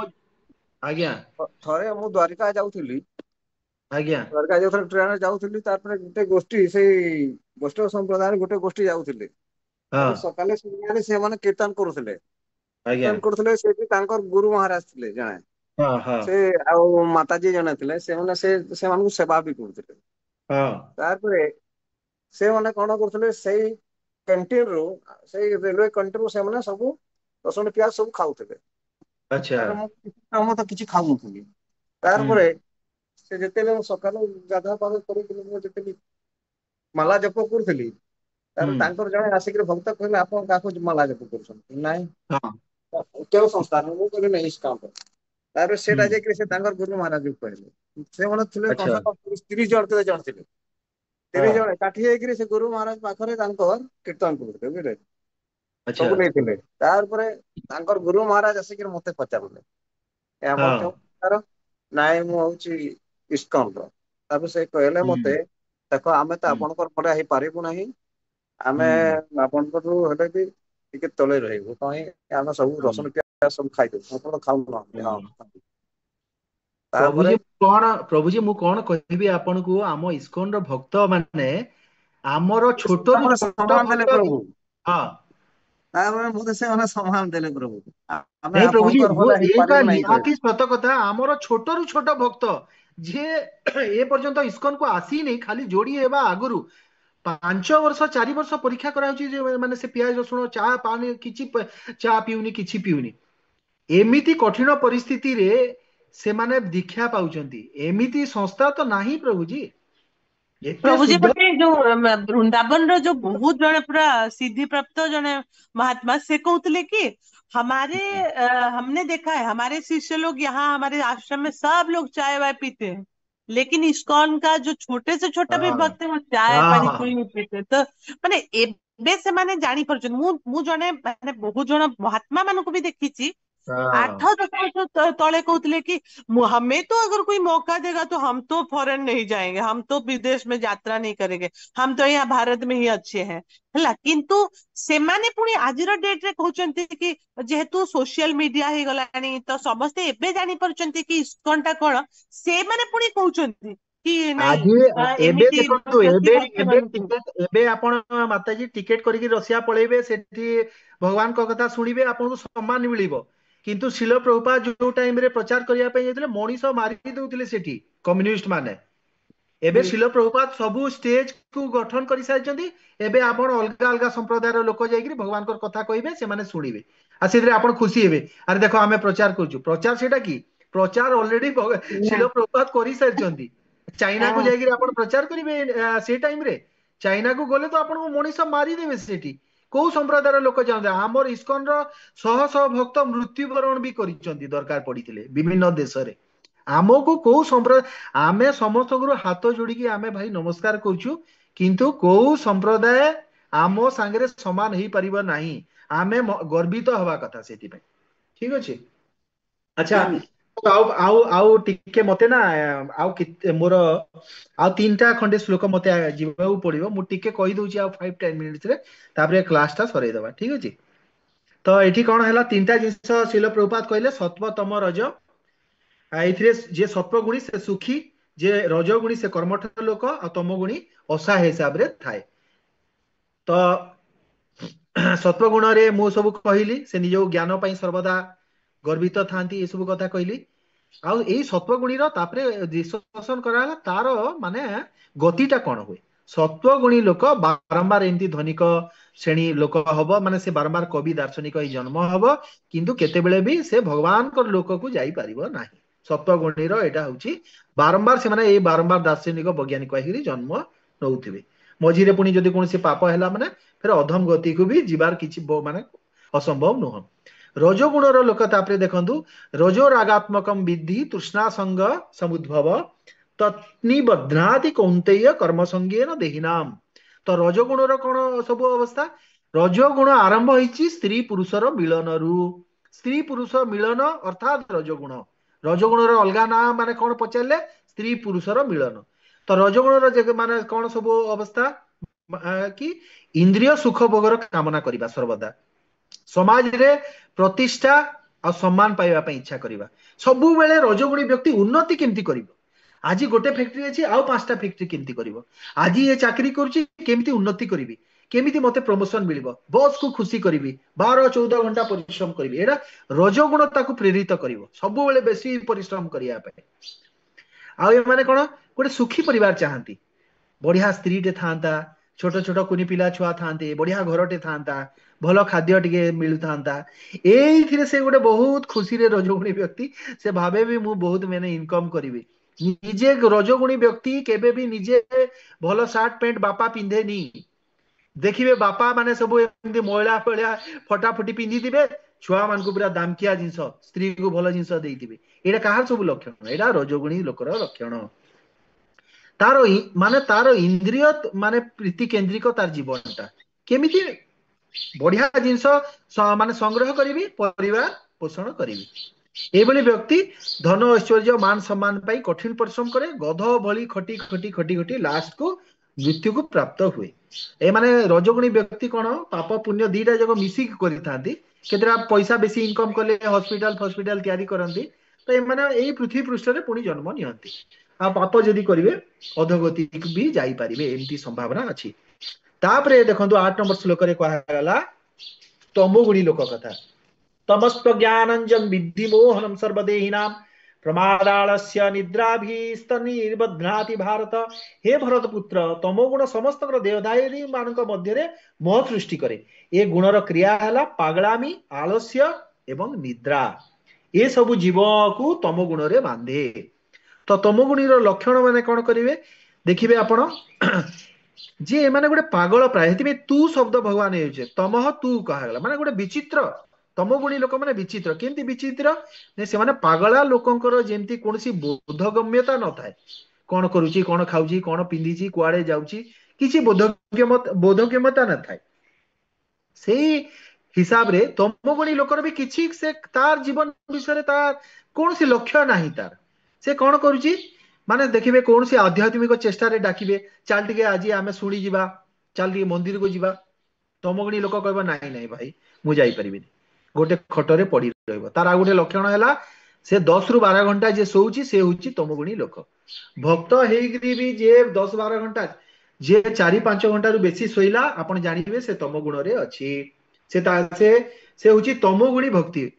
ଆଜ୍ଞା ଥରେ ମୁଁ ଦ୍ୱାରିକା ଯାଉଥିଲି। ଆଜ୍ଞା ଦ୍ୱାରକା ଯାଉଥିଲି ଟ୍ରେନରେ ଯାଉଥିଲି। ତାପରେ ଗୋଟେ ଗୋଷ୍ଠୀ ସେଇ ବୈଷ୍ଣବ ସମ୍ପ୍ରଦାୟରେ ଗୋଟେ ଗୋଷ୍ଠୀ ଯାଉଥିଲେ। ହଁ ତାପରେ ସକାଳେ ସନ୍ଧ୍ୟାରେ ସେମାନେ କୀର୍ତ୍ତନ କରୁଥିଲେ। ଆଜ୍ଞା କୀର୍ତ୍ତନ କରୁଥିଲେ ସେଠି ତାଙ୍କର ଗୁରୁ ମହାରାଜ ଥିଲେ ଜଣେ। ହଁ ହଁ ସେ ଆଉ ମାତାଜୀ ଜଣେ ଥିଲେ। ସେମାନେ ସେମାନଙ୍କୁ ସେବା ବି କରୁଥିଲେ। ହଁ ତାପରେ ସେମାନେ କଣ କରୁଥିଲେ ସେଇ କ୍ୟାଣ୍ଟିନରୁ ସେଇ ରେଲୱେ କ୍ୟାଣ୍ଟିନରୁ ସେମାନେ ସବୁ ରସୁଣ ପିଆଜ ସବୁ ଖାଉଥିଲେ। ଆଚ୍ଛା ତାପରେ ମୁଁ ତ କିଛି ଖାଉନଥିଲି। ହୁଁ ତାପରେ ସେ ଯେତେବେଳେ ସକାଳୁ ଗାଧୁଆ ପାଧୁଆ କରିକି ମୁଁ ଯେତେବେଳେ ମାଲା ଜପ କରୁଥିଲି। ହୁଁ ତାପରେ ତାଙ୍କର ଜଣେ ଆସିକିରି ଭକ୍ତ କହିଲେ ଆପଣ କାହାକୁ ମାଲା ଜପ କରୁଛନ୍ତି? ନାଇଁ ହଁ କେଉଁ ସଂସ୍ଥାନ? ମୁଁ କହିଲି ନାଇଁ ଇସ୍କନ। ତାପରେ ହୁଁ ସେଟା ଯାଇକିରି ସେ ତାଙ୍କର ଗୁରୁ ମହାରାଜଙ୍କୁ କହିଲେ। ସେମାନେ ଥିଲେ ଆଚ୍ଛା କମ ସେ କମ 30 ଜଣ ଥିଲେ। ହଁ 30 ଜଣ ଏକାଠି ହେଇକିରି ସେ ଗୁରୁ ମହାରାଜ ପାଖରେ ତାଙ୍କର କୀର୍ତ୍ତନ କରୁଥିଲେ ବୁଝିଲେ। ଆଚ୍ଛା ସବୁ ନେଇଥିଲେ। ତାପରେ ତାଙ୍କର ଗୁରୁ ମହାରାଜ ଆସିକିରି ମତେ ପଚାରିଲେ ଆପଣ ହଁ କେଉଁ ସଂସ୍ଥାର? ନାଇଁ ମୁଁ ହଉଛି ଇସ୍କନର। ତାପରେ ସେ କହିଲେ ହୁଁ ମତେ ଦେଖ ଆମେ ତ ହୁଁ ଆପଣଙ୍କର ଭଳିଆ ହେଇପାରିବୁ ନାହିଁ। ଆମେ ହୁଁ ଆପଣଙ୍କଠୁ ହେଲେ ବି ଟିକେ ତଳେ ରହିବୁ। କାହିଁ ଆମେ ସବୁ ହୁଁ ରସୁଣ ପିଆଜ ସବୁ ଖାଇଦବୁ। ଆପଣ ଖାଉନାହାନ୍ତି। ହଁ ହୁଁ ତାପରେ ପ୍ରଭୁଜୀ ମୁଁ କଣ କହିବି ଆପଣଙ୍କୁ ଆମ ଇସ୍କନର ଭକ୍ତ ମାନେ ଆମର ଛୋଟରୁ ଆମର ଛୋଟ ସମ୍ମାନ ଦେଲେ ଭକ୍ତ ପ୍ରଭୁ। ହଁ ତାପରେ ମତେ ସେମାନେ ସମ୍ମାନ ଦେଲେ ପ୍ରଭୁ। ଆମେ ନାଇଁ ପ୍ରଭୁଜୀ ଆପଣଙ୍କର ମୁଁ ଭଳିଆ ଏଇଟା ହେଇପାରିବୁ ନାହିଁ କହିଲେ। ନିହାତି ସତ କଥା। ଆମର ଛୋଟରୁ ଛୋଟ ଭକ୍ତ ଯିଏ ଏ ପର୍ଯ୍ୟନ୍ତ ଇସ୍କନକୁ ଆସିନି ଖାଲି ଯୋଡି ହେବା ଆଗରୁ 5 ବର୍ଷ 4 ବର୍ଷ ପରୀକ୍ଷା କରାଯାଉଛି ଯେ ମାନେ ସେ ପିଆଜ ରସୁଣ ଚା ପାଣି କିଛି ଚା ପିଉନି କିଛି ପିଉନି। ଏମିତି କଠିନ ପରିସ୍ଥିତିରେ ସେମାନେ ଦୀକ୍ଷା ପାଉଛନ୍ତି। ଏମିତି ସଂସ୍ଥା ତ ନାହିଁ ପ୍ରଭୁଜୀ। ଏତେ ପ୍ରଭୁଜୀ ଶୁଦ୍ଧ ଗୋଟେ ଯୋଉ ବୃନ୍ଦାବନର ଯୋଉ ବହୁତ ଜଣେ ପୁରା ସିद्धି ପ୍ରାପ୍ତ ଜଣେ महात्मा से कौतले कि हमारे हमने देखा है हमारे शिष्य लोग यहाँ हमारे आश्रम में सब लोग चाय वाय पीते हैं लेकिन इस्कॉन का जो छोटे से छोटा भी ହଁ भक्त है वो चाय पानी ହଁ कोई नहीं पीते तो माने ଏବେ ସେମାନେ ଜାଣି ପାରୁଛନ୍ତି ମୁଁ ଜଣେ ମାନେ ବହୁତ ଜଣ ମହାତ୍ମା ମାନଙ୍କୁ ବି ଦେଖିଛି ହଁ 8-10 ବର୍ଷ ତଳେ କହୁଥିଲେ कि हमें तो अगर कोई मौका देगा तो हम तो फॉरेन नहीं जाएंगे हम तो विदेश में यात्रा नहीं करेंगे हम तो यहाँ भारत में ही अच्छे हैं ହେଲା କିନ୍ତୁ ସେମାନେ ପୁଣି ଆଜିର ଡେଟ ରେ କହୁଛନ୍ତି କି ଯେହେତୁ ସୋସିଆଲ ମିଡିଆ ହେଇଗଲାଣି ତ ସମସ୍ତେ ଏବେ ଜାଣିପାରୁଛନ୍ତି କି ଇସ୍କନ ଟା କଣ ସେମାନେ ପୁଣି କହୁଛନ୍ତି କି ନାଇଁ ଆଜି ଏବେ ଏମିତି ଦେଖନ୍ତୁ ଜ୍ୟୋତି ଏବେ ଭକ୍ତ ଏବେ ମାନଙ୍କୁ ଟିକେଟ ଏବେ ଆପଣ ମାତାଜୀ ଟିକେଟ କରିକି ରଷିଆ ପଳେଇବେ ସେଠି ଭଗବାନଙ୍କ କଥା ଶୁଣିବେ ଆପଣଙ୍କୁ ସମ୍ମାନ ମିଳିବ। କିନ୍ତୁ ଶିଳ ପ୍ରଭୁପାଦ ଯୋଉ ଟାଇମରେ ପ୍ରଚାର କରିବା ପାଇଁ ଯାଇଥିଲେ ମଣିଷ ମାରି ଦଉଥିଲେ ସେଠି କମ୍ୟୁନିଷ୍ଟ ମାନେ। ଏବେ ଶିଳ ପ୍ରଭୁପାଦ ସବୁ ଷ୍ଟେଜ କୁ ଗଠନ କରିସାରିଛନ୍ତି। ଏବେ ଆପଣ ଅଲଗା ଅଲଗା ସମ୍ପ୍ରଦାୟର ଲୋକ ଯାଇକିରି ଭଗବାନଙ୍କର କଥା କହିବେ ସେମାନେ ଶୁଣିବେ। ଆଉ ସେଥିରେ ଆପଣ ଖୁସି ହେବେ ଆରେ ଦେଖ ଆମେ ପ୍ରଚାର କରୁଛୁ ପ୍ରଚାର ସେଇଟା କି ପ୍ରଚାର ଅଲରେଡି ଶିଳ ପ୍ରଭୁପାଦ କରିସାରିଛନ୍ତି। ଚାଇନାକୁ ଯାଇକିରି ଆପଣ ପ୍ରଚାର କରିବେ ସେଇ ଟାଇମରେ चाइना को गले तो आपन मनीष मारिदेवे सेठी कोउ संप्रदायर लोक जानते आमर इस्कन रो शह शह भक्त मृत्युवरण भी करिसंती दरकार पड़िथिले विभिन्न देश रे आमको कोउ संप्रदाय आमे समस्त हाथ जोड़ी आमे भाई नमस्कार करूछु किंतु कोउ संप्रदाय आमो सांगरे समान ही परिबो नाही आमे गर्वित हवा कथा सेठी पे ठीक अछि अच्छा आम आउ आउ आउ टिके मते ना आउ मोर आउ तीनटा खंडे श्लोक मते जीवाऊ पड़िबो मु टिके कहि दउची आउ 5-10 मिनिट्स रे तापरे क्लास ता सरै दबा ठीक अछि तो एठी कोन हला तीनटा जिंस शिल प्रभुपाद कहले सत्व तम रज एथिरे जे सत्व गुणी से सुखी जे रज गुणी से कर्मठ लोक आ तम गुणी असहाय हिसाब रे थाए तो सत्व गुण रे मु सब कहली से निजो ज्ञान पई सर्वदा गर्वित थांती ए सब कथा कहली आउ एई सत्व गुणी रो तापरे डिस्कशन कराला तार माने गतिटा कोन हुए सत्व गुणी लोक बारंबार एंती धनिक श्रेणी लोक हबो माने से बारंबार कवि दार्शनिक ही जन्म हबो किंतु केते बेले भी से भगवान को लोक को जाई परिबो नाही सत्व गुणी रो एटा होची बारंबार से माने ए बारंबार दार्शनिक वैज्ञानिक हिरी जन्म नउथिबे मझिरे पुनी जदि कोनसी पाप हैला माने फिर अधम गति को भी जीवार किछि माने असंभव नुह रजोगुण लोक तापरे देखंतु रजो रागात्मकम विद्धि तृष्णा संग समुद्भव तत्निबध्नाति कौंतेय कर्म संगेन देहिनाम तो रजोगुण कोन सब अवस्था रजोगुण आरंभ होईची स्त्री पुरुषर मिलन रु स्त्री पुरुष मिलन अर्थात रजोगुण अलगा ना माने कोन पचारले स्त्री पुरुषर मिलन तो रजोगुण माने कोन सब अवस्था कि इंद्रिय सुख भोगर कामना करिबा सर्वदा समाज रे प्रतिष्ठा आ सम्मान पाइबा पे इच्छा करिबा सबु बेले रजोगुणी व्यक्ति उन्नति केमती करिवो आज गोटे फैक्ट्री अछि आउ पांचटा फैक्ट्री केमती करिवो आज ये चाकरी करूची केमती उन्नति करिवि केमिति मते प्रमोशन मिलिबो बॉस को खुशी करिवि 12-14 घंटा परिश्रम करिवि एडा रजोगुण ताकू प्रेरित करिवो सबु बेले बेसी परिश्रम करिया पे आ ए माने कोन गोटे सुखी परिवार चाहंती बढ़िया स्त्री टे थांता छोट छोट कुनी पिला छुआ थांते बढ़िया घरटे थांता भल खाद्य टिके मिलु थांता एइथिरे से गोटे बहुत खुशी रे रजोगुणी व्यक्ति से भाबे भी मु बहुत मैंने इनकम करिवि निजे रजोगुणी व्यक्ति केबे भी निजे भल शर्ट पैंट बापा पिंधे नी देखिबे बापा माने सब एमती महिला पळिया फटाफटी पिंधि दिबे छुआ मान को पूरा दामकिया जिंस स्त्री को भल जिंस देइतिबे एडा काहार सब लक्षण एडा रजोगुणी लोकर लक्षण तार माने तार इंद्रिय माने प्रीति केंद्रिक तार जीवनटा केमिति बढ़िया जिंस माने संग्रह करिवि परिवार पोषण करिवि एभली व्यक्ति धन ऐश्वर्य मान सम्मान पाई कठिन परिश्रम करे गध भली खटी खटी खटी खटी लास्ट को मृत्यु को प्राप्त हुए ए माने रजोगुणी व्यक्ति कोन पाप पुण्य दीटा जग मिसी करि थांती केतरा पैसा बेसी इनकम करले हॉस्पिटल तयारी करंती तो ए माने एई पृथ्वी पृष्ठ रे पुनी जन्म नियंती आ पाप जदि करिवे अधोगति भी जाई परिबे एमती संभावना अछि तापरे देखंतु 8 नंबर श्लोक रे कहा गला तमोगुणी लोक कथा तमस्त्व ज्ञानंजं विद्धि मोहनम सर्वदेहिनाम प्रमादालस्य निद्राभिस्तनिर्बध्नाति भारत हे भरत पुत्र तमोगुण समस्त देहधारी मानक मध्य रे मोह सृष्टि करे ए गुणर क्रिया हला पागलामी आलस्य एवं निद्रा ए सब जीव को तमोगुण रे बांधे तो तमोगुणी लक्षण माने कौन करिवे देखिबे आपण जे माने गोटे पागल प्राय हेतिबे तू शब्द भगवान हेउचे तमह तू कहागला माने गोटे विचित्र तमोगुणी लोक माने विचित्र केमती विचित्र ने से माने पागला लोकंकर जेमती कोनसी बोधगम्यता न थाए कोन करूची कोन खाउची कोन पिंधीची कुआडे जाउची किछि बोधगम्यता न थाए सेही हिसाब रे तमोगुणी लोकर भी किछि से तार जीवन विषय तार कोनसी लक्ष्य नाही तार से कौन करुची माने देखिबे कौन सी आध्यात्मिक चेष्टा रे डाकिबे चाल टिके आज आमे सुनी जिबा चाल टिके मंदिर को जिबा तमोगुणी लोक कहबा नाही नाही भाई मु जाई परिबिनी गोटे खटरे पड़ी रहइबो तार आ गोटे लक्षण हैला से 10 रु 12 घंटा जे सोउची से होची तमोगुणी लोक भक्त हेइग्री भी जे 10-12 घंटा जे 4-5 घंटा रु बेसी सोइला आपण जानिबे से तमोगुण रे अछि से होची तमोगुणी भक्ति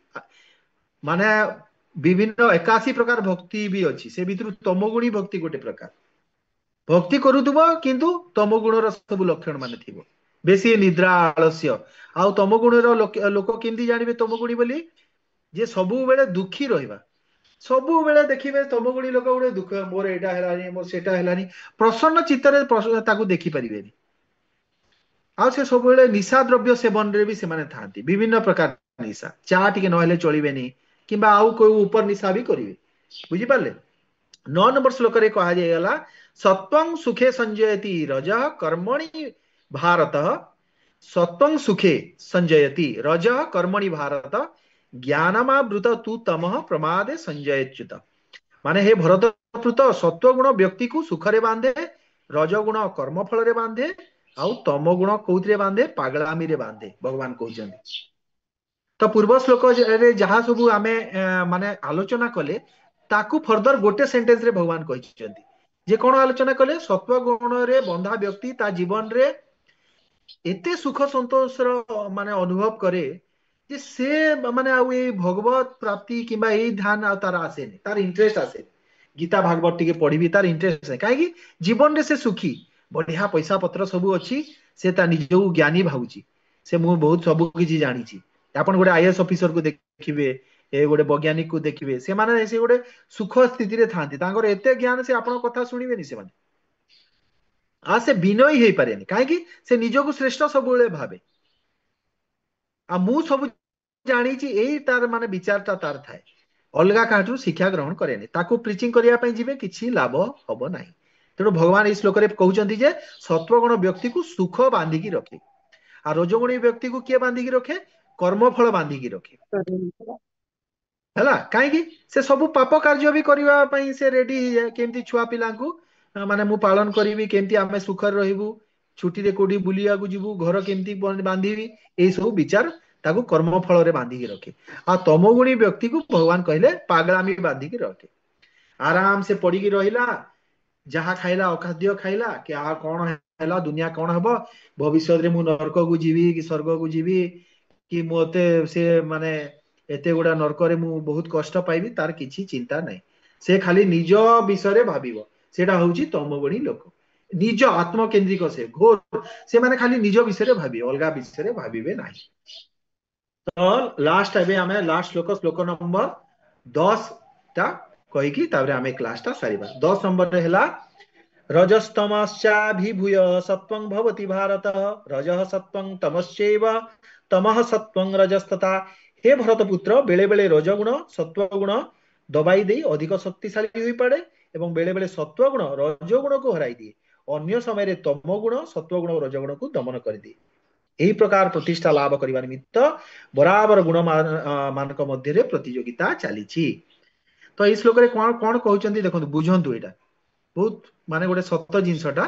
माने विभिन्न 81 प्रकार भक्ति भी अच्छी से भीतर तमोगुणी भक्ति गोटे प्रकार भक्ति करुथबो किंतु तमोगुण सब लक्षण माने थिबो बेसी निद्रा आलस्य आउ तमोगुण लोक केमती जानिबे तमोगुणी बोली जे सबु बेले दुखी रहइबा सबु बेले देखिबे तमोगुणी लोक गोटे दुख मोर एटा हेलानी मोर सेटा हेलानी प्रसन्न चित्तरे ताकू देखि परिबेनी ଆଉ ସେ ସବୁବେଳେ ନିଶା ଦ୍ରବ୍ୟ ସେବନରେ ବି ସେମାନେ ଥାନ୍ତି, ବିଭିନ୍ନ ପ୍ରକାର ନିଶା, ଚା ଟିକେ ନହେଲେ ଚଳିବେନି କିମ୍ବା ଆଉ କୋଉ ଉପର ନିଶା ବି କରିବେ। ବୁଝିପାରିଲେ? 9 ନମ୍ବର ଶ୍ଲୋକରେ କୁହାଯାଇଗଲା ସତ୍ୱଂ ସୁଖେ ସଞ୍ଜୟତି ରଜ କର୍ମଣି ଭାରତ, ସତ୍ୱଂ ସୁଖେ ସଞ୍ଜୟତି ରଜ କର୍ମଣି ଭାରତ, ଜ୍ଞାନମାବୃତ ତୁ ତମଃ ପ୍ରମାଦେ ସଞ୍ଜୟଚ୍ୟୁତ। ମାନେ हे ଭରତପୃତ, ସତ୍ୱ ଗୁଣ ବ୍ୟକ୍ତିକୁ ସୁଖରେ ବାନ୍ଧେ, ରଜ ଗୁଣ କର୍ମ ଫଳରେ ବାନ୍ଧେ, ଆଉ ତମ ଗୁଣ କୋଉଥିରେ ବାନ୍ଧେ? ପାଗଳାମୀରେ ବାନ୍ଧେ, ଭଗବାନ କହୁଛନ୍ତି। ତ ପୂର୍ବ ଶ୍ଲୋକରେ ଯାହା ସବୁ ଆମେ ମାନେ ଆଲୋଚନା କଲେ ତାକୁ ଫର୍ଦର ଗୋଟେ ସେଣ୍ଟେନ୍ସ ରେ ଭଗବାନ କହିଛନ୍ତି ଯେ କଣ ଆଲୋଚନା କଲେ? ସତ୍ୱ ଗୁଣରେ ବନ୍ଧା ବ୍ୟକ୍ତି ତା ଜୀବନରେ ଏତେ ସୁଖ ସନ୍ତୋଷର ମାନେ ଅନୁଭବ କରେ ଯେ ସେ ମାନେ ଆଉ ଏଇ ଭଗବତ ପ୍ରାପ୍ତି କିମ୍ବା ଏଇ ଧ୍ୟାନ ଆଉ ତାର ଆସେନି, ତାର ଇଣ୍ଟରେଷ୍ଟ ଆସେନି। ଗୀତା ଭାଗବତ ଟିକେ ପଢିବି, ତାର ଇଣ୍ଟରେଷ୍ଟ ନାହିଁ। କାହିଁକି? ଜୀବନରେ ସେ ସୁଖୀ, ବଢିଆ ପଇସା ପତ୍ର ସବୁ ଅଛି, ସେ ତା ନିଜକୁ ଜ୍ଞାନୀ ଭାବୁଛି, ସେ ମୁଁ ବହୁତ ସବୁ କିଛି ଜାଣିଛି। ଆପଣ ଗୋଟେ ଆଇଏଏସ୍ ଅଫିସରକୁ ଦେଖିବେ, ଏ ଗୋଟେ ବୈଜ୍ଞାନିକକୁ ଦେଖିବେ, ସେମାନେ ସେ ଗୋଟେ ସୁଖ ସ୍ଥିତିରେ ଥାନ୍ତି, ତାଙ୍କର ଏତେ ଜ୍ଞାନ ସେ ଆପଣଙ୍କ କଥା ଶୁଣିବେନି ସେମାନେ। ଆଉ ସେ ବିନୟୀ ହେଇପାରେନି, କାହିଁକି? ସେ ନିଜକୁ ଶ୍ରେଷ୍ଠ ସବୁବେଳେ ଭାବେ, ଆଉ ମୁଁ ସବୁ ଜାଣିଛି, ଏଇ ତାର ମାନେ ବିଚାରଟା ତାର ଥାଏ। ଅଲଗା କାହାଠୁ ଶିକ୍ଷା ଗ୍ରହଣ କରେନି, ତାକୁ ପ୍ରିଚିଂ କରିବା ପାଇଁ ଯିବେ କିଛି ଲାଭ ହବ ନାହିଁ। ତେଣୁ ଭଗବାନ ଏଇ ଶ୍ଲୋକରେ କହୁଛନ୍ତି ଯେ ସତ୍ୱଗୁଣ ବ୍ୟକ୍ତିକୁ ସୁଖ ବାନ୍ଧିକି ରଖେ, ଆଉ ରଜଗୁଣୀ ବ୍ୟକ୍ତିକୁ କିଏ ବାନ୍ଧିକି ରଖେ? କର୍ମଫଳ ବାନ୍ଧିକି ରଖେ। ହେଲା, କାହିଁକି? ସେ ସବୁ ପାପ କାର୍ଯ୍ୟ ବି କରିବା ପାଇଁ ସେ ରେଡି ହେଇଯାଏ। କେମିତି ଛୁଆ ପିଲାଙ୍କୁ ମାନେ ମୁଁ ପାଳନ କରିବି, କେମିତି ଆମେ ସୁଖରେ ରହିବୁ, ଛୁଟିରେ କୋଉଠି ବୁଲିବାକୁ ଯିବୁ, ଘର କେମିତି ବାନ୍ଧିବି, ଏଇ ସବୁ ବିଚାର ତାକୁ କର୍ମ ଫଳରେ ବାନ୍ଧିକି ରଖେ। ଆଉ ତମଗୁଣୀ ବ୍ୟକ୍ତିକୁ ଭଗବାନ କହିଲେ ପାଗଳାମୀ ବାନ୍ଧିକି ରଖେ। ଆରାମ ସେ ପଡିକି ରହିଲା, ଯାହା ଖାଇଲା ଅଖାଦ୍ୟ ଖାଇଲା, କି ଆଉ କଣ ହେଲା, ଦୁନିଆ କଣ ହବ, ଭବିଷ୍ୟତରେ ମୁଁ ନରକକୁ ଯିବି କି ସ୍ୱର୍ଗକୁ ଯିବି, କି ମତେ ସେ ମାନେ ଏତେ ଗୁଡା ନରକରେ ମୁଁ ବହୁତ କଷ୍ଟ ପାଇବି, ତାର କିଛି ଚିନ୍ତା ନାହିଁ। ସେ ଖାଲି ନିଜ ବିଷୟରେ ଭାବିବ, ସେଇଟା ହଉଛି ତମଗୁଣୀ ଲୋକ। ନିଜ ଆତ୍ମକେନ୍ଦ୍ରିକ ସେ ଘୋର, ସେମାନେ ଖାଲି ନିଜ ବିଷୟରେ ଭାବିବେ, ଅଲଗା ବିଷୟରେ ଭାବିବେ ନାହିଁ। ତ ଲାଷ୍ଟ ଏବେ ଆମେ ଲାଷ୍ଟ ଶ୍ଲୋକ ନମ୍ବର 10 ଟା କହିକି ତାପରେ ଆମେ କ୍ଲାସଟା ସାରିବା। 10 ନମ୍ବରରେ ହେଲା ରଜस्तमश्चाभिभूय सत्वं भवति भारत, रजः सत्वं तमश्चैव तमः सत्वं रजस्तथा। हे भरत पुत्र, बेले बेले रजगुण सत्वगुण दबाई देई अधिक शक्तिशाली होई पड़े ଏବଂ ବେଳେ ବେଳେ ସତ୍ୱଗୁଣ ରଜଗୁଣକୁ ହରାଇ ଦିଏ, ଅନ୍ୟ ସମୟରେ ତମଗୁଣ ସତ୍ୱଗୁଣ ଓ ରଜଗୁଣକୁ ଦମନ କରିଦିଏ। ଏହି ପ୍ରକାର ପ୍ରତିଷ୍ଠା ଲାଭ କରିବା ନିମିତ୍ତ ବରାବର ଗୁଣ ମାନଙ୍କ ମଧ୍ୟରେ ପ୍ରତିଯୋଗିତା ଚାଲିଛି। ତ ଏଇ ଶ୍ଲୋକରେ କଣ କଣ କହୁଛନ୍ତି ଦେଖନ୍ତୁ, ବୁଝନ୍ତୁ, ଏଇଟା ବହୁତ ମାନେ ଗୋଟେ ସତ ଜିନିଷଟା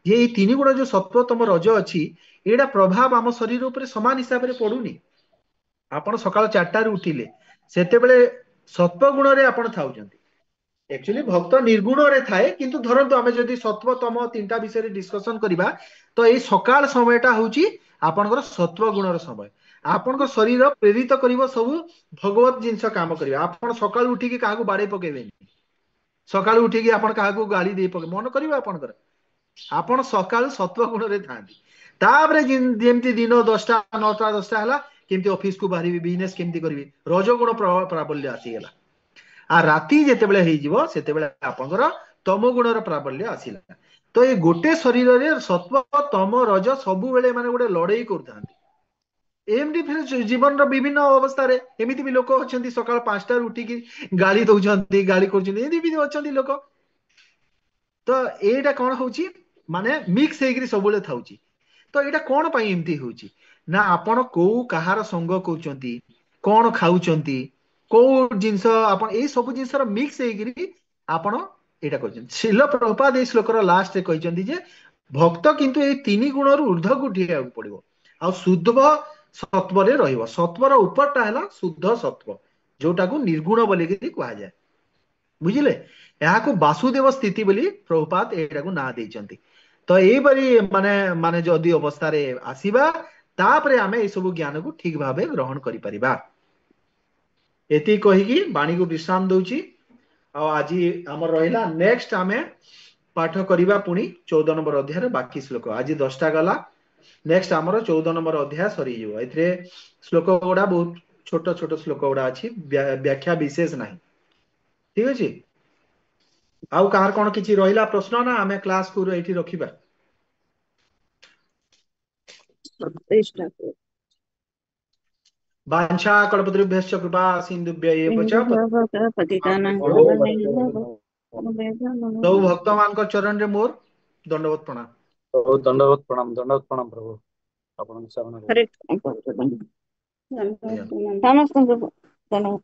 ଯେ ଏଇ ତିନି ଗୁଣ ଯୋଉ ସତ୍ୱ ତମ ରଜ ଅଛି, ଏଇଟା ପ୍ରଭାବ ଆମ ଶରୀର ଉପରେ ସମାନ ହିସାବରେ ପଡୁନି। ଆପଣ ସକାଳ 4ଟାରୁ ଉଠିଲେ, ସେତେବେଳେ ସତ୍ୱ ଗୁଣରେ ଆପଣ ଥାଉଛନ୍ତି। ଆକ୍ଚୁଆଲି ଭକ୍ତ ନିର୍ଗୁଣରେ ଥାଏ, କିନ୍ତୁ ଧରନ୍ତୁ ଆମେ ଯଦି ସତ୍ୱ ତମ ତିନିଟା ବିଷୟରେ ଡିସ୍କସନ କରିବା, ତ ଏଇ ସକାଳ ସମୟଟା ହଉଛି ଆପଣଙ୍କର ସତ୍ୱ ଗୁଣର ସମୟ। ଆପଣଙ୍କ ଶରୀର ପ୍ରେରିତ କରିବ ସବୁ ଭଗବତ ଜିନିଷ କାମ କରିବେ। ଆପଣ ସକାଳୁ ଉଠିକି କାହାକୁ ବାଡେଇ ପକେଇବେନି, ସକାଳୁ ଉଠିକି ଆପଣ କାହାକୁ ଗାଳି ଦେଇ ପକେଇ ମନେ କରିବେ ଆପଣଙ୍କର, ଆପଣ ସକାଳୁ ସତ୍ୱ ଗୁଣରେ ଥାନ୍ତି। ତାପରେ ଯେମିତି ଦିନ 10ଟା 9ଟା 10ଟା ହେଲା, କେମିତି ଅଫିସକୁ ବାହାରିବି, ବିଜନେସ କେମିତି କରିବି, ରଜଗୁଣ ପ୍ରାବଲ୍ୟ ଆସିଗଲା। ଆଉ ରାତି ଯେତେବେଳେ ହେଇଯିବ, ସେତେବେଳେ ଆପଣଙ୍କର ତମ ଗୁଣର ପ୍ରାବଲ୍ୟ ଆସିଲା। ତ ଏଇ ଗୋଟେ ଶରୀରରେ ସତ୍ୱ ତମ ରଜ ସବୁବେଳେ ମାନେ ଗୋଟେ ଲଢେଇ କରୁଥାନ୍ତି। ଏମିତି ଫେର ଜୀବନର ବିଭିନ୍ନ ଅବସ୍ଥାରେ ଏମିତି ବି ଲୋକ ଅଛନ୍ତି, ସକାଳ 5ଟାରୁ ଉଠିକି ଗାଳି ଦଉଛନ୍ତି, ଗାଳି କରୁଛନ୍ତି, ଏମିତି ବି ଅଛନ୍ତି ଲୋକ। ତ ଏଇଟା କଣ ହଉଛି, ମାନେ ମିକ୍ସ ହେଇକିରି ସବୁବେଳେ ଥାଉଛି। ତ ଏଇଟା କଣ ପାଇଁ ଏମିତି ହଉଛି ନା, ଆପଣ କୋଉ କାହାର ସଙ୍ଗ କରୁଛନ୍ତି, କଣ ଖାଉଛନ୍ତି, କୋଉ ଜିନିଷ ଆପଣ, ଏଇ ସବୁ ଜିନିଷର ମିକ୍ସ ହେଇକିରି ଆପଣ ଏଇଟା କରୁଛନ୍ତି। ଶ୍ରୀଲ ପ୍ରଭୁପାଦ ଏଇ ଶ୍ଲୋକର ଲାଷ୍ଟରେ କହିଛନ୍ତି ଯେ ଭକ୍ତ କିନ୍ତୁ ଏଇ ତିନି ଗୁଣରୁ ଉର୍ଦ୍ଧ୍ୱକୁ ଉଠିବାକୁ ପଡିବ, ଆଉ ଶୁଦ୍ଧ ସତ୍ୱରେ ରହିବ। ସତ୍ୱର ଉପରଟା ହେଲା ଶୁଦ୍ଧ ସତ୍ୱ, ଯୋଉଟାକୁ ନିର୍ଗୁଣ ବୋଲିକି କୁହାଯାଏ। ବୁଝିଲେ? ଏହାକୁ ବାସୁଦେବ ସ୍ଥିତି ବୋଲି ପ୍ରଭୁପାଦ ଏଇଟାକୁ ନାଁ ଦେଇଛନ୍ତି। ତ ଏଇପରି ମାନେ ମାନେ ଯଦି ଅବସ୍ଥାରେ ଆସିବା, ତାପରେ ଆମେ ଏଇ ସବୁ ଜ୍ଞାନକୁ ଠିକ ଭାବେ ଗ୍ରହଣ କରିପାରିବା। ଏତିକି କହିକି ବାଣୀକୁ ବିଶ୍ରାମ ଦଉଛି। ଆଉ ଆଜି ଆମର ରହିଲା ନେକ୍ସଟ ଆମେ ପାଠ କରିବା ପୁଣି 14 ନମ୍ବର ଅଧ୍ୟାୟର ବାକି ଶ୍ଲୋକ। ଆଜି 10ଟା ଗଲା, ନେକ୍ସଟ ଆମର 14 ନମ୍ବର ଅଧ୍ୟାୟ ସରିଯିବ। ଏଥିରେ ଶ୍ଲୋକ ଗୁଡା ବହୁତ ଛୋଟ ଛୋଟ ଶ୍ଲୋକ ଗୁଡା ଅଛି, ବ୍ୟାଖ୍ୟା ବିଶେଷ ନାହିଁ। ଠିକ ଅଛି? ଆଉ କାହାର କଣ କିଛି ରହିଲା ପ୍ରଶ୍ନ, ନା ଆମେ କ୍ଲାସକୁ ଏଇଠି ରଖିବା? प्रतिष्ठा को वाञ्छा कल्पतरुभ्यश्च कृपा सिन्धुभ्य एव च पतितानां सब भक्तमानक चरण रे मोर दंडवत प्रणाम। बहुत दंडवत प्रणाम प्रभु आपण शरण हरे समस्त दंडवत